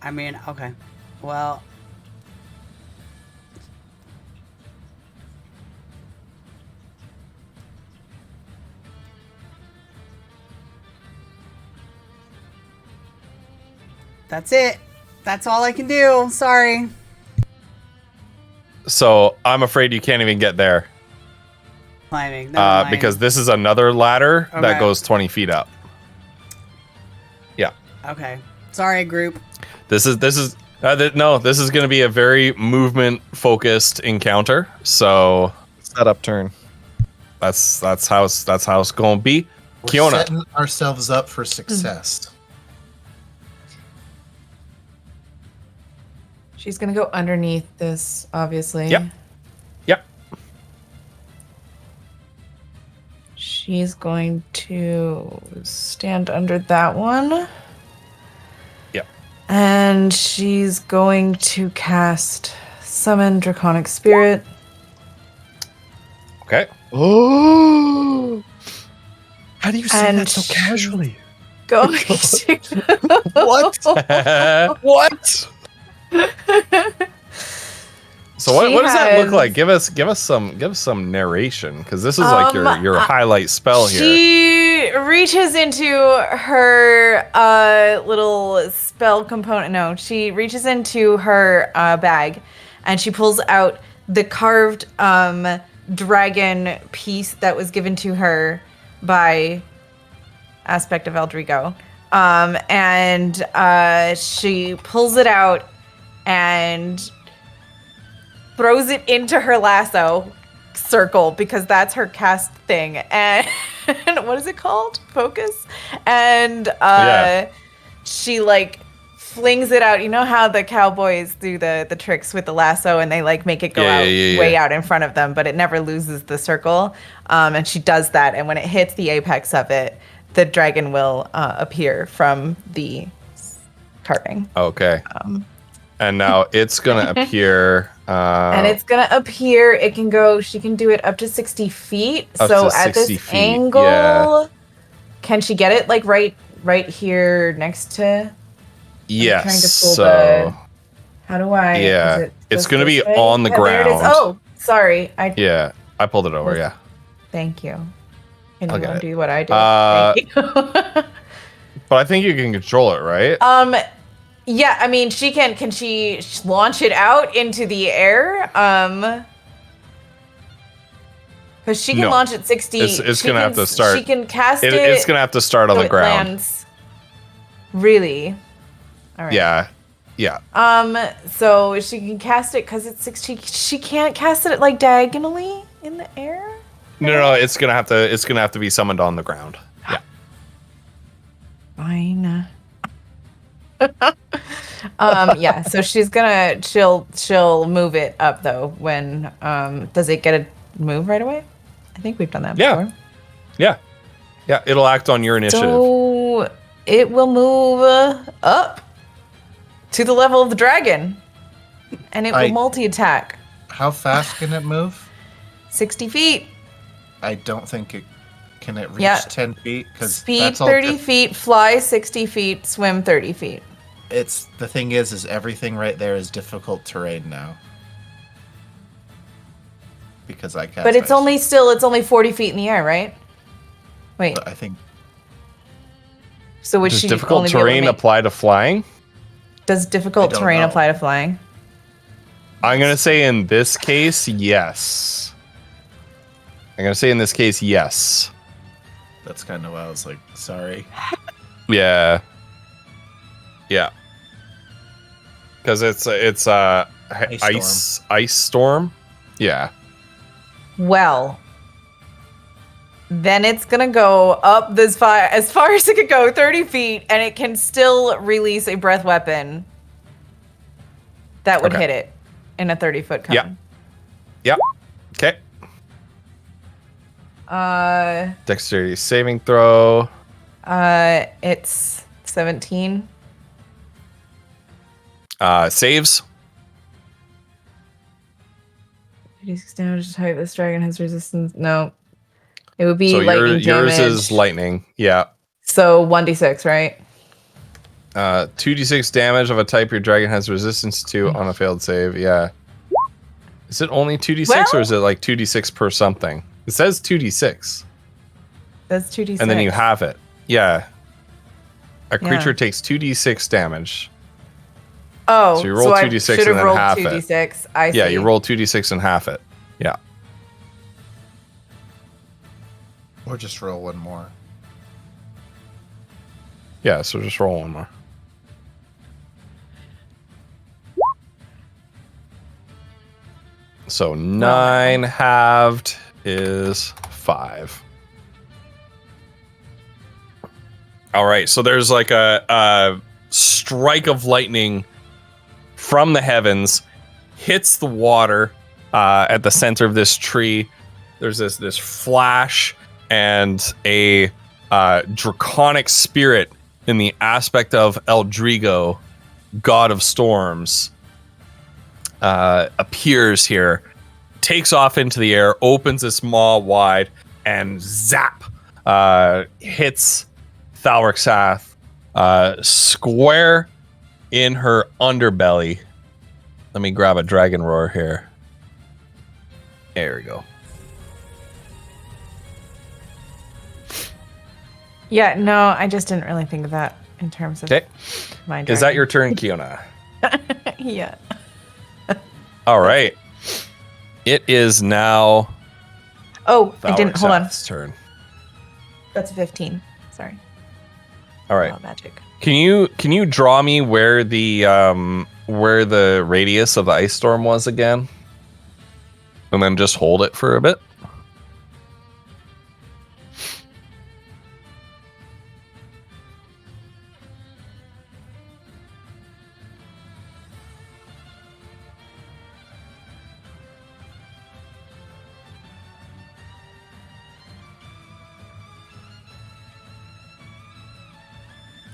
I mean, okay. Well. That's it. That's all I can do. Sorry. So I'm afraid you can't even get there Climbing. Never mind. because this is another ladder that Okay. goes 20 feet up. Yeah. Okay. Sorry, group. This is this is going to be a very movement focused encounter. So Setup turn. that's how it's going to be. We're Kiona. setting ourselves up for success. She's gonna go underneath this, obviously. Yep. Yep. She's going to stand under that one. Yep. And she's going to cast Summon Draconic Spirit. Okay. Oh! How do you say And that so casually? Going to. What? What? So what She does that look has- like? Give us some narration because this is like your highlight spell here. She reaches into her little spell component. No, she reaches into her bag and she pulls out the carved dragon piece that was given to her by Aspect of Eldrigo. And she pulls it out and throws it into her lasso circle because that's her cast thing. And what is it called? Focus. And Yeah. she like flings it out. You know how the cowboys do the tricks with the lasso and they like make it go Yeah, out yeah. way out in front of them, but it never loses the circle. And she does that, and when it hits the apex of it, the dragon will appear from the carving. Okay. And now it's gonna appear. And it's gonna appear. It can go. She can do it up to 60 feet. Up So to at 60 this feet, angle, yeah. can she get it like right here next to? Yes. trying to pull So How do I? Yeah, is it it's just gonna this be way? on the Yeah, there it is. ground. Oh, sorry. yeah, I pulled it over. Yeah. Thank you. Can I'll you get it. do what I do? Thank you. But I think you can control it, right? Yeah, I mean, she can. Can she launch it out into the air? Because she can No. launch at 60. It's she gonna have can- to start- She can cast it. It's gonna have to start on so the it ground. lands. Really? All right. Yeah. Yeah. So she can cast it because it's 60. She can't cast it like diagonally in the air. No, it's gonna have to be summoned on the ground. Yeah. Fine. Yeah, so she'll move it up though when does it get a move right away? I think we've done that before. Yeah, it'll act on your initiative. So it will move up to the level of the dragon. And it will multi-attack. How fast can it move? 60 feet. I don't think it can it reach 10 feet because Speed 30 feet, fly 60 feet, swim 30 feet. It's the thing is everything right there is difficult terrain now. Because I cast But it's ice. only 40 feet in the air, right? Wait. I think So would Does she difficult only be able to terrain make- apply to flying? Does difficult I don't terrain know. apply to flying? I'm gonna say in this case, yes. that's kind of why I was like, sorry. Yeah. Because it's ice storm. Yeah. Well, then it's gonna go up as far as it could go, 30 feet, and it can still release a breath weapon that would Okay. hit it in a 30-foot cone. Yep. Okay. Dexterity saving throw. It's 17. Saves. 36 damage to type. This dragon has resistance. No. It would be So lightning yours damage. is lightning. Yeah. So 1d6, right? 2d6 damage of a type your dragon has resistance to on a failed save. Yeah. Is it only 2d6 or is it like 2d6 per something? It says 2d6. That's 2d6. And then you have it. Yeah. A Yeah. creature takes 2d6 damage. Oh, So you roll I 2d6 should have and then rolled half it. 2d6. I see. Yeah, you roll 2d6 and half it. Yeah. Or just roll one more. Yeah, so just roll one more. So 9 halved is 5. All right, so there's like a strike of lightning from the heavens, hits the water at the center of this tree. There's this flash and a draconic spirit in the aspect of Eldrigo, god of storms, appears here, takes off into the air, opens its maw wide, and zap hits Thalrixath square in her underbelly. Let me grab a dragon roar here. There we go. Yeah, no, I just didn't really think of that in terms of Okay. my Is that your turn, Kiona? Yeah. All right. It is now Oh, I didn't. Hold on. Thalrixath's turn. That's a 15. Sorry. All right. Oh, magic. Can you draw me where the radius of the ice storm was again? And then just hold it for a bit.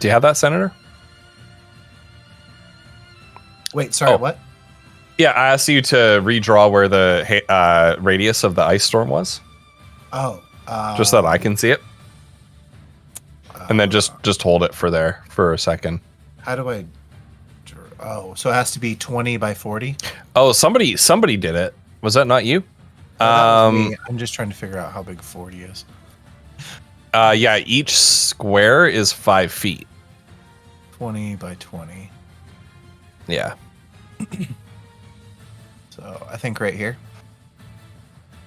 Do you have that, Senator? Wait, sorry, Oh. what? Yeah, I asked you to redraw where the radius of the ice storm was, Oh. just so that I can see it, and then just hold it for there for a second. How do I... Oh, so it has to be 20 by 40? Oh, somebody did it. Was that not you? Oh, that was me. I'm just trying to figure out how big 40 is. Yeah, each square is 5 feet. 20 by 20. Yeah. So I think right here.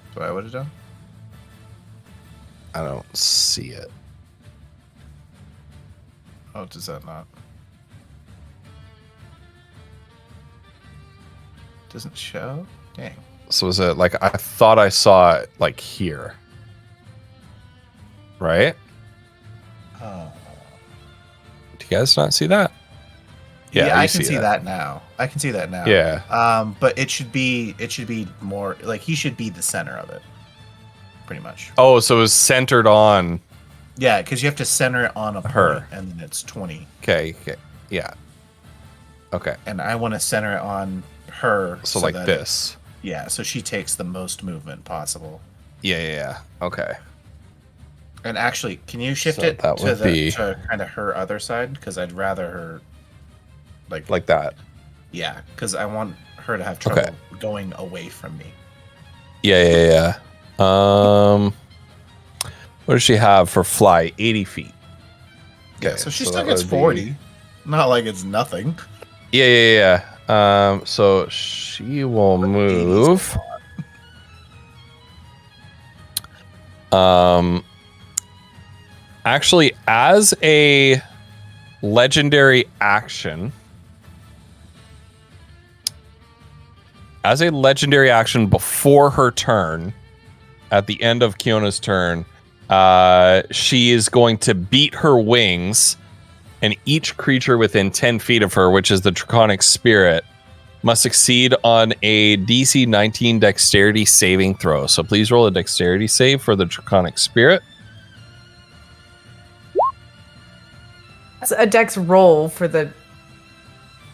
That's what I would have done. I don't see it. Oh, does that not? Doesn't show? Dang. So is it like I thought I saw it like here? right? Oh. Do you guys not see that? Yeah, you I can see that now. I can see that now. Yeah. But it should be more like he should be the center of it, pretty much. Oh, so it's centered on Yeah, because you have to center it on Her. point, and then it's 20. Okay. Yeah. Okay. And I want to center it on her. So like that this. Yeah, so she takes the most movement possible. Yeah. Okay. And actually, can you shift So it that to would be- to kind of her other side? Because I'd rather her Like that. yeah, because I want her to have trouble Okay. going away from me. Yeah. What does she have for fly? 80 feet. Yeah, so she still that gets would be- 40. Not like it's nothing. Yeah. So she will move. Actually, as a legendary action, before her turn, at the end of Kiona's turn, she is going to beat her wings, and each creature within 10 feet of her, which is the Draconic Spirit, must succeed on a DC 19 dexterity saving throw. So please roll a dexterity save for the Draconic Spirit. That's a dex roll for the.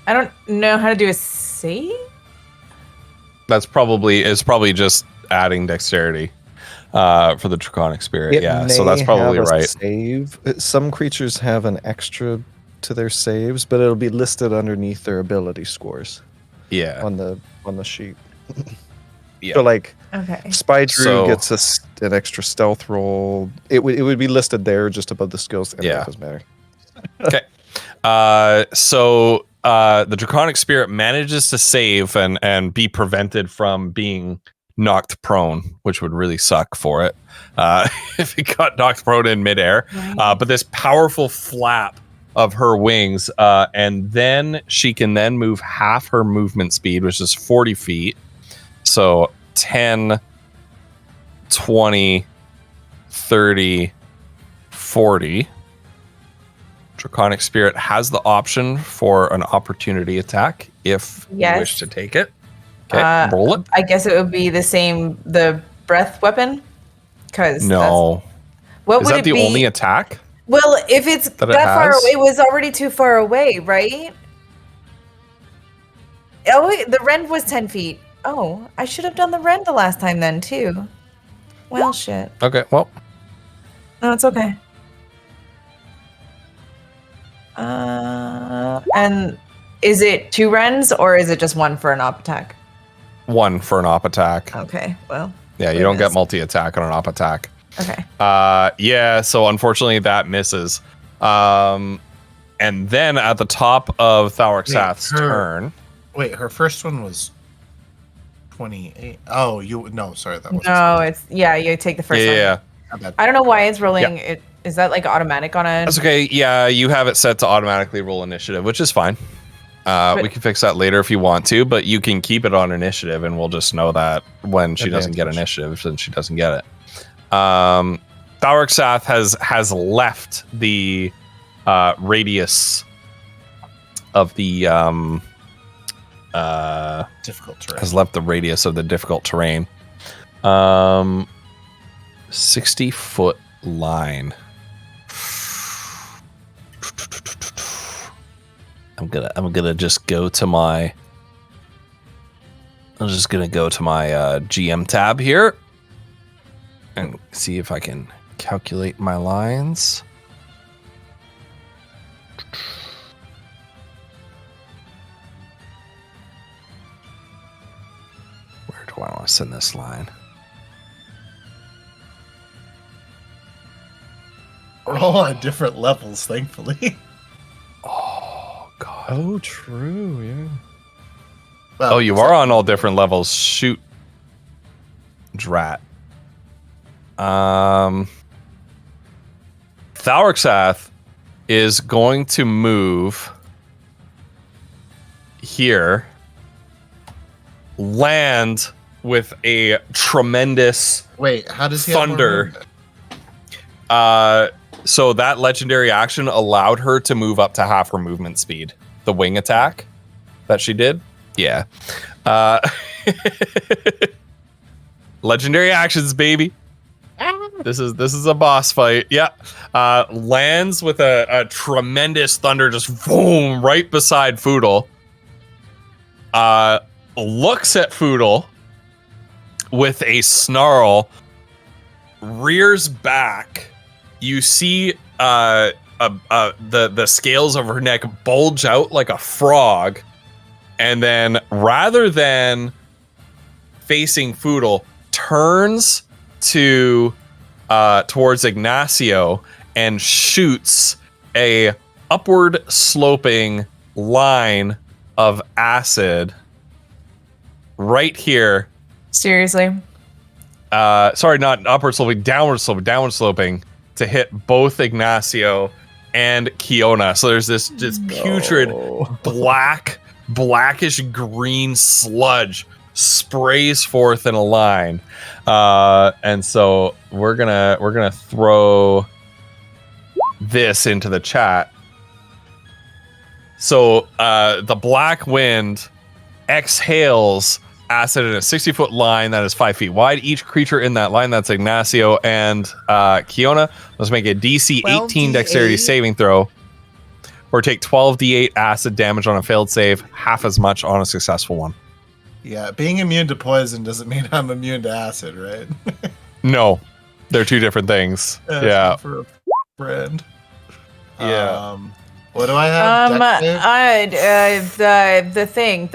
I don't know how to do a save. It's probably just adding dexterity for the Draconic Spirit. It So that's may probably have a right. Save. Some creatures have an extra to their saves, but it'll be listed underneath their ability scores Yeah. on the sheet. Yeah. So like Okay. Spy Drew So- gets an extra stealth roll. It would be listed there just above the skills. And Yeah. it doesn't matter. Okay. So the Draconic Spirit manages to save and be prevented from being knocked prone, which would really suck for it if it got knocked prone in midair. But this powerful flap of her wings, and then she can then move half her movement speed, which is 40 feet. So 10, 20, 30, 40. Draconic Spirit has the option for an opportunity attack if you Yes. wish to take it. Okay, roll it. I guess it would be the breath weapon. Because No. what Is would that it the be? only attack? Well, if it's that that, it far has? away, it was already too far away, right? Oh, wait, the rend was 10 feet. Oh, I should have done the rend the last time then, too. Well, shit. Okay, well, No, it's okay. And is it 2 rends or is it just 1 for an op attack? 1 for an op attack. Okay, well. Yeah, you don't get multi attack on an op attack. Okay. Yeah, so unfortunately that misses. And then at the top of Thaurixath's Wait, her- turn. Wait, her first one was 28. Oh, sorry, that was No, it's you take the first one. Yeah. I don't know why it's rolling. It is that like automatic on a That's okay. Yeah, you have it set to automatically roll initiative, which is fine. We can fix that later if you want to, but you can keep it on initiative, and we'll just know that when she doesn't get initiative, then she doesn't get it. Thaurixath has left the radius of the difficult terrain. has left the radius of the difficult terrain. 60-foot line. I'm gonna just go to my. I'm just gonna go to my GM tab here and see if I can calculate my lines. Where do I want to send this line? We're all on different levels, thankfully. Oh God. Oh, true. Yeah. Well, Oh, you are on all different levels. Shoot. Drat. Thaurixath is going to move here, land with a tremendous Wait, how does he have more thunder. movement? So that legendary action allowed her to move up to half her movement speed. The wing attack that she did. Yeah. Legendary actions, baby. This is a boss fight. Yeah. Lands with a tremendous thunder, just boom, right beside Foodle. Looks at Foodle with a snarl, rears back. You see the scales of her neck bulge out like a frog, and then rather than facing Foodle, turns to towards Ignacio and shoots a upward sloping line of acid right here. Seriously? Sorry, not upward sloping, downward sloping to hit both Ignacio and Kiona. So there's this just putrid blackish green sludge sprays forth in a line. And so we're gonna throw this into the chat. So the black wind exhales acid in a 60-foot line that is 5 feet wide. Each creature in that line, that's Ignacio and Kiona, must make a DC 18 dexterity saving throw, or take 12d8 acid damage on a failed save, half as much on a successful one. Yeah, being immune to poison doesn't mean I'm immune to acid, right? No, they're two different things. Yeah. For a friend. Yeah. What do I have? The thing.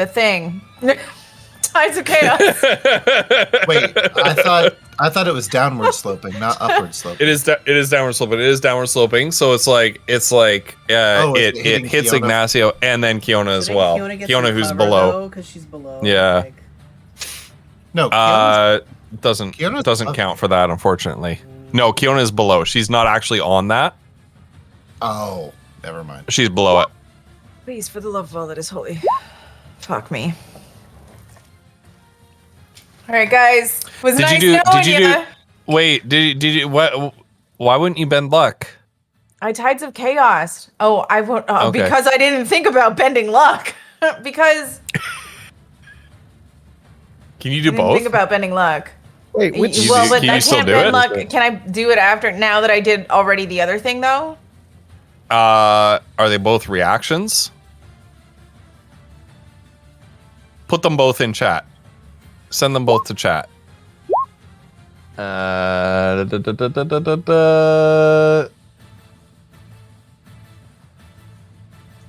Tides of Chaos. Wait, I thought it was downward sloping, not upward sloping. It is downward sloping. It is downward sloping. So it's like it hits Kiona. Ignacio and then Kiona as well. Kiona who's below. Because she's below. Yeah. No. Doesn't count for that, unfortunately. No, Kiona is below. She's not actually on that. Oh, never mind. She's below it. Please, for the love of all that is holy. Fuck me. All right, guys. Wait, did you what? Why wouldn't you bend luck? I Tides of Chaos. Oh, I won't Okay. because I didn't think about bending luck. Because Can you do I didn't both? think about bending luck. Wait, which? But can I you still can't do bend it? luck. Can I do it after now that I did already the other thing though? Are they both reactions? Put them both in chat. Send them both to chat.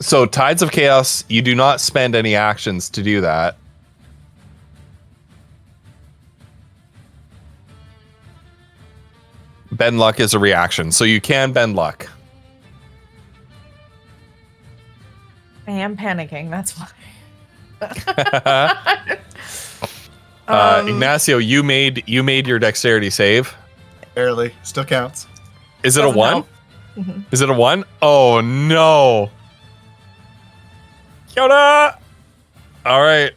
So Tides of Chaos, you do not spend any actions to do that. Bend luck is a reaction, so you can bend luck. I am panicking. That's why. Ignacio, you made your dexterity save. Barely. Still counts. Is it a Doesn't 1? help. Mhm. Is it a 1? Oh no. Kiona! All right.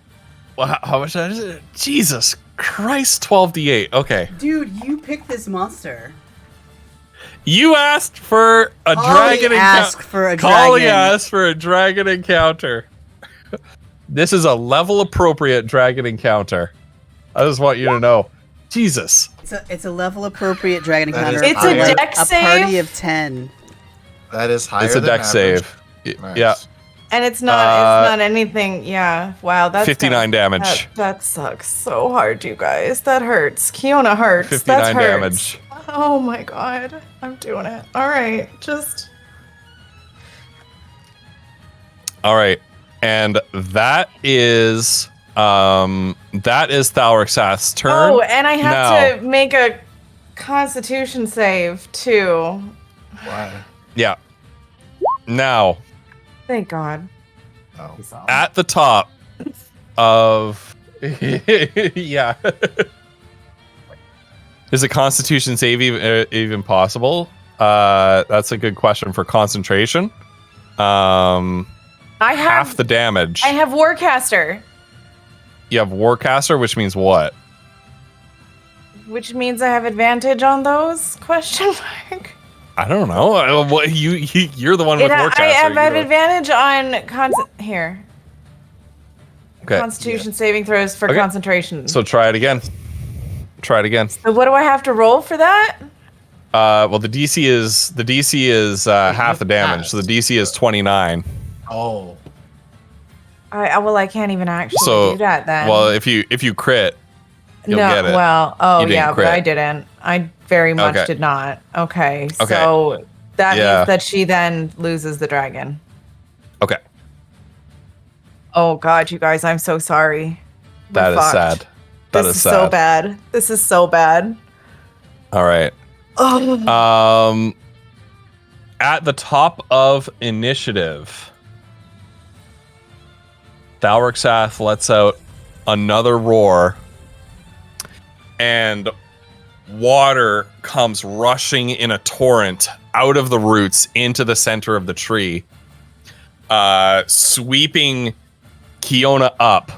Well, how much is it? Jesus Christ, 12d8. Okay. Dude, you picked this monster. You asked for a dragon encounter. Kali asked for a dragon encounter. This is a level appropriate dragon encounter. I just want you to know. Jesus. It's a level appropriate dragon That is encounter. It's a higher. dex a save. party of 10. That is higher It's a than dex average. save. Nice. Yeah. And it's not anything. Yeah. Wow. That's 59 damage. That sucks so hard, you guys. That hurts. Kiona hurts. 59 that hurts. damage. Oh my god. I'm doing it. All right. Just. All right. And that is Thalrixath's turn. Oh, and I have Now- to make a Constitution save too. Why? Yeah. Now, Thank God. Oh. at the top of yeah. Is a Constitution save even possible? That's a good question for concentration. I have Half the damage. I have Warcaster, You have Warcaster, which means what? which means I have advantage on those? Question mark. I don't know. What you're the one with more chats. I have so you know. advantage on here. Okay. Constitution saving throws for Okay. concentration. So try it again. Try it again. So what do I have to roll for that? Well, the DC is half the damage, so the DC is 29. Oh. I can't even actually So do that then. well, if you crit, you'll no, get it. well, You didn't yeah, but crit. I didn't. I very much Okay. did not. Okay, Okay. so that Yeah. means that she then loses the dragon. Okay, Oh God, you guys, I'm so sorry. We're that is fucked. sad. That This is is sad. so bad. This is so bad. All right. Oh. At the top of initiative, Thalrixath lets out another roar, and water comes rushing in a torrent out of the roots into the center of the tree, sweeping Kiona up,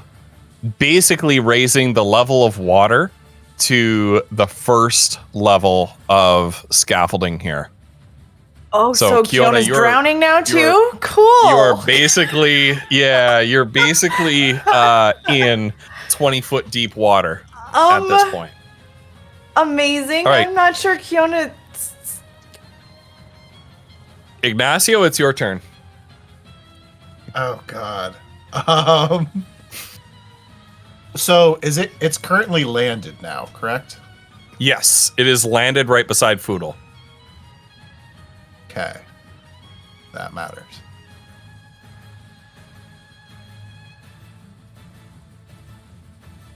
basically raising the level of water to the first level of scaffolding here. Oh, so Kiona, Kiona's drowning now too? Cool. You're basically, in 20-foot deep water at this point. Amazing. All right. I'm not sure Kiona. Ignacio, it's your turn. Oh God. So it's currently landed now, correct? Yes, it is landed right beside Foodle. Okay. That matters.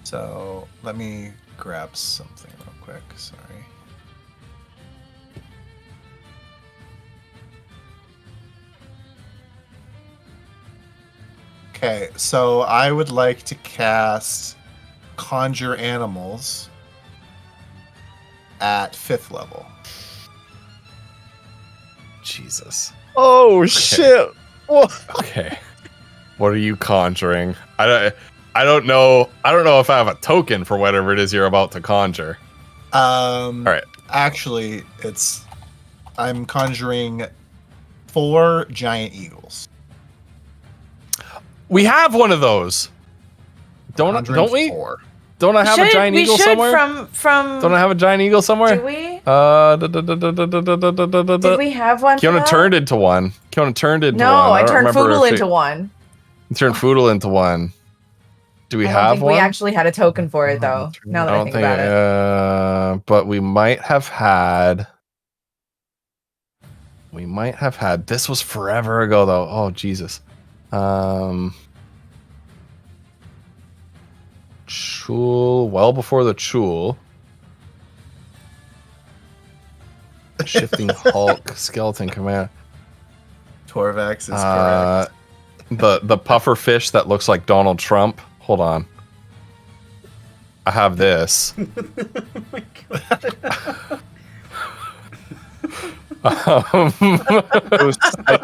So let me grab something real quick. Sorry. Okay, so I would like to cast Conjure Animals at 5th level. Jesus. Oh shit! Whoa. Okay. What are you conjuring? I don't know. I don't know if I have a token for whatever it is you're about to conjure. All right. Actually, I'm conjuring 4 giant eagles. We have one of those. Don't we? 4. Don't I have a giant eagle somewhere? From Don't I have a giant eagle somewhere? do we? Did we have one? for Kiona that? turned into one. Kiona turned into No, one. I don't turned remember Foodle if into one. You turned Foodle into one. Do we I don't have think one? we actually had a token for it though. Now that I think about it. But we might have had. This was forever ago, though. Oh Jesus. Chul, well before the Chul. Shifting Hulk, Skeleton Command. Torvax is correct. The puffer fish that looks like Donald Trump. Hold on. I have this. I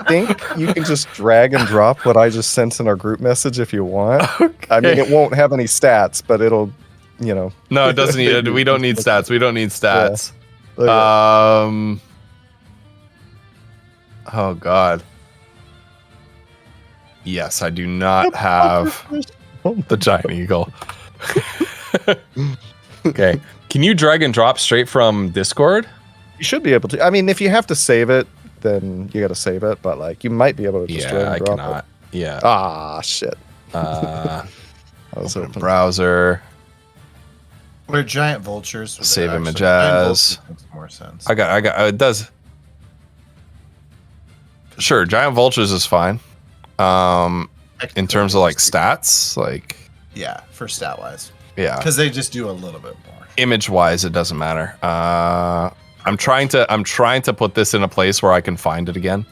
think you can just drag and drop what I just sent in our group message if you want. I mean, it won't have any stats, but it'll, No, it doesn't need. We don't need stats. We don't need stats. Yeah. Oh God. Yes, I do not have the giant eagle. Okay. Can you drag and drop straight from Discord? You should be able to. I mean, if you have to save it, then you got to save it. But like, you might be able to just drag Yeah, I and drop cannot. it. Yeah. Ah, shit. I was open. browser. We're giant vultures. Save Actually, image giant as. vultures makes more sense. I got. It does. Sure, giant vultures is fine. In terms of like stats, like Yeah, for stat wise. yeah, Because they just do a little bit more. image wise, it doesn't matter. I'm trying to put this in a place where I can find it again.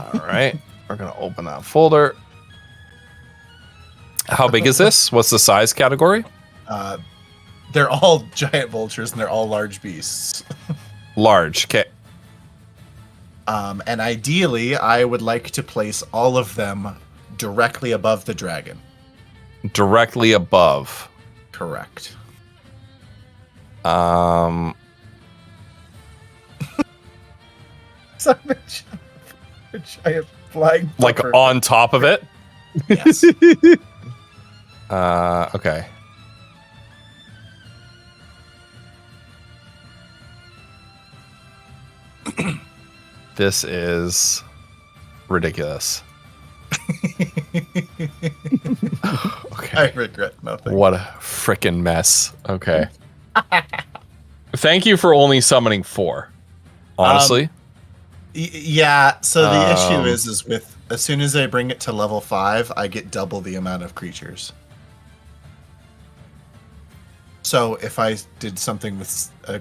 All right, we're gonna open that folder. How big is this? What's the size category? They're all giant vultures and they're all large beasts. Large. Okay. And ideally, I would like to place all of them directly above the dragon. Directly above. Correct. Summon a giant flying Like puffer. on top of it. Yes. Okay. This is ridiculous. Okay. I regret nothing. What a freaking mess. Okay. Thank you for only summoning 4. Honestly. Yeah, so the issue Um, is with as soon as I bring it to level 5, I get double the amount of creatures. So if I did something with a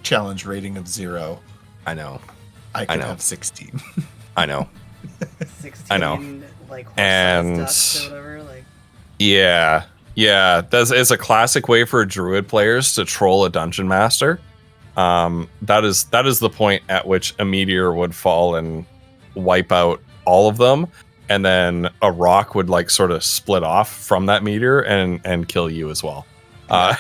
challenge rating of 0, I know. I could know. have 16. I know. 16, I know. like And- horse-sized ducks or whatever. Like, Yeah. Yeah. It's a classic way for druid players to troll a dungeon master. That is the point at which a meteor would fall and wipe out all of them, and then a rock would like sort of split off from that meteor and kill you as well. No.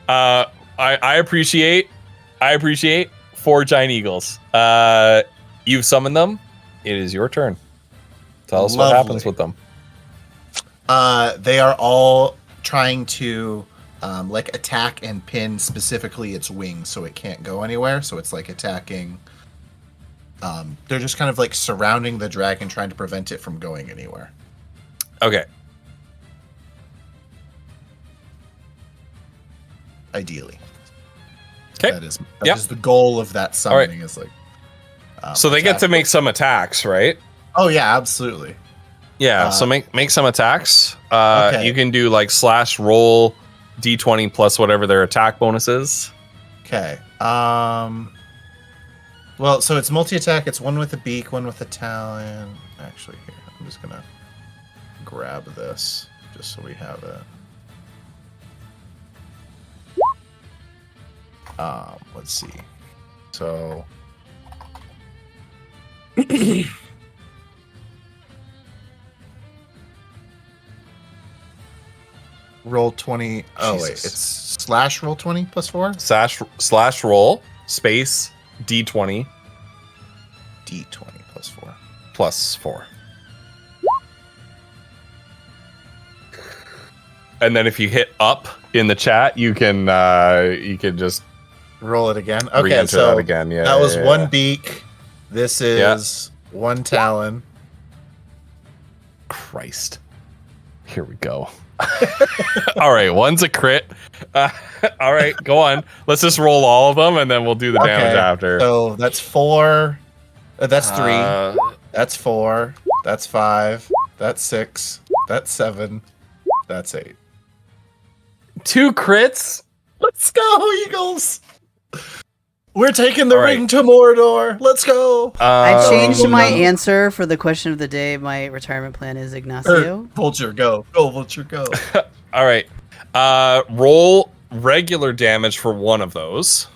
I appreciate 4 giant eagles. You've summoned them. It is your turn. Tell us what happens with them. They are all trying to like attack and pin specifically its wings so it can't go anywhere. So it's like attacking. They're just kind of like surrounding the dragon, trying to prevent it from going anywhere. Okay. Ideally. Okay. That is Yep. the goal of that All right. summoning is like. So they get to make some attacks, right? Oh yeah, absolutely. Yeah, so make some attacks. Okay. You can do like slash roll d20 plus whatever their attack bonus is. Okay. Well, so it's multi-attack. It's one with a beak, one with a talon. Actually, here I'm just gonna grab this just so we have it. Let's see. So. Roll 20. Oh, wait. Jesus. It's slash roll 20 plus 4? Slash roll space d20 D20 plus 4. plus 4. And then if you hit up in the chat, you can just Roll it again. Okay, re-enter so that again. Yeah, that was yeah, one yeah. beak. This is one talon. Christ. Here we go. All right, one's a crit. All right, go on. Let's just roll all of them, and then we'll do the damage after. So that's 4. That's 3. Uh, That's 4. That's 5. That's 6. That's 7. That's 8. 2 crits. Let's go, Eagles! We're taking the All right. ring to Mordor. Let's go. I changed my no. answer for the question of the day. My retirement plan is Ignacio. Vulture, go. Go, Vulture, go. All right. Roll regular damage for one of those,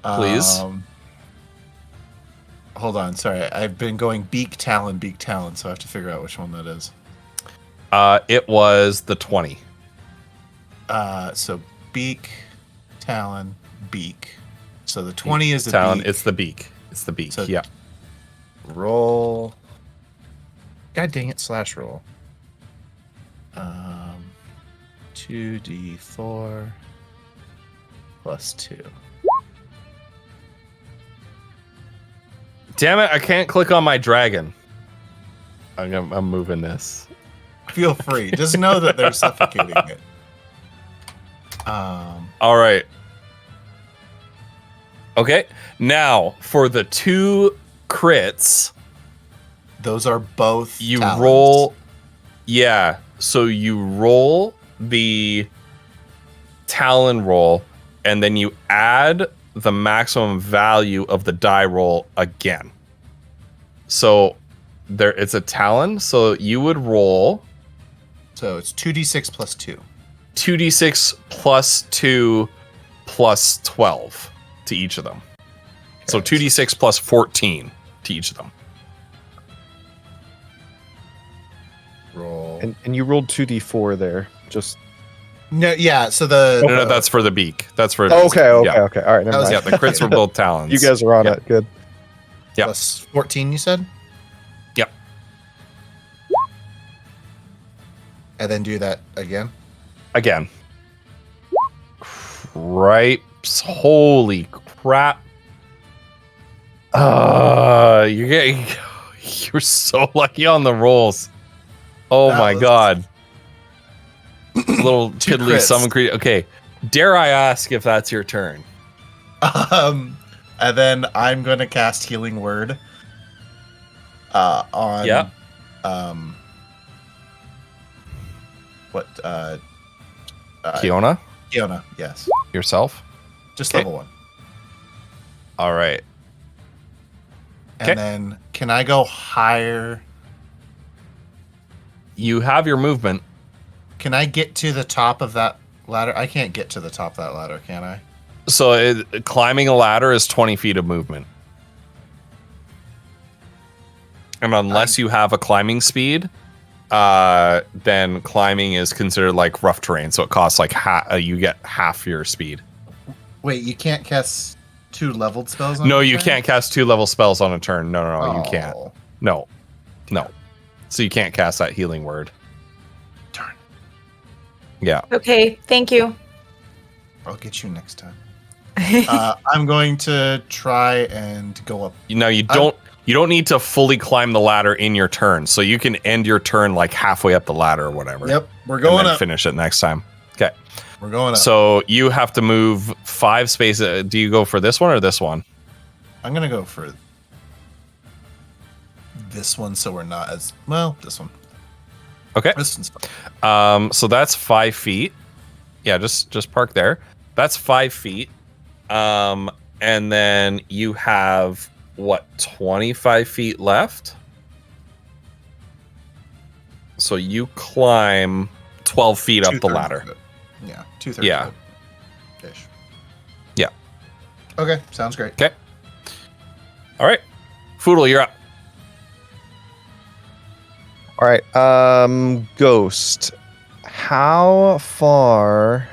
please. Hold on, sorry. I've been going beak, talon, so I have to figure out which one that is. It was the 20. So beak, talon, beak. So the 20 is the Talon. beak. It's the beak. It's the beak. So- yeah. Roll. God dang it, slash roll. 2d4 plus 2. Damn it! I can't click on my dragon. I'm moving this. Feel free. Just know that they're suffocating it. All right. Okay. Now for the 2 crits, Those are both you talons. roll. Yeah. So you roll the talon roll, and then you add the maximum value of the die roll again. So there, it's a talon. So you would roll So it's 2d6 plus 2. 2d6 plus 2 plus 12 to each of them. So Okay. 2d6 plus 14 to each of them. Roll. And you rolled 2d4 there. Just No, yeah. So the No, that's for the beak. That's for Okay. All right. That Never was- mind. Yeah, the crits were both talons. You guys are on Yeah. it. Good. Yep. plus 14. You said. Yep. And then do that again. Again. Cripes. Holy crap. You're getting. You're so lucky on the rolls. Oh That my was- god. Little Two tiddly crits. summon creature. Okay. Dare I ask if that's your turn? And then I'm going to cast Healing Word. On. Yeah. What? Kiona? Kiona. Yes. Yourself? Just Okay. level 1. All right. And Okay. then can I go higher? You have your movement. Can I get to the top of that ladder? I can't get to the top of that ladder, can I? So climbing a ladder is 20 feet of movement. And unless you have a climbing speed, then climbing is considered like rough terrain. So it costs like you get half your speed. Wait, you can't cast 2 leveled spells on No, a you turn? can't cast 2 level spells on a turn. No, you can't. Oh, No. So you can't cast that healing word. Darn. Yeah. Okay, thank you. I'll get you next time. I'm going to try and go up. Now you don't need to fully climb the ladder in your turn. So you can end your turn like halfway up the ladder or whatever. Yep, we're And going then up. finish it next time. Okay. We're going up. So you have to move 5 spaces. Do you go for this one or this one? I'm going to go for this one so we're not as... Well, this one. Okay. This one's fine. So that's 5 feet. Yeah, just park there. That's 5 feet. And then you have what, 25 feet left? So you climb 12 feet up the 2/3 ladder. of it. Yeah, 2/3 Yeah. of it. Ish. Yeah. Okay, sounds great. Okay. All right. Foodle, you're up. All right. Ghost. How far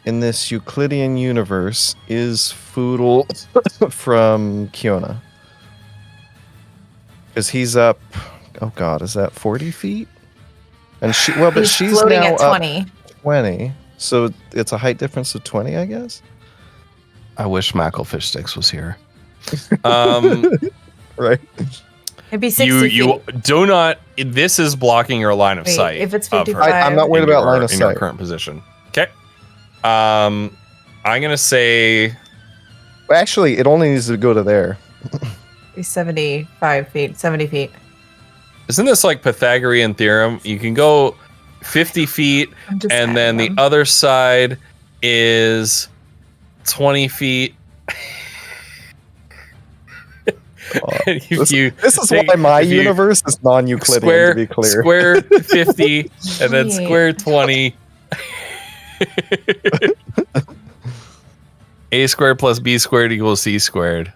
in this Euclidean universe is Foodle from Kiona? Because he's up. Oh God, is that 40 feet? And but He's she's floating now at up 20. 20. So it's a height difference of 20, I guess. I wish Macklefish Sticks was here. Right. It'd be 60 you feet. do not. This is blocking your line of Wait, sight. if it's of her 55 I'm not worried in about your- line of in your sight. current position. Okay. I'm gonna say Actually, it only needs to go to there. Be 75 feet, 70 feet. Isn't this like Pythagorean theorem? You can go 50 feet, I'm just and then the adding them. other side is 20 feet. And if This, you this is take- why my if you universe is non-Euclidean, to be clear. Square 50, and then Sweet. square 20. A squared plus B squared equals C squared.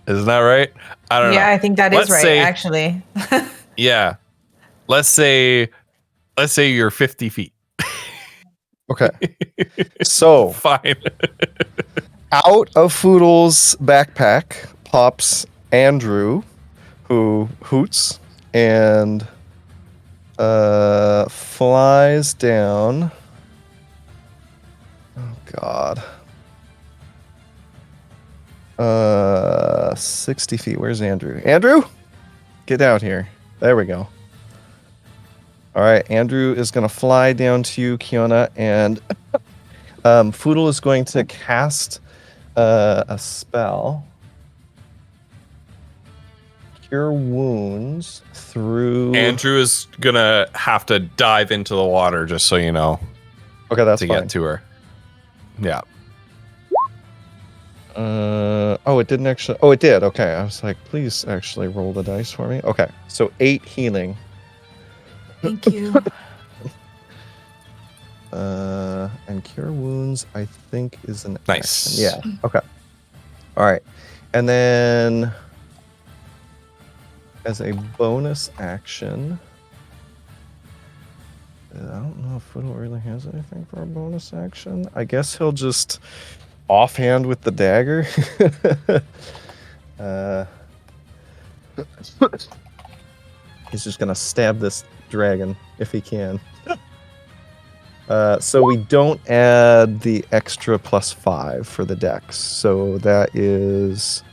Isn't that right? I don't know. Yeah, I think that is Let's right, say- actually. Yeah. Let's say you're 50 feet. Okay. So Fine. out of Foodle's backpack pops Andrew, who hoots and flies down. Oh God. 60 feet. Where's Andrew? Andrew, get down here. There we go. All right, Andrew is going to fly down to you, Kiona, and Foodle is going to cast a spell. Cure wounds through. Andrew is gonna have to dive into the water, just so you know, Okay, that's to fine. get to her. Yeah. Oh, it didn't actually. Oh, it did. Okay, I was like, please actually roll the dice for me. Okay, so 8 healing. Thank you. And cure wounds, I think, is an Nice. action. Yeah. Okay. All right, and then as a bonus action, don't know if Foodle really has anything for a bonus action. I guess he'll just offhand with the dagger. He's just gonna stab this dragon if he can. So we don't add the extra +5 for the dex. So that is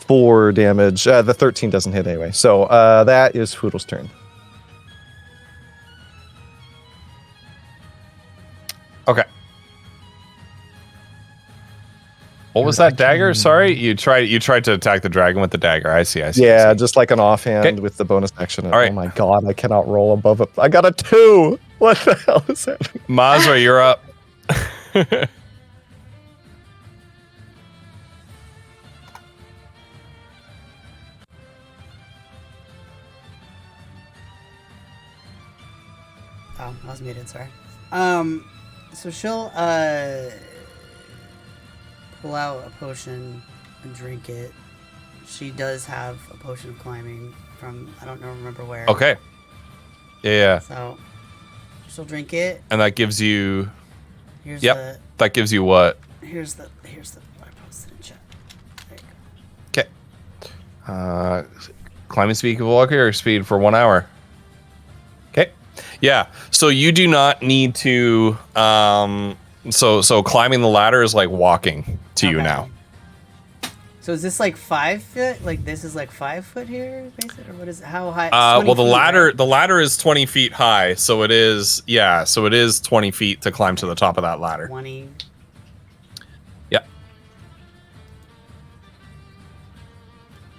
4 damage. The 13 doesn't hit anyway. So that is Foodle's turn. Okay. What was that dagger? Sorry, you tried to attack the dragon with the dagger. I see. Yeah, just like an offhand Okay. with the bonus action. All right. Oh my god, I cannot roll above it. I got a 2. What the hell is happening? Mazra, you're up. Oh, I was muted. Sorry. So she'll pull out a potion and drink it. She does have a potion of climbing from remember where. Okay. Yeah. So she'll drink it. And that gives you. Here's Yep. That gives you what? Here's the. I posted in chat. There you go. Okay. Climbing speed of walker or speed for 1 hour. Okay. Yeah. So you do not need to. So climbing the ladder is like walking to you Okay. now. So is this like 5 foot? Like this is like 5 foot here, basically, or what is how high? Well, 20 the feet, ladder right? the ladder is 20 feet high, so it is 20 feet to climb to the top of that ladder. 20. Yeah.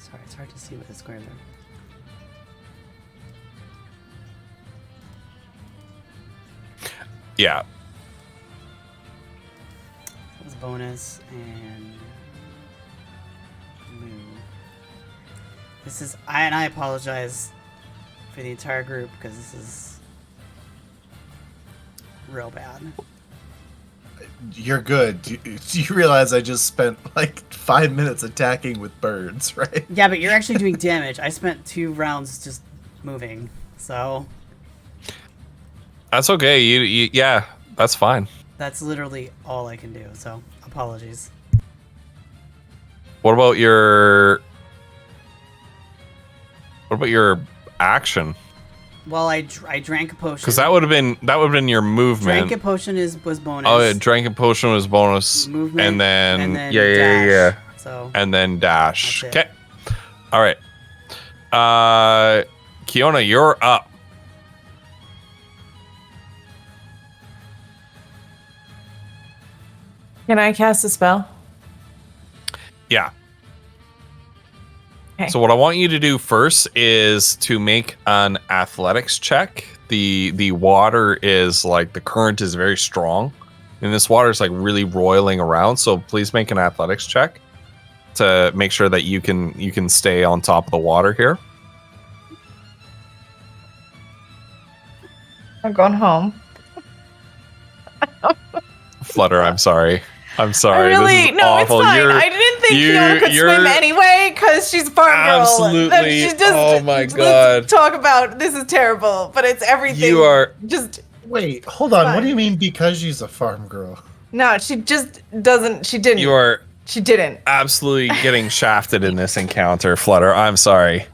Sorry, it's hard to see with the square there. Yeah. That was bonus and move. This is I apologize for the entire group because this is real bad. You're good. Do you realize I just spent like 5 minutes attacking with birds, right? Yeah, but you're actually doing damage. I spent 2 rounds just moving, so That's okay. You yeah, that's fine. that's literally all I can do. So apologies. What about your action? Well, I drank a potion. Because that would have been your movement. Drank a potion was bonus. Oh, yeah, drank a potion was bonus, Movement, and then, and then yeah. dash. So And then dash. That's it. Okay. All right. Kiona, you're up. Can I cast a spell? Yeah. Okay. So what I want you to do first is to make an athletics check. The water is like the current is very strong, and this water is like really roiling around. So please make an athletics check to make sure that you can stay on top of the water here. I'm going home. Flutter, I'm sorry. I'm I sorry. really, this is no, awful. it's fine. You're- I didn't think you- Kiona could you're- swim anyway because she's a farm girl. Absolutely. That she's just, Oh my let's God. talk about this is terrible, but it's everything. You are just Wait, hold on. What Fine. do you mean because she's a farm girl? no. She just doesn't. She didn't. you are She didn't. absolutely getting shafted in this encounter, Flutter. I'm sorry.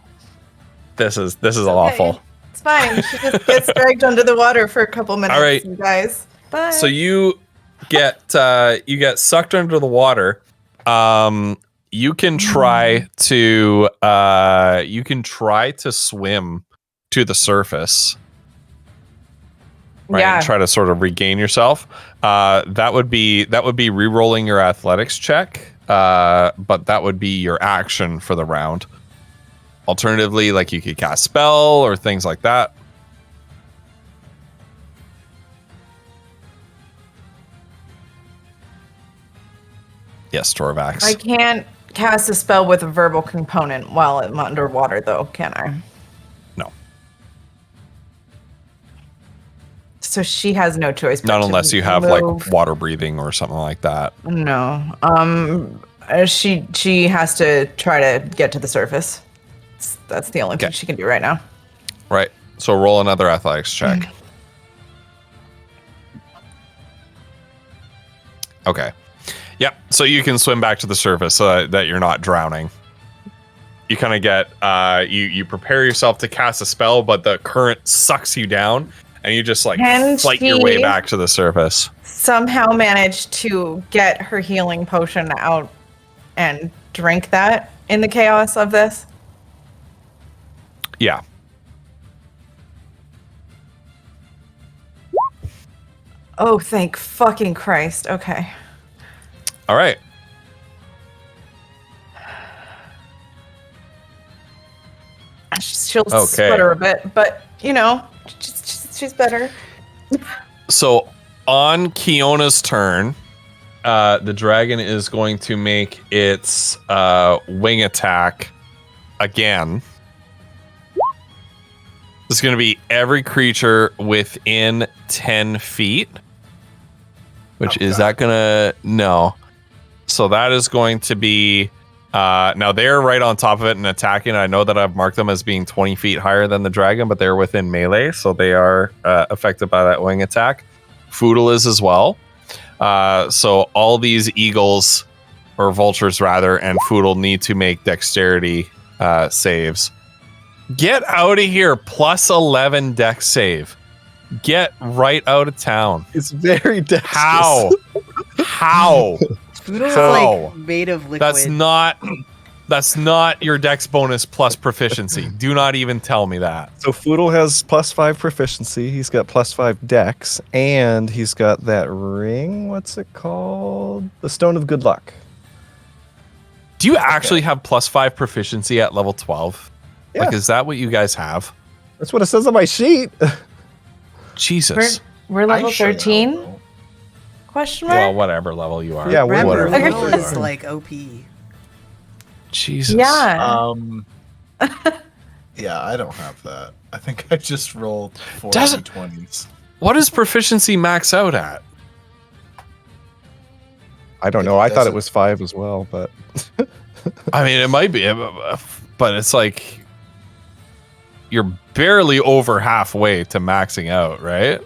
This is awful. Okay, it's fine. She just gets dragged under the water for a couple minutes. All right. you guys. Bye. So you get sucked under the water. You can try to swim to the surface. Right, Yeah. and try to sort of regain yourself. That would be re-rolling your athletics check, but that would be your action for the round. Alternatively, like you could cast spell or things like that. Yes, Torvax. I can't cast a spell with a verbal component while I'm underwater, though, can I? No. So she has no choice. but Not to unless you have move. like water breathing or something like that. No. She has to try to get to the surface. That's the only thing Okay. she can do right now. Right. So roll another athletics check. Okay. Yep. So you can swim back to the surface so that you're not drowning. You kind of get you prepare yourself to cast a spell, but the current sucks you down, and you just like Can fight your way she- back to the surface. Somehow managed to get her healing potion out and drink that in the chaos of this. Yeah. Oh, thank fucking Christ. Okay. All right. She'll Okay. sputter a bit, but you know, she's better. So on Kiona's turn, the dragon is going to make its wing attack again. It's going to be every creature within 10 feet. Which is that going to... No. So that is going to be... now they're right on top of it and attacking. I know that I've marked them as being 20 feet higher than the dragon, but they're within melee, so they are affected by that wing attack. Foodle is as well. So all these eagles, or vultures rather, and Foodle need to make dexterity saves. Get out of here. Plus 11 dex save. Get right out of town. It's very dexterous. How? How? Foodle's How? like made of liquid. That's not your dex bonus plus proficiency. Do not even tell me that. So Foodle has +5 proficiency. He's got +5 dex, and he's got that ring. What's it called? The Stone of Good Luck. Do you actually have +5 proficiency at level 12? Yeah. Like, is that what you guys have? That's what it says on my sheet. Jesus. We're level I sure 13? know. Question mark? Well, whatever level you are. Yeah, we're Remember, whatever. Foodle is like OP. Jesus. Yeah. Yeah, I don't have that. I think I just rolled 4 Doesn't- d20s. What does proficiency max out at? I don't know. I thought it was 5 as well, but I mean, it might be, but it's like you're barely over halfway to maxing out, right?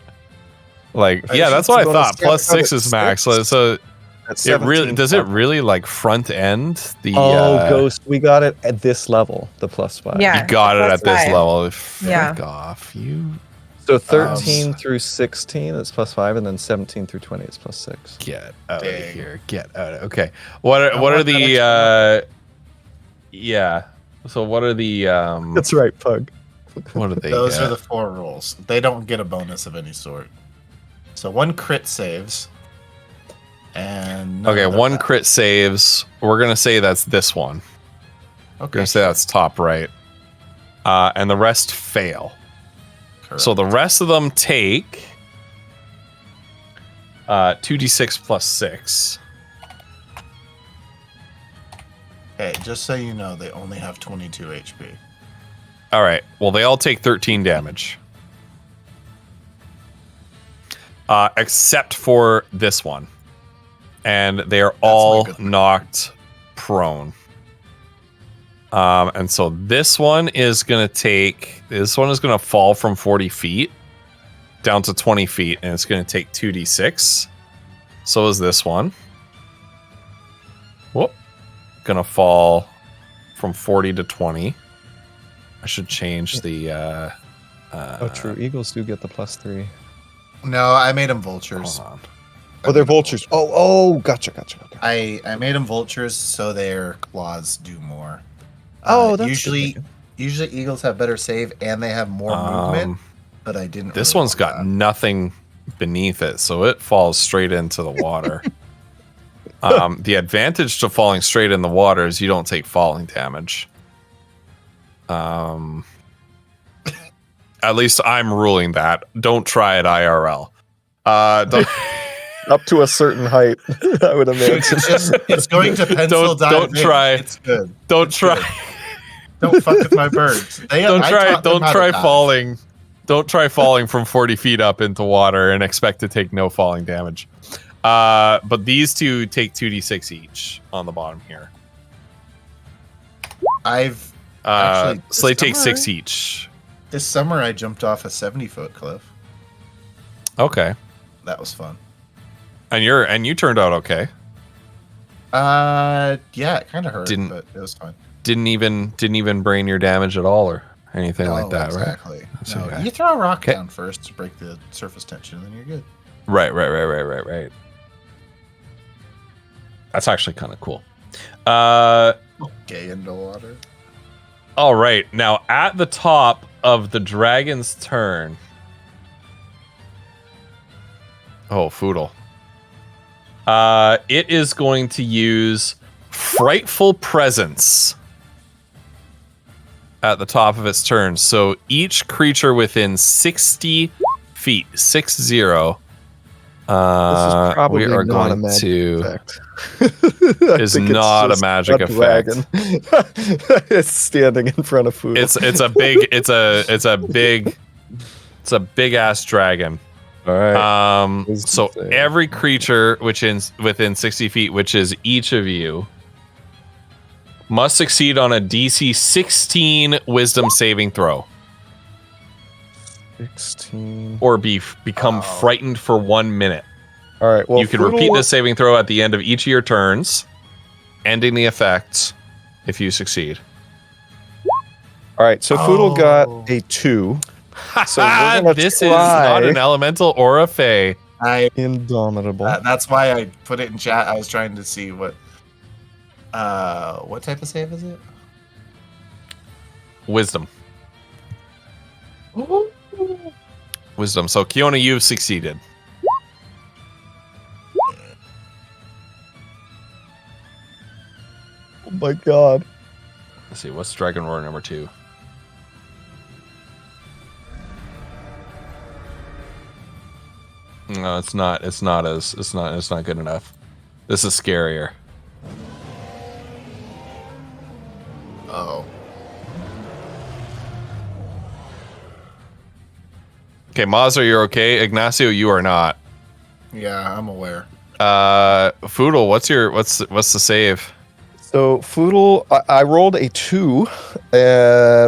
Like, yeah, that's what I thought. +6 is max. So that's it really 17 does it total. really like front end the Ghost, we got it at this level, the +5. Yeah. you got it plus at this 5. level. Yeah. Frick off. You So 13 through 16 is +5, and then 17 through 20 is +6. get out of Dang. here. Get out of Okay. What are want that the yeah. So what are the That's right, Pug. what are they? Those are get? the 4 rolls. They don't get a bonus of any sort. So 1 crit saves. And none Okay, of 1 that. crit saves. We're gonna say that's this one. We're Okay. gonna say that's top right. And the rest fail. Correct. So the rest of them take 2d6 plus 6. Hey, just so you know, they only have 22 HP. All right. Well, they all take 13 damage. Except for this one. And they are all good. knocked prone. And so this one is going to fall from 40 feet down to 20 feet, and it's going to take 2d6. So is this one. Whoop. Going to fall from 40 to 20. I should change the... Oh, true. Eagles do get the +3. No, I made them vultures. Hold on. Oh, they're vultures. Oh, gotcha. Okay. I made them vultures so their claws do more. Oh, that's usually eagles have better save and they have more movement, but I didn't. This really one's want got that. nothing beneath it, so it falls straight into the water. The advantage to falling straight in the water is you don't take falling damage. At least I'm ruling that. Don't try it IRL. Don't, Up to a certain height, I would imagine. It's going to pencil dive. don't in. try. It's good. don't It's try. good. Don't fuck with my birds. Don't try falling. Don't try falling from 40 feet up into water and expect to take no falling damage. But these two take 2d6 each on the bottom here. I've actually So they take this 6 summer- each. This summer I jumped off a 70-foot cliff. Okay. That was fun. And you turned out okay. Yeah, it kind of hurt, Didn't- but it was fine. Didn't even brain your damage at all or anything like that, right? Exactly. That's No, okay. you throw a rock Okay. down first to break the surface tension, and then you're good. Right. That's actually kind of cool. Gay into water. All right. Now at the top of the dragon's turn. Oh, Foodle. It is going to use Frightful Presence at the top of its turn. So each creature within 60 feet, 60, probably we are not a going magic to. effect. Is not a magic effect. It's standing in front of food. It's a big ass dragon. All right. So Wisdom save. every creature within 60 feet, which is each of you, must succeed on a DC 16 Wisdom saving throw, 16. or become frightened for 1 minute. All right. Well, You can Foodle repeat wa- this saving throw at the end of each of your turns, ending the effect if you succeed. All right. So Foodle got a 2. So we're gonna This is not try- an elemental or a fae. Indomitable. That's why I put it in chat. I was trying to see what type of save is it? Wisdom. Wisdom. So Kiona, you've succeeded. Oh my god. Let's see, what's Dragon Roar number 2? No, it's not good enough. This is scarier. Oh. Okay, Mazar, you're okay. Ignacio, you are not. Yeah, I'm aware. Foodle, what's the save? So Foodle, I rolled a 2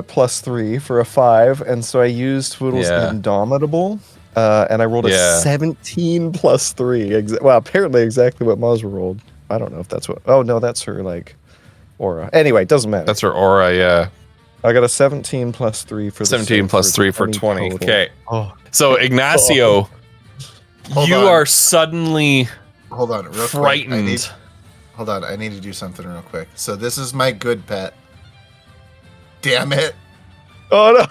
plus 3 for a 5, and so I used Foodle's Yeah. Indomitable, and I rolled a Yeah. 17 plus 3. Well, apparently exactly what Maz rolled. I don't know if that's what. Oh no, that's her like aura. Anyway, doesn't matter. That's her aura, yeah. I got a 17 plus 3 for the 17 save plus 3 for 20. total. Okay. Oh, So Ignacio, Hold you on. are suddenly Hold on, real quick. frightened. Hold on, I need to do something real quick. So this is my good pet. Damn it! oh no!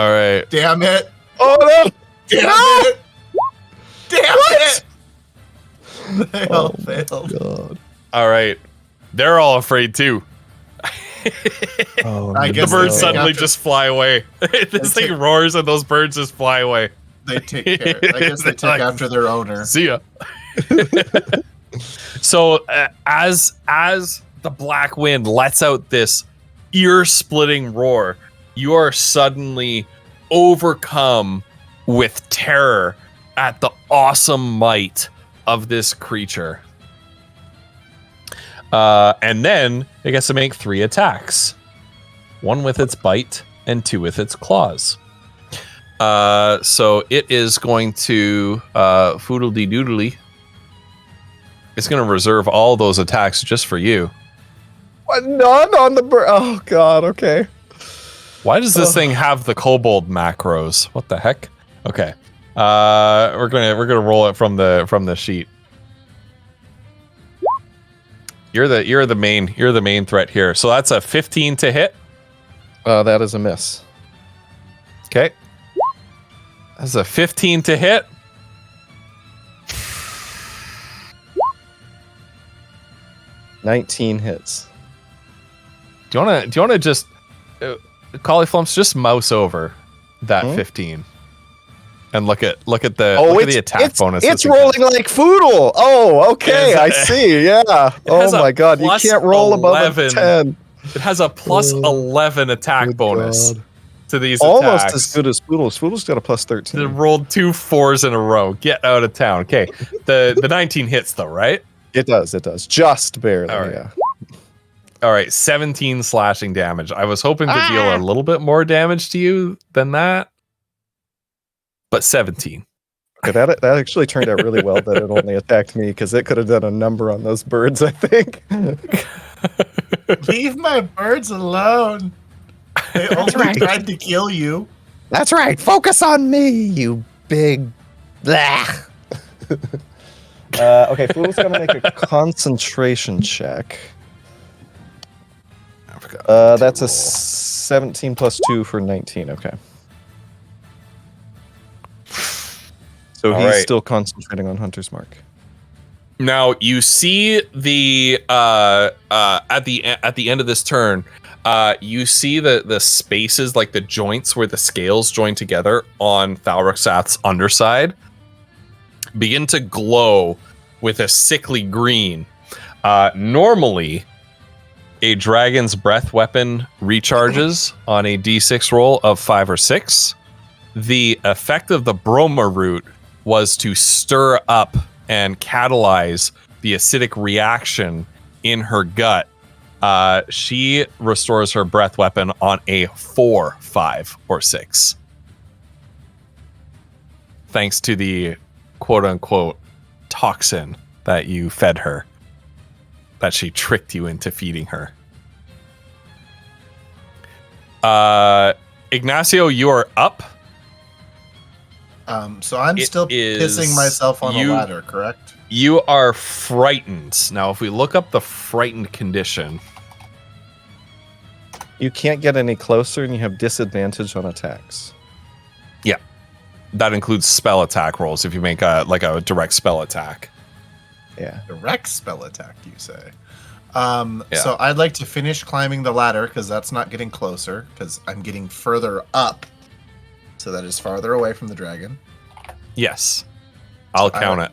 All right. Damn it! Oh no! Damn No! it! Damn it! They all Oh my failed. God. All right. They're all afraid too. Oh, I The guess birds they suddenly after- just fly away. This thing roars and those birds just fly away. They take care. I guess they took Like- after their owner. See ya. So as the black wind lets out this ear-splitting roar, you are suddenly overcome with terror at the awesome might of this creature. And then it gets to make 3 attacks. 1 with its bite and 2 with its claws. So it is going to foodle-dee-doodly. It's going to reserve all those attacks just for you. What? None on the bird. Oh god. Okay. Why does this thing have the kobold macros? What the heck? Okay. We're gonna roll it from the sheet. You're the main threat here. So that's a 15 to hit. That is a miss. Okay. That's a 15 to hit. $19 hits. Do you wanna just Cauliflumps, just mouse over that 15 and look at the attack bonus. It's rolling like Foodle. Oh, okay. It I has- see. Yeah. Oh has a my god. You plus can't roll above 11. a 10. It has a plus 11 attack Good bonus God. to these Almost attacks. as good as Foodle's. Foodle's got a plus 13. It rolled 2 4s in a row. Get out of town. Okay. The 19 hits though, right? It does. It does. Just barely. All right. Yeah. All right, 17 slashing damage. I was hoping to deal a little bit more damage to you than that, but 17. Okay, that actually turned out really well that it only attacked me because it could have done a number on those birds, I think. Leave my birds alone. They only right. tried to kill you. That's right. Focus on me, you big. Blah. Okay, Foodle's gonna make a concentration check. I forgot. That's a 17 plus 2 for 19. Okay. So All he's right. still concentrating on Hunter's Mark. Now you see the at the end of this turn, you see the spaces, like the joints where the scales join together on Thalraxath's underside, begin to glow with a sickly green. Normally, a dragon's breath weapon recharges on a d6 roll of 5 or 6. The effect of the Broma root was to stir up and catalyze the acidic reaction in her gut. She restores her breath weapon on a 4, 5, or 6. Thanks to the quote-unquote toxin that you fed her, that she tricked you into feeding her. Ignacio, you are up. So I'm It still is pissing myself on you- the ladder, correct? You are frightened. Now, if we look up the frightened condition, You can't get any closer, and you have disadvantage on attacks. that includes spell attack rolls if you make a direct spell attack. Yeah. Direct spell attack, you say? Yeah. So I'd like to finish climbing the ladder because that's not getting closer because I'm getting further up. So that is farther away from the dragon. Yes. I'll count it.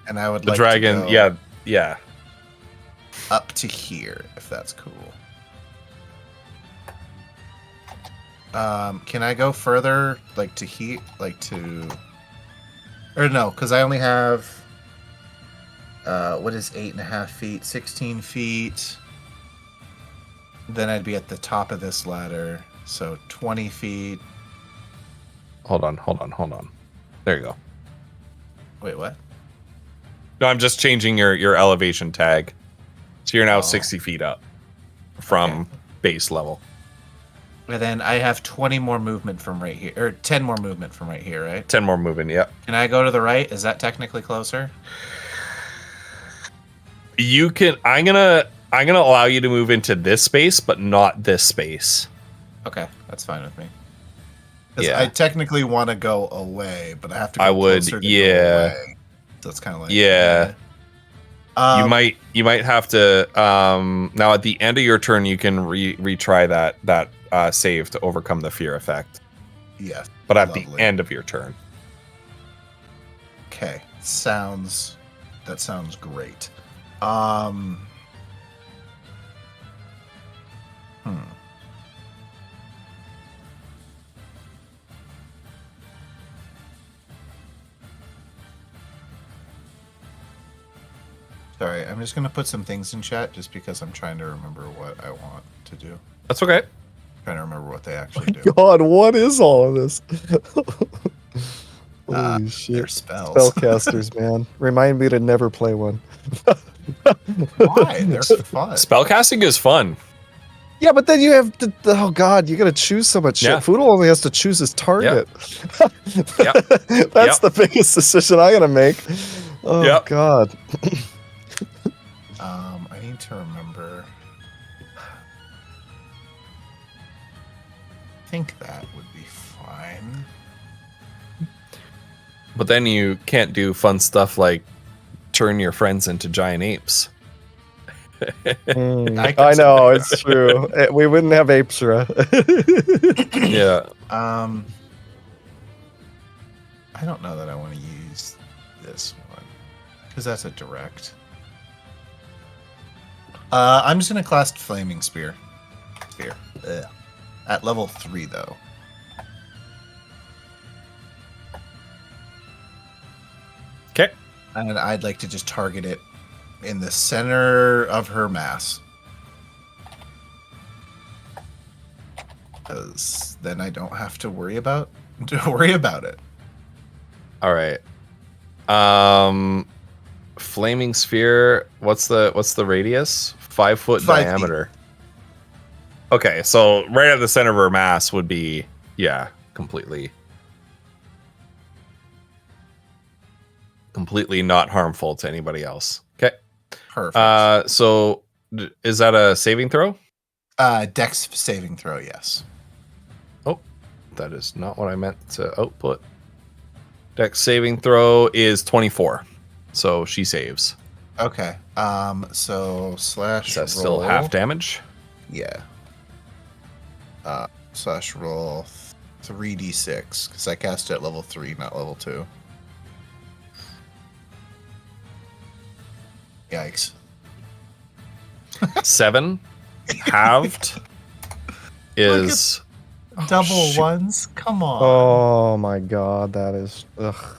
And I would The like dragon, to go yeah. up to here, if that's cool. Can I go further, like to heat, like to, or no? Because I only have, what is 8.5 feet? 16 feet. Then I'd be at the top of this ladder, so 20 feet. Hold on. There you go. Wait, what? No, I'm just changing your elevation tag. So you're now Oh. 60 feet up from base level. And then I have 20 more movement from right here, or 10 more movement from right here, right? 10 more movement, yep. Can I go to the right? Is that technically closer? You can I'm gonna allow you to move into this space, but not this space. Okay, that's fine with me. 'Cause Yeah. I technically want to go away, but I have to go I would, closer to yeah. go away. So it's kind of like Yeah. Um, you might have to now at the end of your turn you can retry that save to overcome the fear effect. Yes. But at Lovely. the end of your turn. Okay. That sounds great. Sorry, I'm just gonna put some things in chat just because I'm trying to remember what I want to do. That's okay. Trying to remember what they actually do. God, what is all of this? Holy shit. They're spells. Spellcasters, man. Remind me to never play one. Why? They're fun. Spellcasting is fun. Yeah, but then you have to, oh god, you gotta choose so much Yeah. shit. Foodle only has to choose his target. Yep. That's the biggest decision I gotta make. Oh Yep. god. I need to remember. I think that would be fine. But then you can't do fun stuff like turn your friends into giant apes. I know, it's true. We wouldn't have Apesra. Yeah. I don't know that I want to use this one because that's a direct. I'm just gonna cast Flaming Spear. Ugh. At level 3 though. Okay. And I'd like to just target it in the center of her mass. Because then I don't have to worry about it. All right. Flaming sphere. What's the radius? 5 foot 5 feet. diameter. Okay, so right at the center of her mass would be completely not harmful to anybody else. Okay. Perfect. So is that a saving throw? Dex saving throw, yes. Oh, that is not what I meant to output. Dex saving throw is 24. So she saves. Okay. So slash Is that roll. still half damage? Yeah. Slash roll 3d6 because I cast it at level 3, not level 2. Yikes. 7 halved is Double shoot. ones? Come on. Oh my god, that is. Ugh.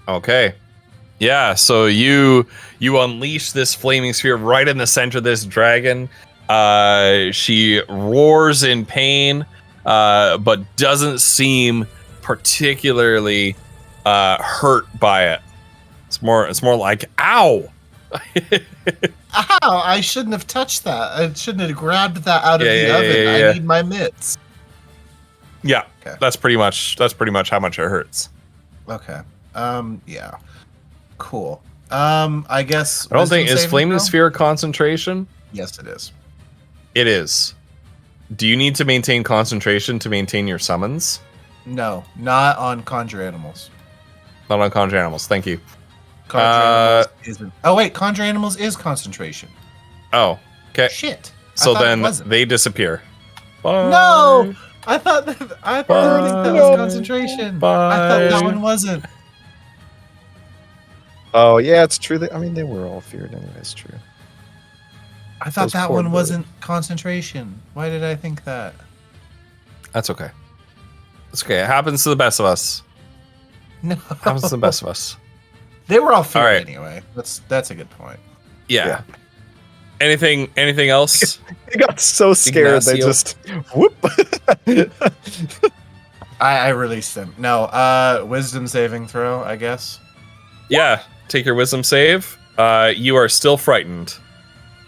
Okay. Yeah, so you unleash this flaming sphere right in the center of this dragon. She roars in pain, but doesn't seem particularly hurt by it. It's more like ow. Ow, I shouldn't have touched that. I shouldn't have grabbed that out of Yeah, the yeah, oven. yeah, yeah. I need my mitts. Yeah, Okay. that's pretty much how much it hurts. Okay. Yeah. Cool. I guess I don't think wisdom is saving flaming throw? sphere concentration? Yes, it is. It is. Do you need to maintain concentration to maintain your summons? No, not on conjure animals. Not on conjure animals. Thank you. Conjure animals isn't. Oh wait, conjure animals is concentration. Oh, okay. Shit. I So thought it then wasn't. they disappear. Bye. No, I thought that was Bye. concentration. I Bye. thought that one wasn't. Oh yeah, it's true. I mean, they were all feared anyway. It's true. I thought Those that poor one birds. wasn't concentration. Why did I think that? That's okay. It's okay. It happens to the best of us. No, Happens to the best of us. they were all feared All right. anyway. That's a good point. Yeah. Anything else? They got so scared they Ignacio. just whoop. I released them. No, wisdom saving throw, I guess. Yeah. Take your wisdom save. You are still frightened.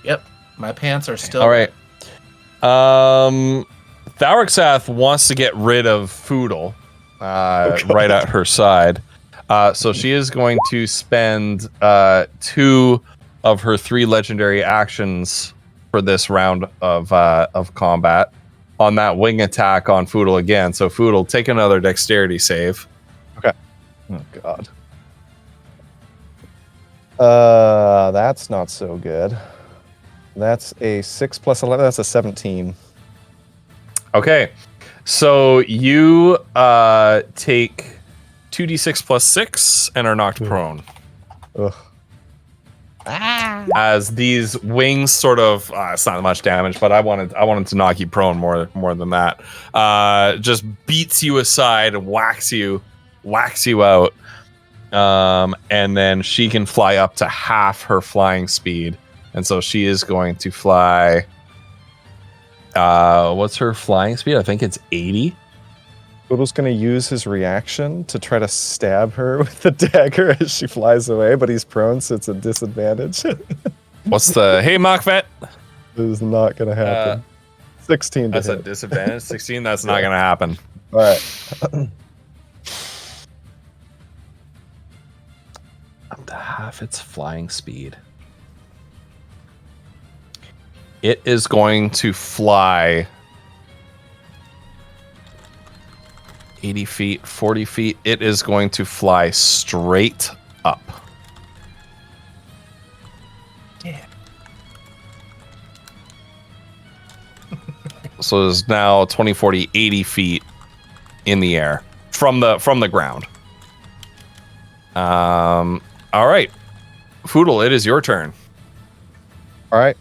Yep, my pants are still. All right. Thaurixath wants to get rid of Foodle right at her side. So she is going to spend 2 of her 3 legendary actions for this round of combat on that wing attack on Foodle again. So Foodle, take another dexterity save. Oh god. That's not so good. That's a 6 plus 11. That's a 17. Okay. So you take 2d6 plus 6 and are knocked prone. Ugh. As these wings sort of it's not much damage, but I wanted to knock you prone more than that. Just beats you aside and whacks you out. And then she can fly up to half her flying speed. And so she is going to fly what's her flying speed? I think it's 80. Poodle's gonna use his reaction to try to stab her with the dagger as she flies away, but he's prone, so it's a disadvantage. What's the hey Machvet? This is not gonna happen. 16 to That's a hit. disadvantage. 16. That's not gonna happen. All right. Up to half its flying speed. It is going to fly 80 feet, 40 feet. It is going to fly straight up. Yeah. So there's now 20, 40, 80 feet in the air from the ground. All right. Foodle, it is your turn. All right.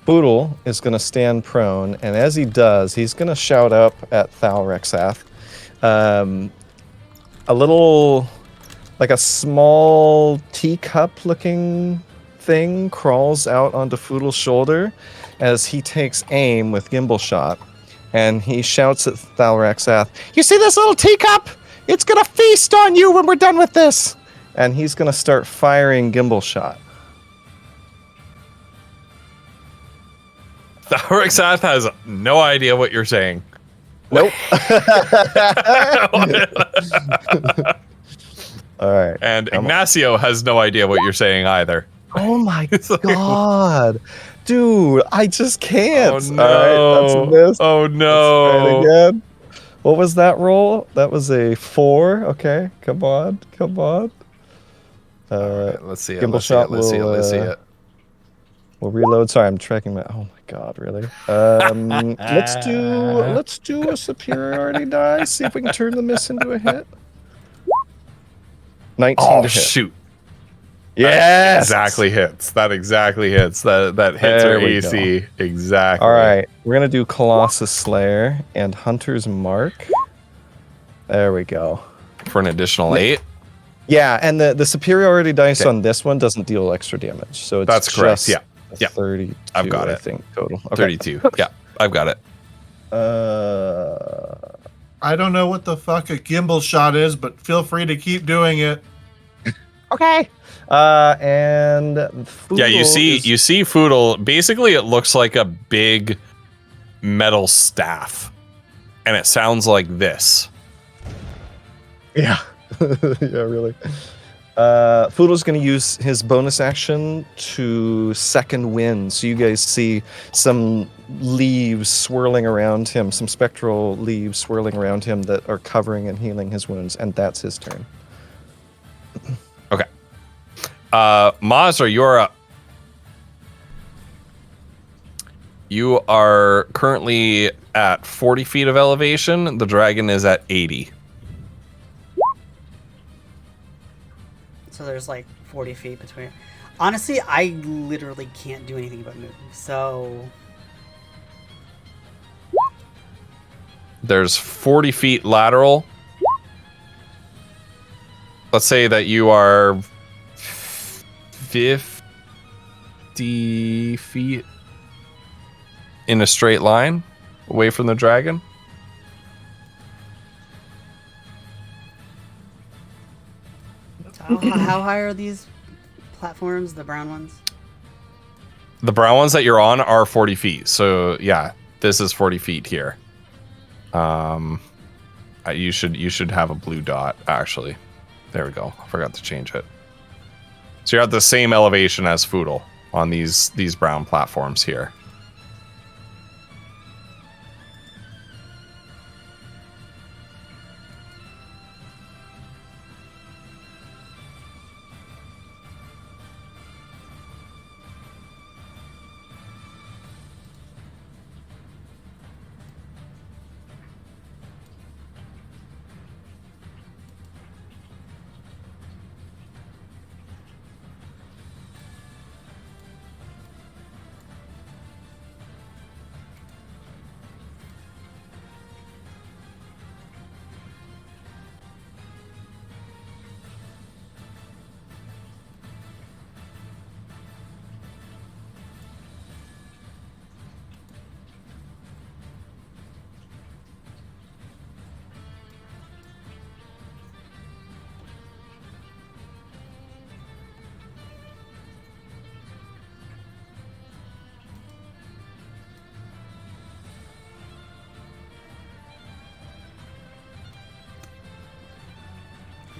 Poodle is going to stand prone, and as he does, he's going to shout up at Thaurixath. A little, like a small teacup-looking thing crawls out onto Foodle's shoulder as he takes aim with gimbal shot, and he shouts at Thalraxath, "You see this little teacup? It's gonna feast on you when we're done with this!" And he's gonna start firing gimbal shot. Thalraxath has no idea what you're saying. Nope. All right. And Ignacio has no idea what you're saying either. Oh my god. Dude, I just can't. Oh no. All right, that's a miss. Oh Let's try no. it again. What was that roll? That was a 4. Okay, come on. Right, let's see it. gimbal Let's shot see it. Let's see will, it. We'll reload. Sorry, I'm tracking my. Oh my god, really? Let's do a superiority die. See if we can turn the miss into a hit. 19 Oh to hit. shoot. Yes. Exactly hits. That exactly hits. That hits There our we AC. Exactly. All right, we're gonna do Colossus Slayer and Hunter's Mark. There we go. For an additional 8. Yeah, and the superiority dice Okay. on this one doesn't deal extra damage, so it's That's correct. just Yeah. 32. I've got I it. think total. Okay. 32. Yeah, I've got it. I don't know what the fuck a gimbal shot is, but feel free to keep doing it. Okay. And Yeah, you see Foodle. Basically, it looks like a big metal staff, and it sounds like this. Yeah. Yeah, really. Foodle's going to use his bonus action to second wind. So you guys see some leaves swirling around him, some spectral leaves swirling around him that are covering and healing his wounds, and that's his turn. Okay. Mazra, you're up. You are currently at 40 feet of elevation. The dragon is at 80. So there's like 40 feet between. Honestly, I literally can't do anything but move. So There's 40 feet lateral. Let's say that you are 50 feet in a straight line away from the dragon. how high are these platforms? The brown ones? The brown ones that you're on are 40 feet. So yeah, this is 40 feet here. You should have a blue dot actually. There we go. I forgot to change it. So you're at the same elevation as Foodle on these brown platforms here.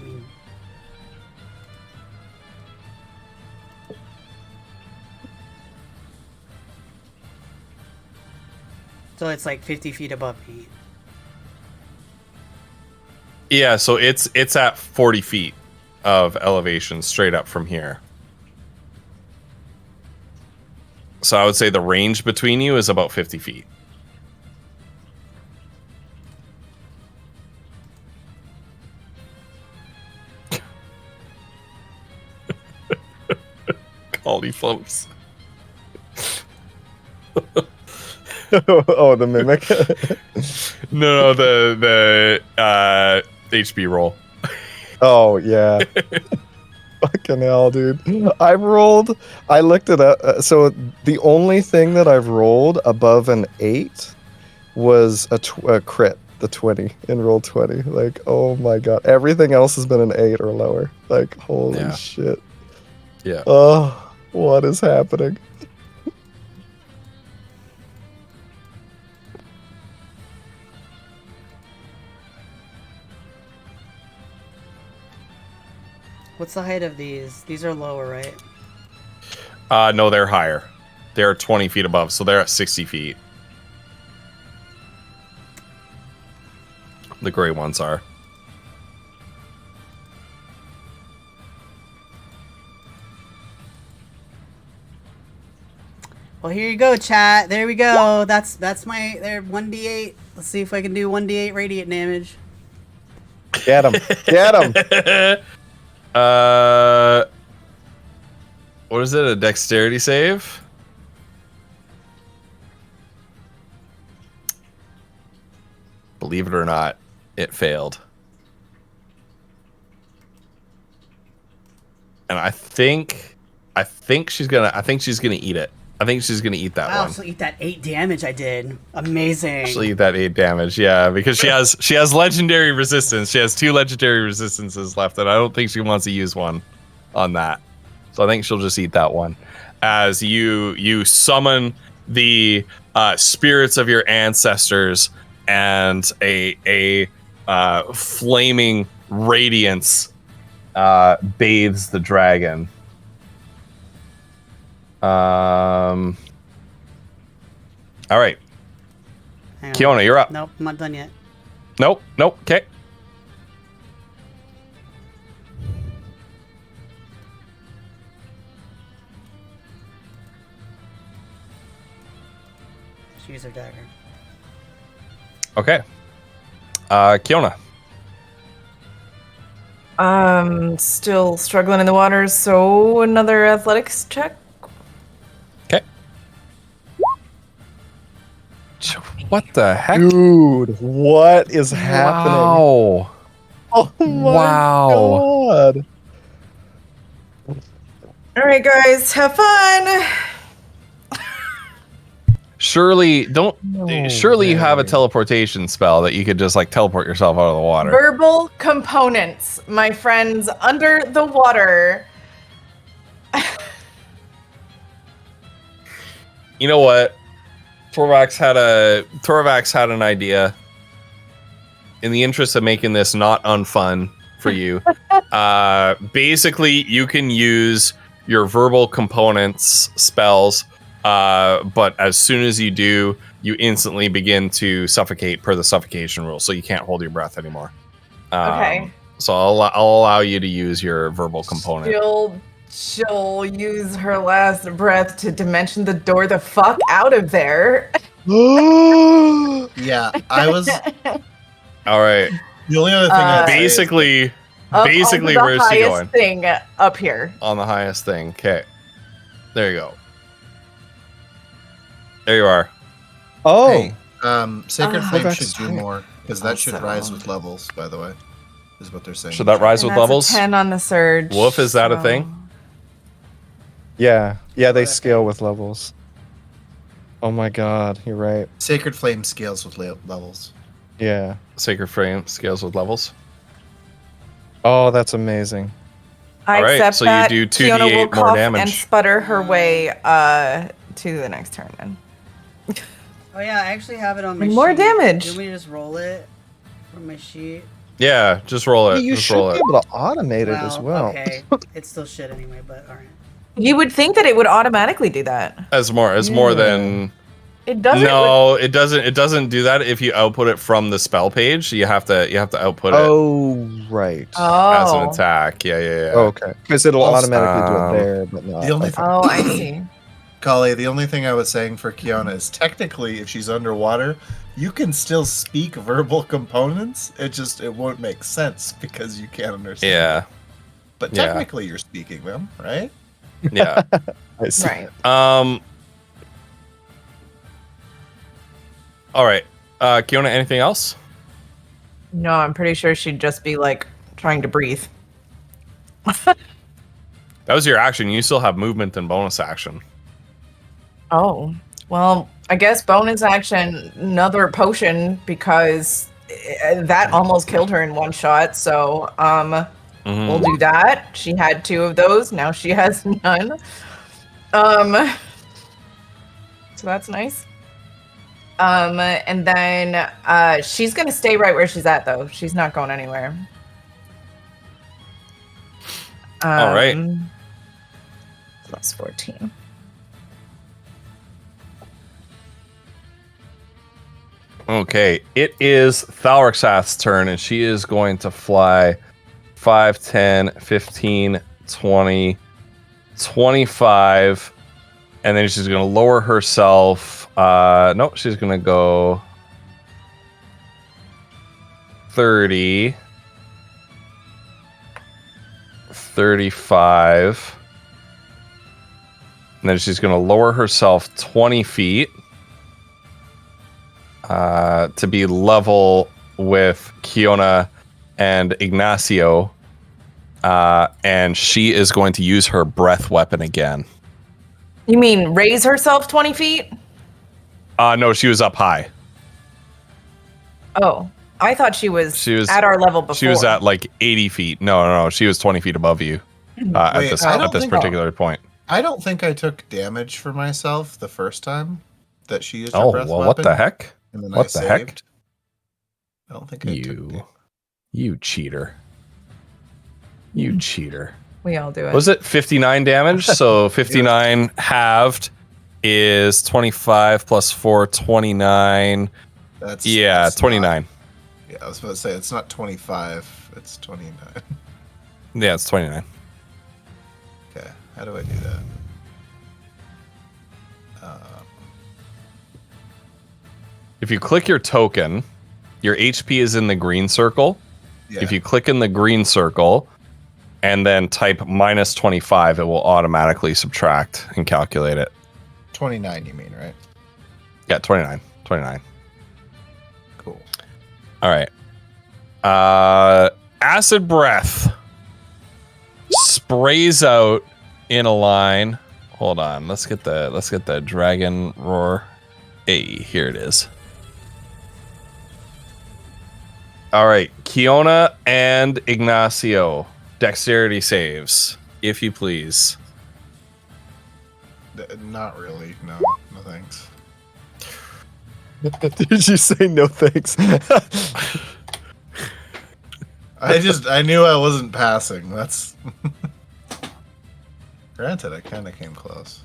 I mean, so it's like 50 feet above me. Yeah, so it's at 40 feet of elevation straight up from here. So I would say the range between you is about 50 feet. Caldy floats. Oh, the mimic. No, the HB roll. Oh, yeah. Fucking hell, dude. I looked it up. So the only thing that I've rolled above an 8 was a crit, the 20 in roll 20. Like, oh my god. Everything else has been an 8 or lower. Like, holy Yeah. shit. Yeah. Oh, what is happening? What's the height of these? These are lower, right? No, they're higher. They're 20 feet above, so they're at 60 feet. The gray ones are. Well, here you go, chat. There we go. That's my there 1d8. Let's see if I can do 1d8 radiant damage. Get him. Get him. What is it? A dexterity save? Believe it or not, it failed. And I think she's gonna eat it. I think she's gonna eat that Wow, one. so eat that 8 damage I did. Amazing. She'll eat that 8 damage, yeah, because she has legendary resistance. She has 2 legendary resistances left, and I don't think she wants to use one on that. So I think she'll just eat that one. As you summon the spirits of your ancestors, and a flaming radiance bathes the dragon. All right. Hang on. Kiona, you're up. Nope, I'm not done yet. Nope. Okay. She used her dagger. Okay. Kiona. Still struggling in the waters, so another athletics check. Okay. What the heck? Dude, what is happening? Wow. Oh my god. All right, guys, have fun. Surely you have a teleportation spell that you could just like teleport yourself out of the water. Verbal components, my friends, under the water. You know what? Torvax had an idea. In the interest of making this not unfun for you, basically you can use your verbal components spells, but as soon as you do, you instantly begin to suffocate per the suffocation rule, so you can't hold your breath anymore. Okay. So I'll allow you to use your verbal component. She'll use her last breath to dimension the door the fuck out of there. Yeah, I was. All right. The only other thing I'd say is- Basically, Up Basically, onto where's the she highest going? thing up here. On the highest thing. Okay. There you go. There you are. Oh. Hey, Sacred Flame That's should do right. more because that should rise Also- with levels. By the way, is what they're saying. Should that rise And with that's levels? a 10 on the surge. Wolf, is that a so- thing? Yeah, they scale with levels. Oh my god, you're right. Sacred Flame scales with levels. Yeah. Sacred Flame scales with levels. Oh, that's amazing. I All right, accept so you that. do Fiona 2d8 will more cough damage. and sputter her way to the next turn then. Oh yeah, I actually have it on my More sheet. damage. Do you want me to just roll it from my sheet? Yeah, just roll it. You just should roll be it. able to automate it as well. Okay. It's still shit anyway, but alright. You would think that it would automatically do that. As more than. It doesn't. No, it doesn't. It doesn't do that if you output it from the spell page. You have to output it Oh, right. as an Oh. attack. Yeah. Okay. Because it'll Also, automatically do it there, but not. The only okay. Oh, I see. Kali, the only thing I was saying for Kiona is technically, if she's underwater, you can still speak verbal components. It won't make sense because you can't understand. Yeah. But Yeah. technically, you're speaking them, right? Yeah. I see. Right. All right. Kiona, anything else? No, I'm pretty sure she'd just be like trying to breathe. That was your action. You still have movement and bonus action. Oh, well, I guess bonus action, another potion, because that almost killed her in one shot. So, we'll do that. She had 2 of those. Now she has none. So that's nice. And then she's gonna stay right where she's at, though. She's not going anywhere. All right. Plus 14. Okay, it is Thalrixath's turn, and she is going to fly 5, 10, 15, 20, 25, and then she's going to lower herself. No, she's going to go 30, 35, and then she's going to lower herself 20 feet. To be level with Kiona and Ignacio, and she is going to use her breath weapon again. You mean raise herself 20 feet? No, she was up high. Oh, I thought she was at our level before. She was at like 80 feet. No, she was 20 feet above you at this particular point. I don't think I took damage for myself the first time that she used her Oh, breath well, weapon. what the heck? And then What I the heck? saved. I don't think I took You cheater. You cheater. We all do it. Was it 59 damage? So 59 halved is 25 plus 4, 29. That's 29. Yeah, I was about to say it's not 25, it's 29. Yeah, it's 29. Okay, how do I do that? If you click your token, your HP is in the green circle. Yeah. If you click in the green circle and then type minus 25, it will automatically subtract and calculate it. 29, you mean, right? Yeah, 29. 29. Cool. All right. Acid breath sprays out in a line. Hold on. Let's get the dragon roar. Hey, here it is. All right, Kiona and Ignacio, dexterity saves, if you please. Not really. No thanks. Did you say no thanks? I knew I wasn't passing. That's granted. I kind of came close.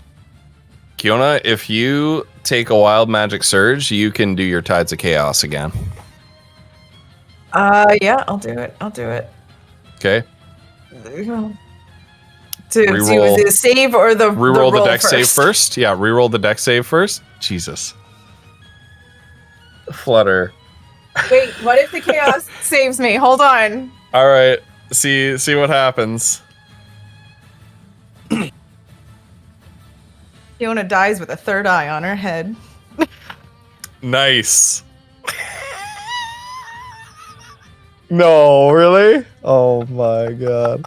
Kiona, if you take a wild magic surge, you can do your Tides of Chaos again. Yeah, I'll do it. Okay. To Reroll. do the save or the Reroll the roll dex save first. Yeah, reroll the dex save first. Jesus. Flutter. Wait, what if the chaos saves me? Hold on. All right. See what happens. Fiona dies with a third eye on her head. Nice. No, really? Oh my god.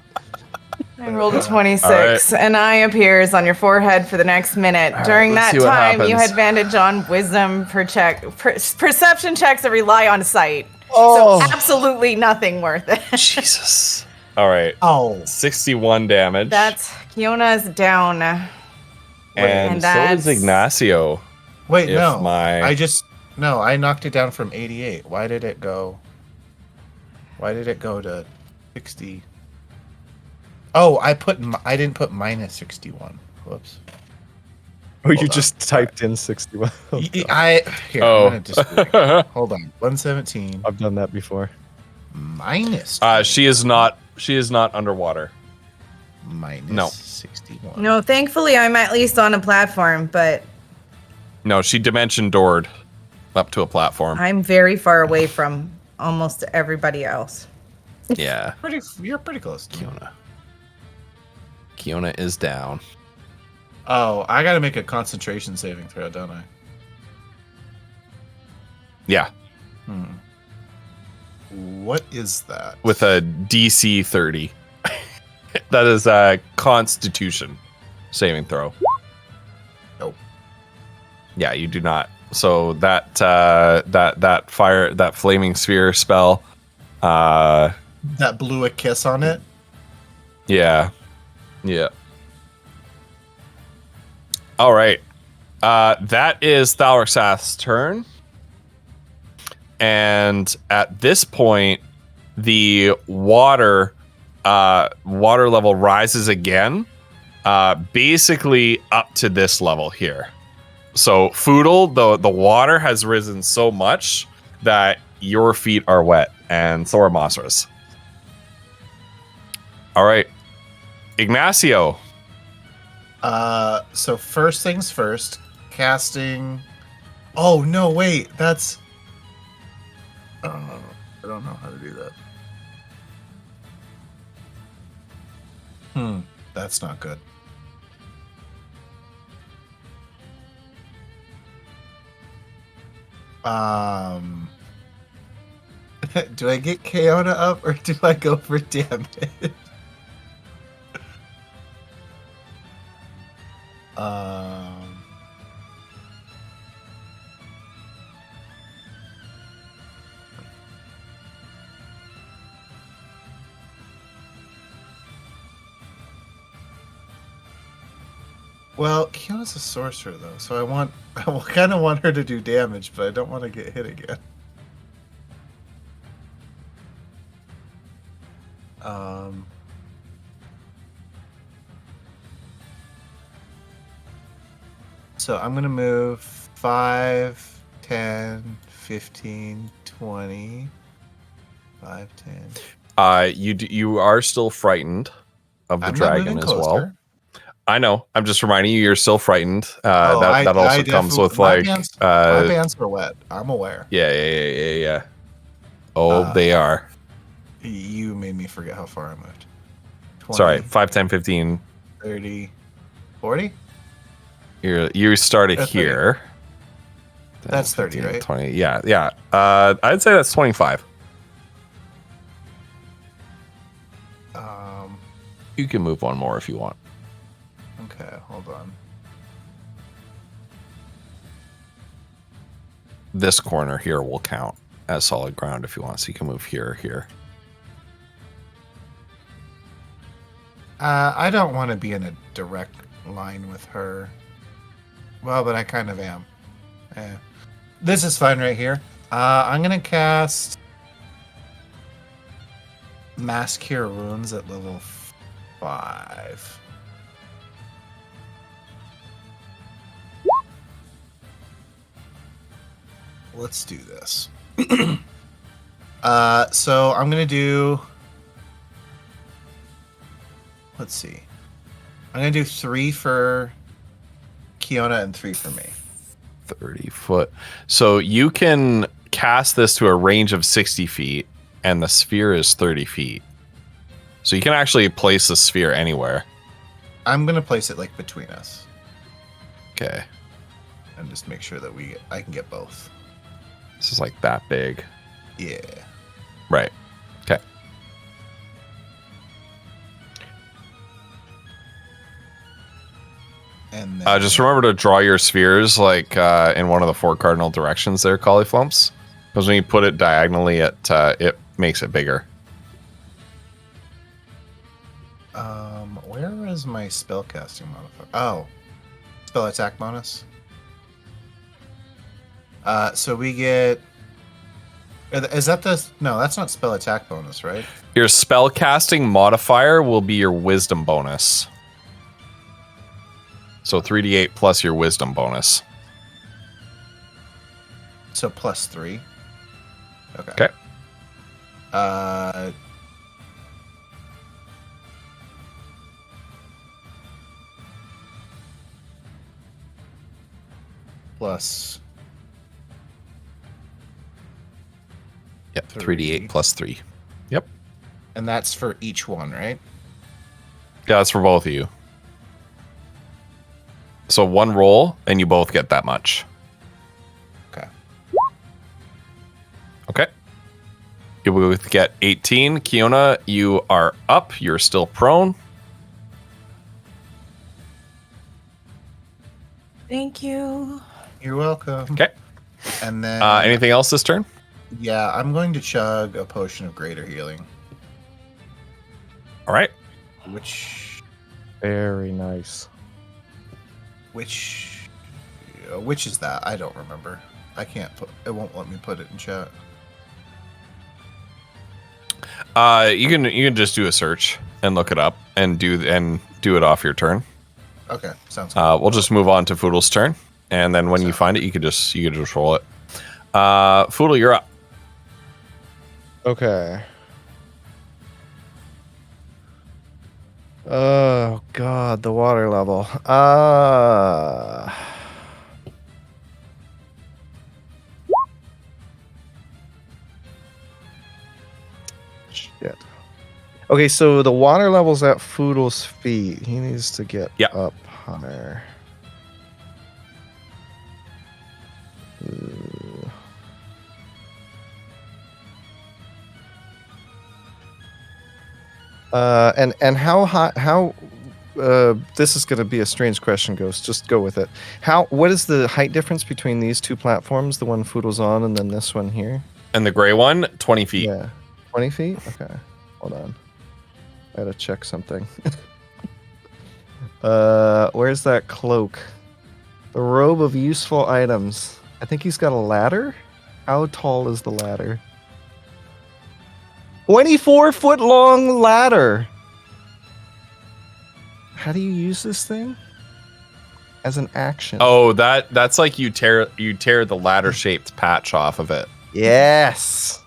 I rolled a 26. An eye appears on your forehead for the next minute. During let's that see what time, you happens. had advantage on wisdom perception checks that rely on sight. Oh. So absolutely nothing worth it. Jesus. All right. Oh, 61 damage. That's Fiona's down. and and so is that's- Ignacio. wait, If no. my- I knocked it down from 88. Why did it go to 60? Oh, I didn't put minus 61. Whoops. Oh, you Hold on. just typed in 61. Oh, God. I'm Oh. gonna disagree. Hold on. 117 I've done that before. minus. She is not underwater. minus No. 61. No, thankfully I'm at least on a platform, but No, she dimension doored up to a platform. I'm very far away from almost everybody else. Yeah. You're pretty close. To me. Kiona is down. Oh, I gotta make a concentration saving throw, don't I? Yeah. What is that? With a DC 30. That is a Constitution saving throw. Nope. Yeah, you do not. So that flaming sphere spell. That blew a kiss on it. Yeah. All right. That is Thalrasath's turn. And at this point, the water level rises again, basically up to this level here. So Foodle, the water has risen so much that your feet are wet, and so are Masra's. All right, Ignacio. So first things first, casting. Oh no! Wait, that's. I don't know how to do that. That's not good. Do I get Kiona up or do I go for damage? Well, Kiona's a sorcerer though, so I kind of want her to do damage, but I don't want to get hit again. So I'm gonna move 5, 10, 15, 20, 5, 10. You are still frightened of the I'm not dragon moving as closer. well. I know. I'm just reminding you, you're still frightened. Oh, that also comes with my like pants are wet. I'm aware. Yeah. Oh, they are. You made me forget how far I moved. 20, Sorry, 5, 10, 15. 30, 40? You started That's here. That's 30, 15, right? 20. Yeah. I'd say that's 25. You can move one more if you want. Okay, hold on. This corner here will count as solid ground if you want, so you can move here or here. I don't want to be in a direct line with her. Well, but I kind of am. This is fine right here. I'm going to cast Mass Cure Wounds at level 5. Let's do this. So I'm going to do... Let's see. I'm going to do 3 for Kiona and 3 for me. 30 foot. So you can cast this to a range of 60 feet, and the sphere is 30 feet. So you can actually place the sphere anywhere. I'm going to place it like between us. Okay. And just make sure that I can get both. This is like that big. Yeah. Right. Okay. And then, Just remember to draw your spheres like in one of the 4 cardinal directions there, Cauliflumps. Because when you put it diagonally, it makes it bigger. where is my spellcasting modifier? Oh, spell attack bonus. So we get. Is that the? No, that's not spell attack bonus, right? Your spellcasting modifier will be your wisdom bonus. So 3d8 plus your wisdom bonus. So plus 3. Okay. Plus. Yep. 3. 3d8 plus 3. Yep. And that's for each one, right? Yeah, that's for both of you. So one roll, and you both get that much. Okay. Okay. You both get 18. Kiona, you are up. You're still prone. Thank you. You're welcome. Okay. And then Anything else this turn? yeah, I'm going to chug a potion of greater healing. All right. Which Very nice. which is that? I don't remember. I can't put it won't let me put it in chat. You can just do a search and look it up and do it off your turn. Okay, sounds good. We'll just move on to Foodle's turn, and then when you find it, you could just roll it. Foodle, you're up. Okay. Oh God, the water level. Shit. Okay, so the water level's at Foodle's feet. He needs to get up higher. Ooh. And how high? How? This is going to be a strange question, Ghost. Just go with it. What is the height difference between these two platforms? The one Foodle's on, and then this one here. And the gray one, 20 feet. Yeah, 20 feet. Okay, hold on. I gotta check something. Where's that cloak? The robe of useful items. I think he's got a ladder. How tall is the ladder? 24-foot long ladder. How do you use this thing? As an action. Oh, that's like you tear the ladder shaped patch off of it. Yes.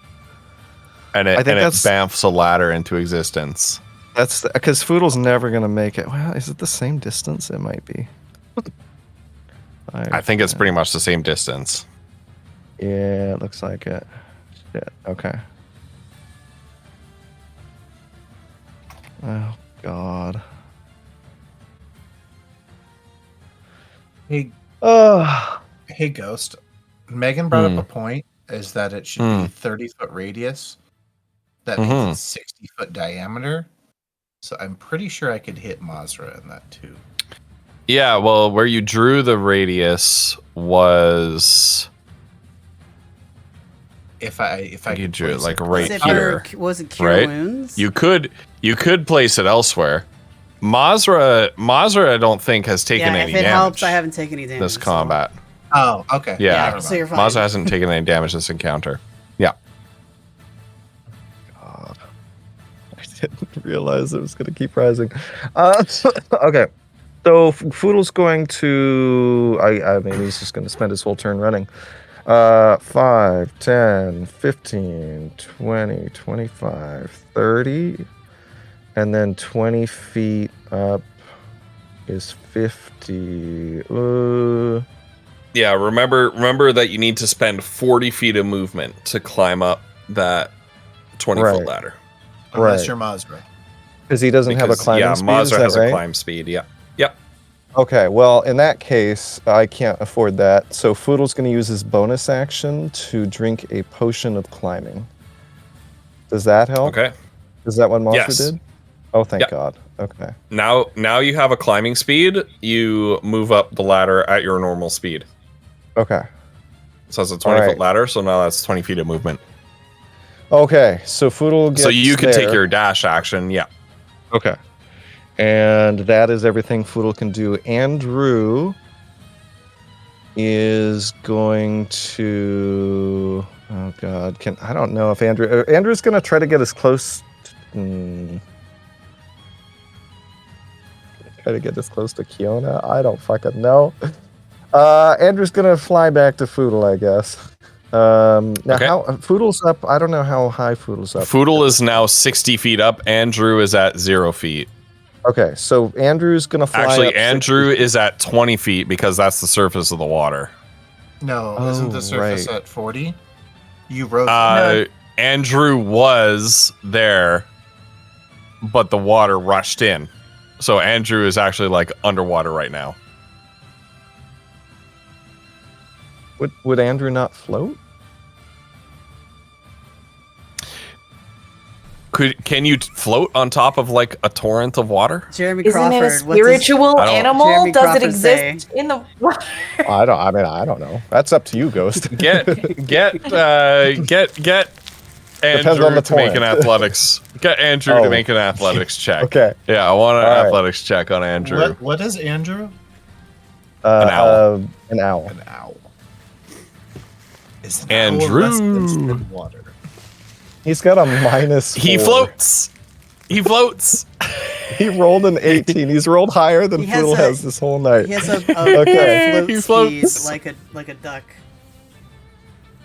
And it bamfs a ladder into existence. That's because Foodle's never gonna make it. Well, is it the same distance? It might be. I think it's pretty much the same distance. Yeah, it looks like it. Shit. Okay. Oh God. Hey, Oh. hey, Ghost. Megan brought up a point. Is that it should be 30-foot radius? That means it's 60-foot diameter. So I'm pretty sure I could hit Mazra in that too. Yeah, well, where you drew the radius was if I you drew it like Was right it here, was it cure right? wounds? You could place it elsewhere. Mazra, I don't think has taken Yeah, any if it damage helps, I haven't taken any damage. this combat. Oh, okay. Yeah, Yeah, so you're fine. Mazra hasn't taken any damage this encounter. Yeah. God. I didn't realize it was going to keep rising. Okay. So Foodle's going to... I mean, he's just going to spend his whole turn running. 5, 10, 15, 20, 25, 30. And then 20 feet up is 50. Yeah, remember that you need to spend 40 feet of movement to climb up that 20-foot ladder. Unless you're Mazra. Because he doesn't have a climbing speed, is Mazra that has right? a climb speed, yeah. Yep. Okay, well, in that case, I can't afford that. So Foodle's going to use his bonus action to drink a potion of climbing. Does that help? Okay. Is that what Mazra Yes. did? Oh, thank Yep. God. Okay. Now you have a climbing speed. You move up the ladder at your normal speed. Okay. So it's a 20-foot Alright. ladder, so now that's 20 feet of movement. Okay, so Foodle gets So you can take there. your dash action, yeah. Okay. And that is everything Foodle can do. Andrew is going to... Oh, God. I don't know if Andrew's going to try to get as close... Try to get as close to Kiona? I don't fucking know. Andrew's going to fly back to Foodle, I guess. Now, Okay. how Foodle's up? I don't know how high Foodle's up. Foodle is now 60 feet up. Andrew is at 0 feet. Okay, so Andrew's going to fly Actually, up Andrew is at 20 feet because that's the surface of the water. No, isn't the surface right. at 40? You rose. Andrew was there, but the water rushed in. So Andrew is actually like underwater right now. Would Andrew not float? Can you float on top of like a torrent of water? Jeremy Isn't Crawford. it a what does- spiritual animal? Jeremy Does it Crawford exist say? in the? I don't know. That's up to you, Ghost. Get Andrew on the to make an torrent. athletics. Get Andrew to Oh. make an athletics check. Okay. Yeah, I want an All right. athletics check on Andrew. What is Andrew? An owl. An owl. An owl. Is an Andrew. owl less dense than water? He's got a minus. He 4. floats. He floats. He rolled an 18. He's rolled higher than He has Foodle a- has this whole night. He has a Okay. He float speed floats. like a duck.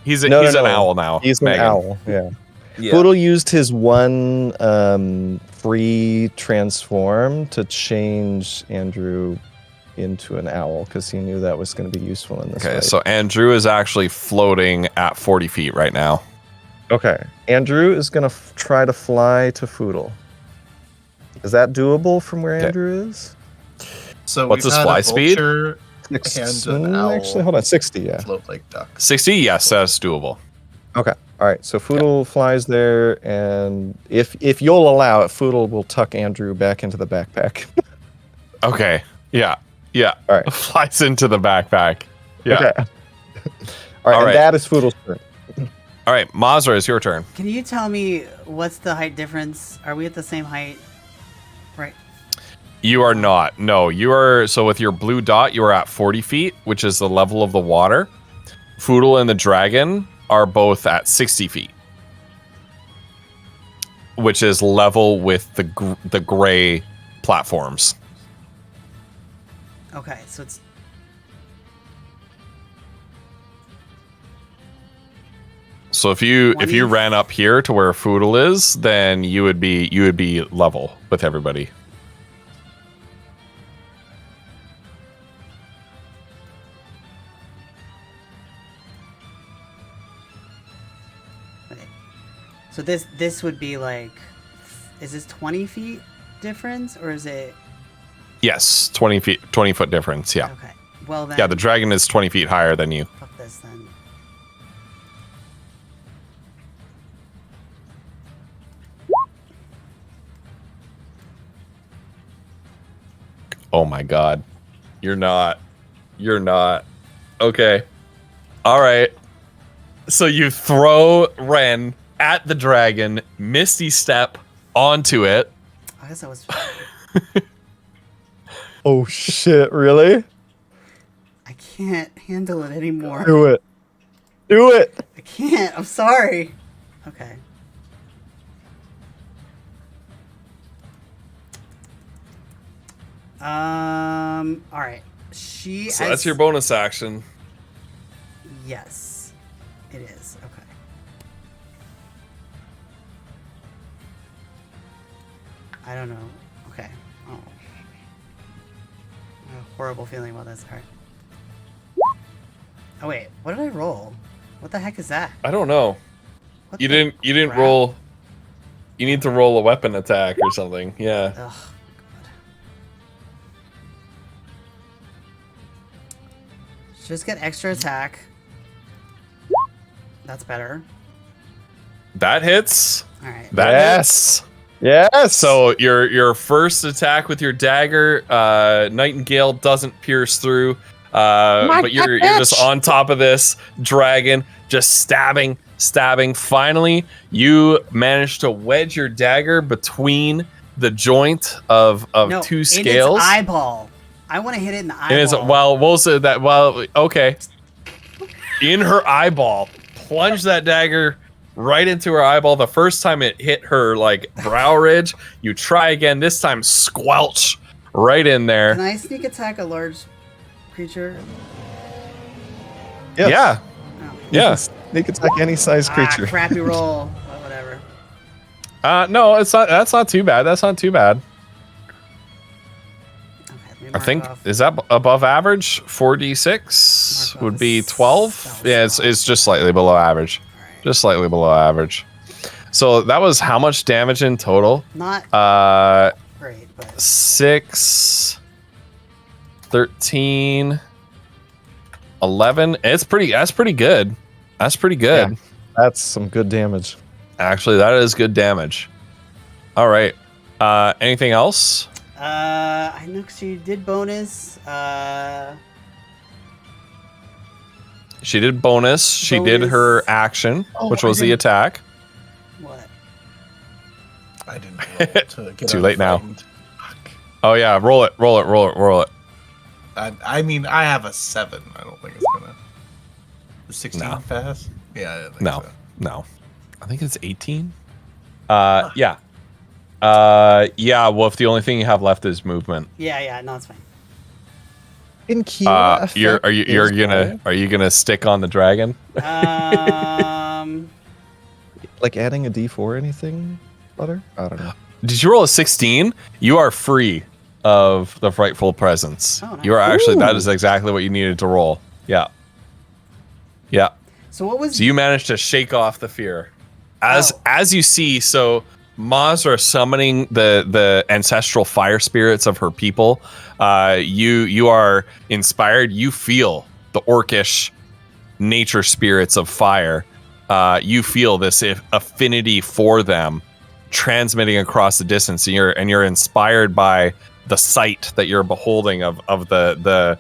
He's No, an no. owl now. He's an Megan. owl. Yeah. Yeah. Foodle used his one free transform to change Andrew into an owl because he knew that was going to be useful in this Okay, fight. so Andrew is actually floating at 40 feet right now. Okay. Andrew is going to try to fly to Foodle. Is that doable from where Okay. Andrew is? So What's we've his had fly a speed? vulture and an owl Actually, hold on. 60, yeah. float like ducks. 60? Yes, that's doable. Okay. All right. So Foodle flies there, and if you'll allow it, Foodle will tuck Andrew back into the backpack. Okay. Yeah. Yeah. All right. Flies into the backpack. Yeah. Okay. All right. All and right. that is Foodle's turn. All right, Mazra, it's your turn. Can you tell me what's the height difference? Are we at the same height? Right. You are not. No, you are. So with your blue dot, you are at 40 feet, which is the level of the water. Foodle and the dragon are both at 60 feet, which is level with the gray platforms. Okay, so it's So if you 20? ran up here to where Foodle is, then you would be level with everybody. okay. So this would be like, is this 20 feet difference or is it? Yes, 20 foot difference. Yeah. Okay. Well then. Yeah, the dragon is 20 feet higher than you. Fuck this then. Oh my god. You're not. Okay. All right. So you throw Ren at the dragon, Misty Step onto it. I guess I was. Oh, shit. Really? I can't handle it anymore. Do it. Do it. I can't. I'm sorry. Okay. All right. So that's your bonus action. Yes, it is. Okay. I don't know. Okay. Oh. I have a horrible feeling about this. All right. Oh wait, what did I roll? What the heck is that? I don't know. What You the didn't crap? roll. You need to roll a weapon attack or something. Yeah. Ugh. God. Just get extra attack. That's better. That hits. All right. That Yes. hits. Yes. So your first attack with your dagger, Nightingale doesn't pierce through. But you're just on top of this dragon, just stabbing. Finally, you manage to wedge your dagger between the joint of No, two in scales. its eyeball. I want to hit it in the eyeball. And it's we'll say that. Well, okay. In her eyeball, plunge that dagger right into her eyeball. The first time it hit her like brow ridge, you try again. This time, squelch right in Can there. I sneak attack a large creature? Yes. Yeah, Oh. yeah. Sneak attack any size creature. Crappy roll. But whatever. No, it's not. That's not too bad. That's not too bad. Okay, let me I mark think off. is that above average? 4d6 Mark off would the be 12. spell Yeah, slot. it's just slightly below average. Alright. Just slightly below average. So that was how much damage in total? Not great, but 6, 13, 11. That's pretty good. That's pretty good. That's some good damage. Actually, that is good damage. All right. Anything else? I know she did bonus. She did bonus. She did her action, which was the attack. What? I didn't roll to get Too late now. unfrightened. Fuck. Oh yeah, roll it. I mean, I have a 7. I don't think it's gonna. The 16 No. pass? Yeah, I didn't think No, so. no. I think it's 18. Yeah. Wolf, the only thing you have left is movement. Yeah, no, it's fine. In Kiona, Are you gonna stick on the dragon? Like adding a D4 or anything, Butter? I don't know. Did you roll a 16? You are free of the frightful presence. Oh, nice. You are actually that is exactly what you needed to roll. Yeah. Yeah. So what was? So you managed to shake off the fear. As you see, so Mazra summoning the ancestral fire spirits of her people. You are inspired. You feel the orcish nature spirits of fire. You feel this affinity for them transmitting across the distance, and you're inspired by the sight that you're beholding of the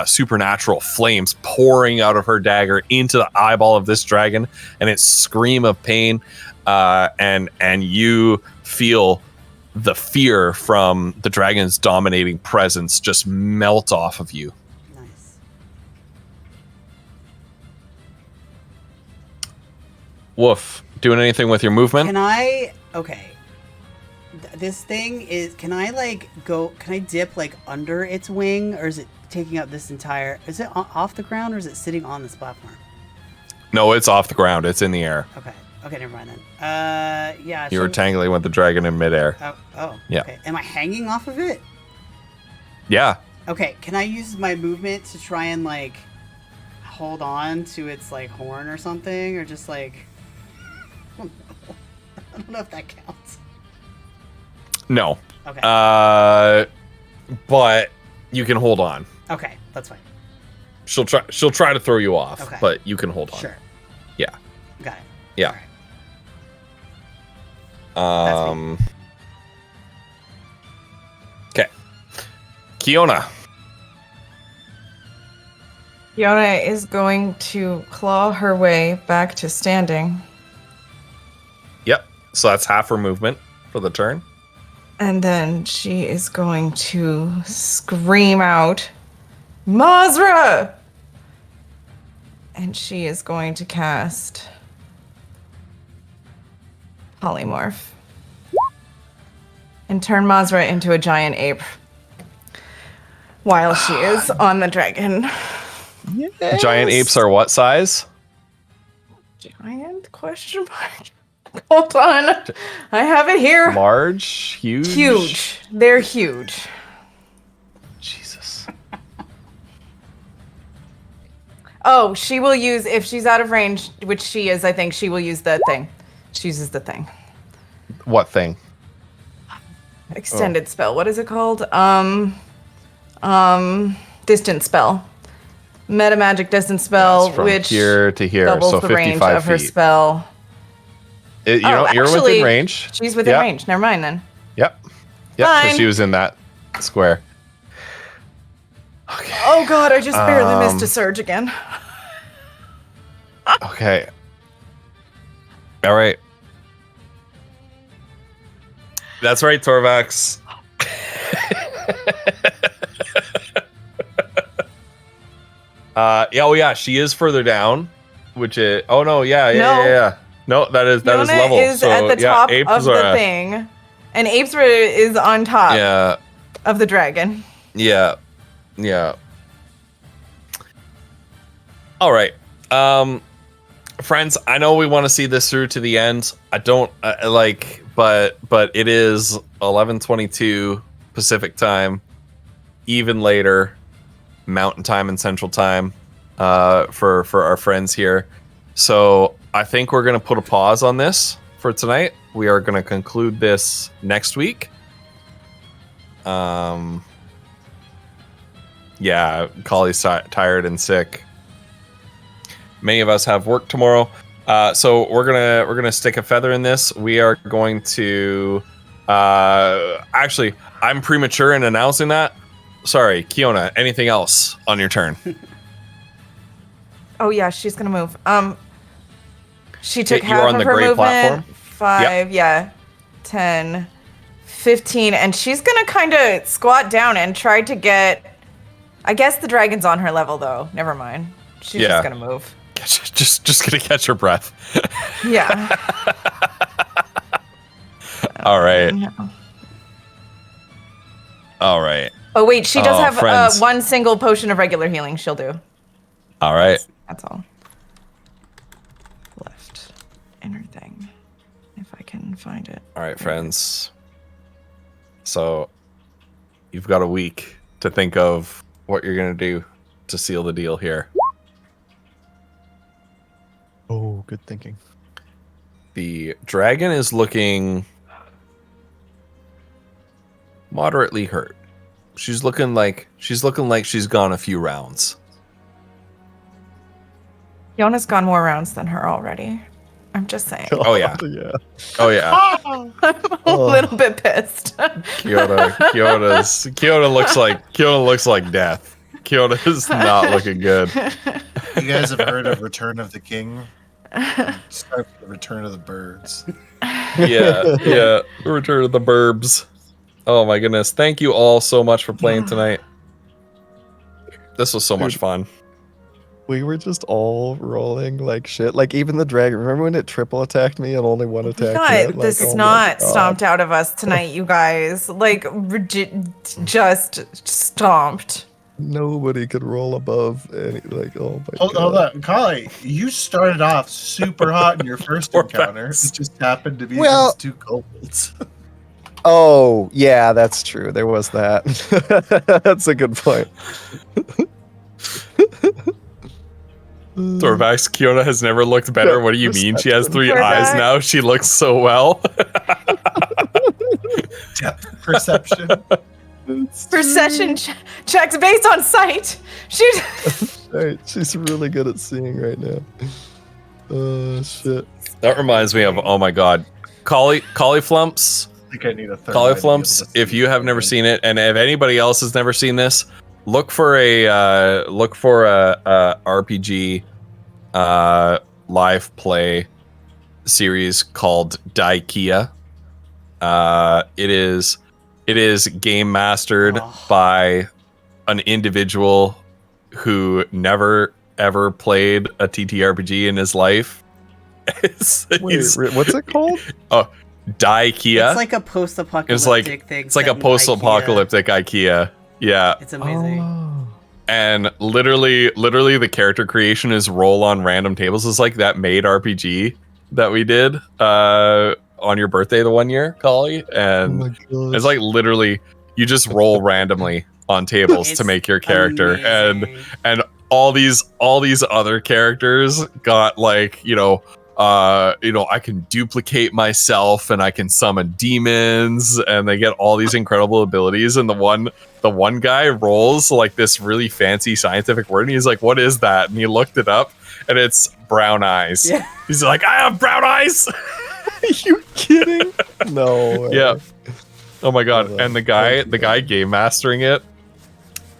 supernatural flames pouring out of her dagger into the eyeball of this dragon, and its scream of pain, and you feel the fear from the dragon's dominating presence just melt off of you. Nice. Woof, doing anything with your movement? Can I? Okay. This thing is. Can I like go? Can I dip like under its wing, or is it taking up this entire? Is it off the ground, or is it sitting on this platform? No, it's off the ground. It's in the air. Okay. Okay, never mind then. Yeah. You were tangling with the dragon in midair. Oh. Yeah. Okay. Am I hanging off of it? Yeah. Okay. Can I use my movement to try and like hold on to its like horn or something, or just like? I don't know if that counts. No. Okay. But you can hold on. Okay, that's fine. She'll try to throw you off, Okay. but you can hold on. Sure. Yeah. Got it. Yeah. Okay. Kiona. Fiona is going to claw her way back to standing. Yep. So that's half her movement for the turn. And then she is going to scream out, Mazra! And she is going to cast Polymorph. And turn Mazra into a giant ape. While she is on the dragon. Giant apes are what size? Giant question mark. Hold on. I have it here. Large? Huge? Huge. They're huge. Jesus. Oh, she will use, if she's out of range, which she is, I think, she will use the thing. She uses the thing. What thing? Extended spell. What is it called? Distant spell. Meta magic distant spell, That's from which here to here, doubles so the range 55 of her feet. spell. You're actually, within range. She's within Yep. range. Never mind then. Yep. Yep, because Fine. she was in that square. Oh god, I just barely missed a surge again. Okay. All right. That's right, Torvax. Yeah, she is further down, which is. Oh no, yeah. No, that is Fiona level. is so, at the yeah, top apes of the are- thing, and Apesra is on top Yeah, of the dragon. yeah. All right, friends. I know we want to see this through to the end. I don't but it is 11:22 Pacific time, even later Mountain Time and Central Time, for our friends here. So I think we're gonna put a pause on this for tonight. We are gonna conclude this next week. Yeah, Collie's tired and sick. Many of us have work tomorrow. So we're gonna stick a feather in this. We are going to actually, I'm premature in announcing that. Sorry, Kiona, anything else on your turn? Oh yeah, she's gonna move. She took You half are on of the her gray movement. platform? 5, yeah, 10, 15, and she's gonna kind of squat down and try to get. I guess the dragon's on her level though. Never mind. She's Yeah. just gonna move. Just gonna catch her breath. Yeah. All right. All right. Oh wait, she does Oh, have friends. one single potion of regular healing. She'll do. All right. That's all. Left inner thing, if I can find it. All right, friends. So you've got a week to think of what you're gonna do to seal the deal here. Oh, good thinking. The dragon is looking moderately hurt. She's looking like she's gone a few rounds. Yona's gone more rounds than her already. I'm just saying. Oh yeah. Yeah. Oh yeah. I'm a little bit pissed. Kiona looks like death. Kiona is not looking good. You guys have heard of Return of the King? Start with the Return of the Birds. Yeah. Return of the Burbs. Oh my goodness. Thank you all so much for playing tonight. This was so much fun. We were just all rolling like shit. Like even the dragon. Remember when it triple attacked me and only one attack? God, this is not stomped out of us tonight, you guys. Like, just stomped. Nobody could roll above any. Like, oh my Hold god. on, Kali. You started off super hot in your first encounter. It just happened to be Well- against 2 kobolds. Oh yeah, that's true. There was that. That's a good point. Torvax, Kiona has never looked better. What do you mean? She has 3 Torvax. eyes now. She looks so well. Depth perception. Perception checks based on sight. She's Right, she's really good at seeing right now. Oh shit. That reminds me of, oh my god, Cauliflumps. I think I need a third eye to be able Cauliflumps. to If see you have never everything. seen it, and if anybody else has never seen this, look for a RPG live play series called Daikia. It is game mastered by an individual who never ever played a TTRPG in his life. Wait, what's it called? Daikia. It's like a post-apocalyptic thing. It's like set a in post-apocalyptic IKEA. Yeah. IKEA. It's amazing. Oh. And literally the character creation is roll on random tables. It's like that made RPG that we did on your birthday the one year, Kali. Oh And my god. it's like literally you just roll randomly on tables to It's make your character. amazing. And all these other characters got like, I can duplicate myself and I can summon demons, and they get all these incredible abilities. And the one guy rolls like this really fancy scientific word, and he's like, "What is that?" And he looked it up, and it's brown eyes. Yeah. He's like, "I have brown eyes." Are you kidding? No. way. Yeah. Oh my god! Oh, And the guy game mastering it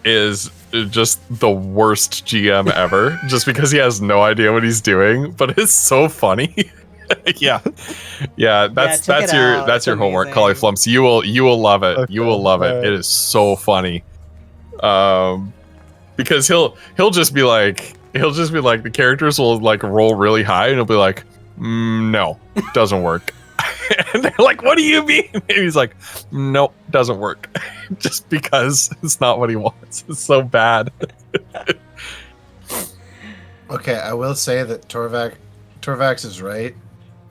is just the worst GM ever, just because he has no idea what he's doing, but it's so funny. yeah, that's check it out. that's It's your homework, amazing. Cauliflumps. You will love it. Okay, You will love it. alright. It is so funny. Because he'll just be like the characters will like roll really high, and he'll be like, no, doesn't work. And they're like, what do you mean? And he's like, nope, doesn't work. Just because it's not what he wants. It's so bad. Okay, I will say that Torvax is right.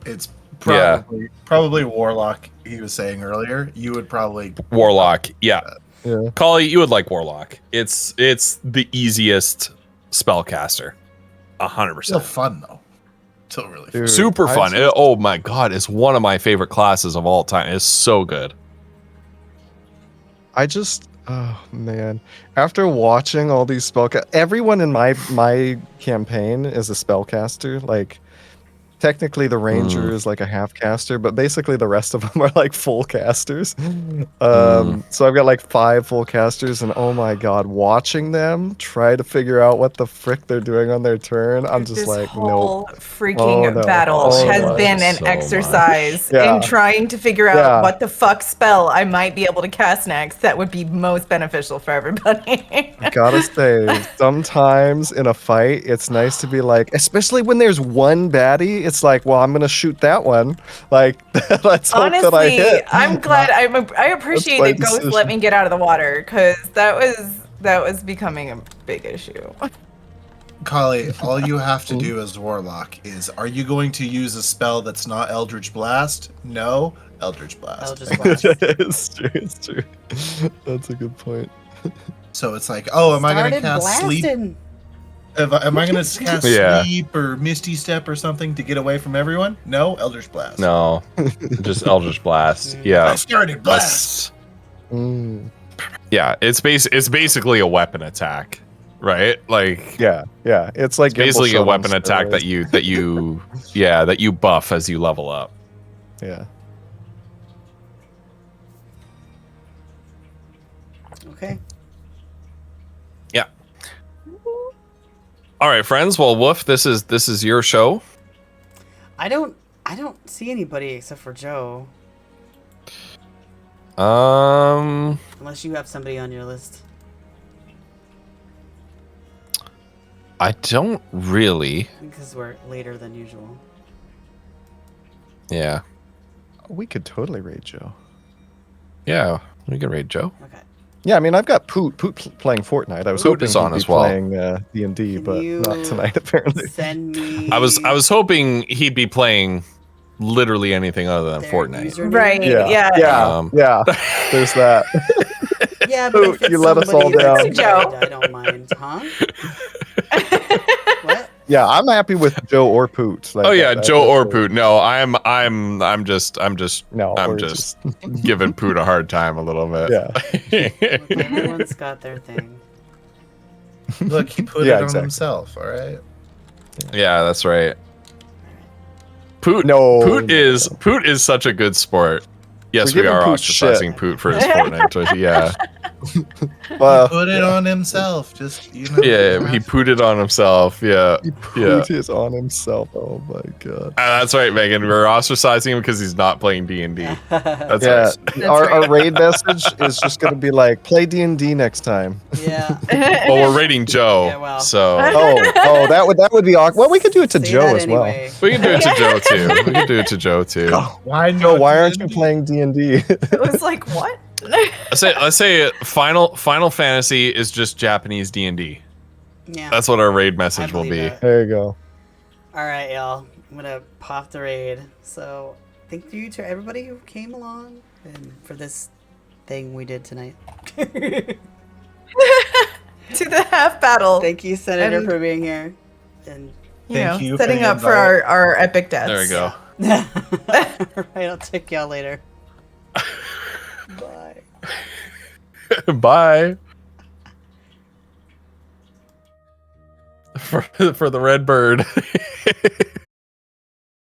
It's probably Warlock. He was saying earlier. You would probably Warlock, yeah. Yeah. Kali, you would like Warlock. It's the easiest spellcaster. 100%. still fun though. Still really fun. Dude, Super I fun. just- Oh my god, it's one of my favorite classes of all time. It's so good. Oh man! After watching all these everyone in my campaign is a spellcaster. Like, Technically, the ranger is like a half caster, but basically the rest of them are like full casters. So I've got like 5 full casters, and oh my god, watching them try to figure out what the frick they're doing on their turn, I'm just this like, whole nope. freaking Oh, no. battle Oh, has no. been an So exercise much. Yeah. in trying to figure out Yeah. what the fuck spell I might be able to cast next that would be most beneficial for everybody. I gotta say, sometimes in a fight, it's nice to be like, especially when there's one baddie, it's like, well, I'm gonna shoot that one. Like, let's hope that I Honestly, hit. I'm glad. I appreciate my that Ghost decision. let me get out of the water because that was becoming a big issue. Kali, all you have to do as Warlock is, are you going to use a spell that's not Eldritch Blast? No, Eldritch Blast. Eldritch Blast. It's true. It's true. That's a good point. So it's like, oh, am I going to Started cast Sleep? blasting. Am I going to cast Yeah. Sleep or Misty Step or something to get away from everyone? No, Eldritch Blast. No, just Eldritch Blast. I Yeah, started Blast. Mm, yeah. It's basically a weapon attack, right? Like yeah. It's like basically a Gimbal weapon Shot on attack that steroids. you buff as you level up. Yeah. Okay. Yeah. All right, friends. Well, Woof, this is your show. I don't see anybody except for Joe. Unless you have somebody on your list. I don't really. Because we're later than usual. Yeah. We could totally raid Joe. Yeah. We can raid Joe. Okay. Yeah, I mean, I've got Poot playing Fortnite. I was Poot hoping is on he'd be as well. playing D&D, Can but you not tonight, apparently. Send me. I was hoping he'd be playing literally anything other than their Fortnite. username. Right? Yeah. Yeah. There's that. Yeah, but if it's You let us somebody all that's down. married, I don't mind, huh? What? Yeah, I'm happy with Joe or Poot. Like, Oh yeah, that- Joe that's or it. Poot. No, I'm just No, I'm we're just giving Poot a hard time a little bit. Yeah. Look, everyone's got their thing. Look, he put Yeah, it on exactly. himself, all right? Yeah, that's right. Poot No, Poot no, is such a good sport. Yes, We're we are giving Poot shit. ostracizing Poot for his Fortnite choice. Yeah. Put it on himself. Just, you know. Yeah, he pooted on himself. Yeah. He Yeah. Poot is on himself. Oh my god. That's right, Megan. We're ostracizing him because he's not playing D&D. That's Yeah, right. our raid message is just gonna be like, play D&D next time. Yeah. Well, we're raiding Joe, Yeah, well. so Oh, that would be awkward. Well, we could do it to Say Joe that as anyway. we can do it to Joe too. We can do it to Joe too. Why well. not? Why aren't you playing D&D? It was like what? Let's say Final Fantasy is just Japanese D&D. Yeah. That's what our raid message I will believe be. it. There you go. All right, y'all. I'm gonna pop the raid. So, thank you to everybody who came along and for this thing we did tonight. To the half battle. Thank you, Senator, And- for being here. And Thank you for setting the up for invite. our epic deaths. There we go. all right, I'll check y'all later. Bye. Bye. For the red bird.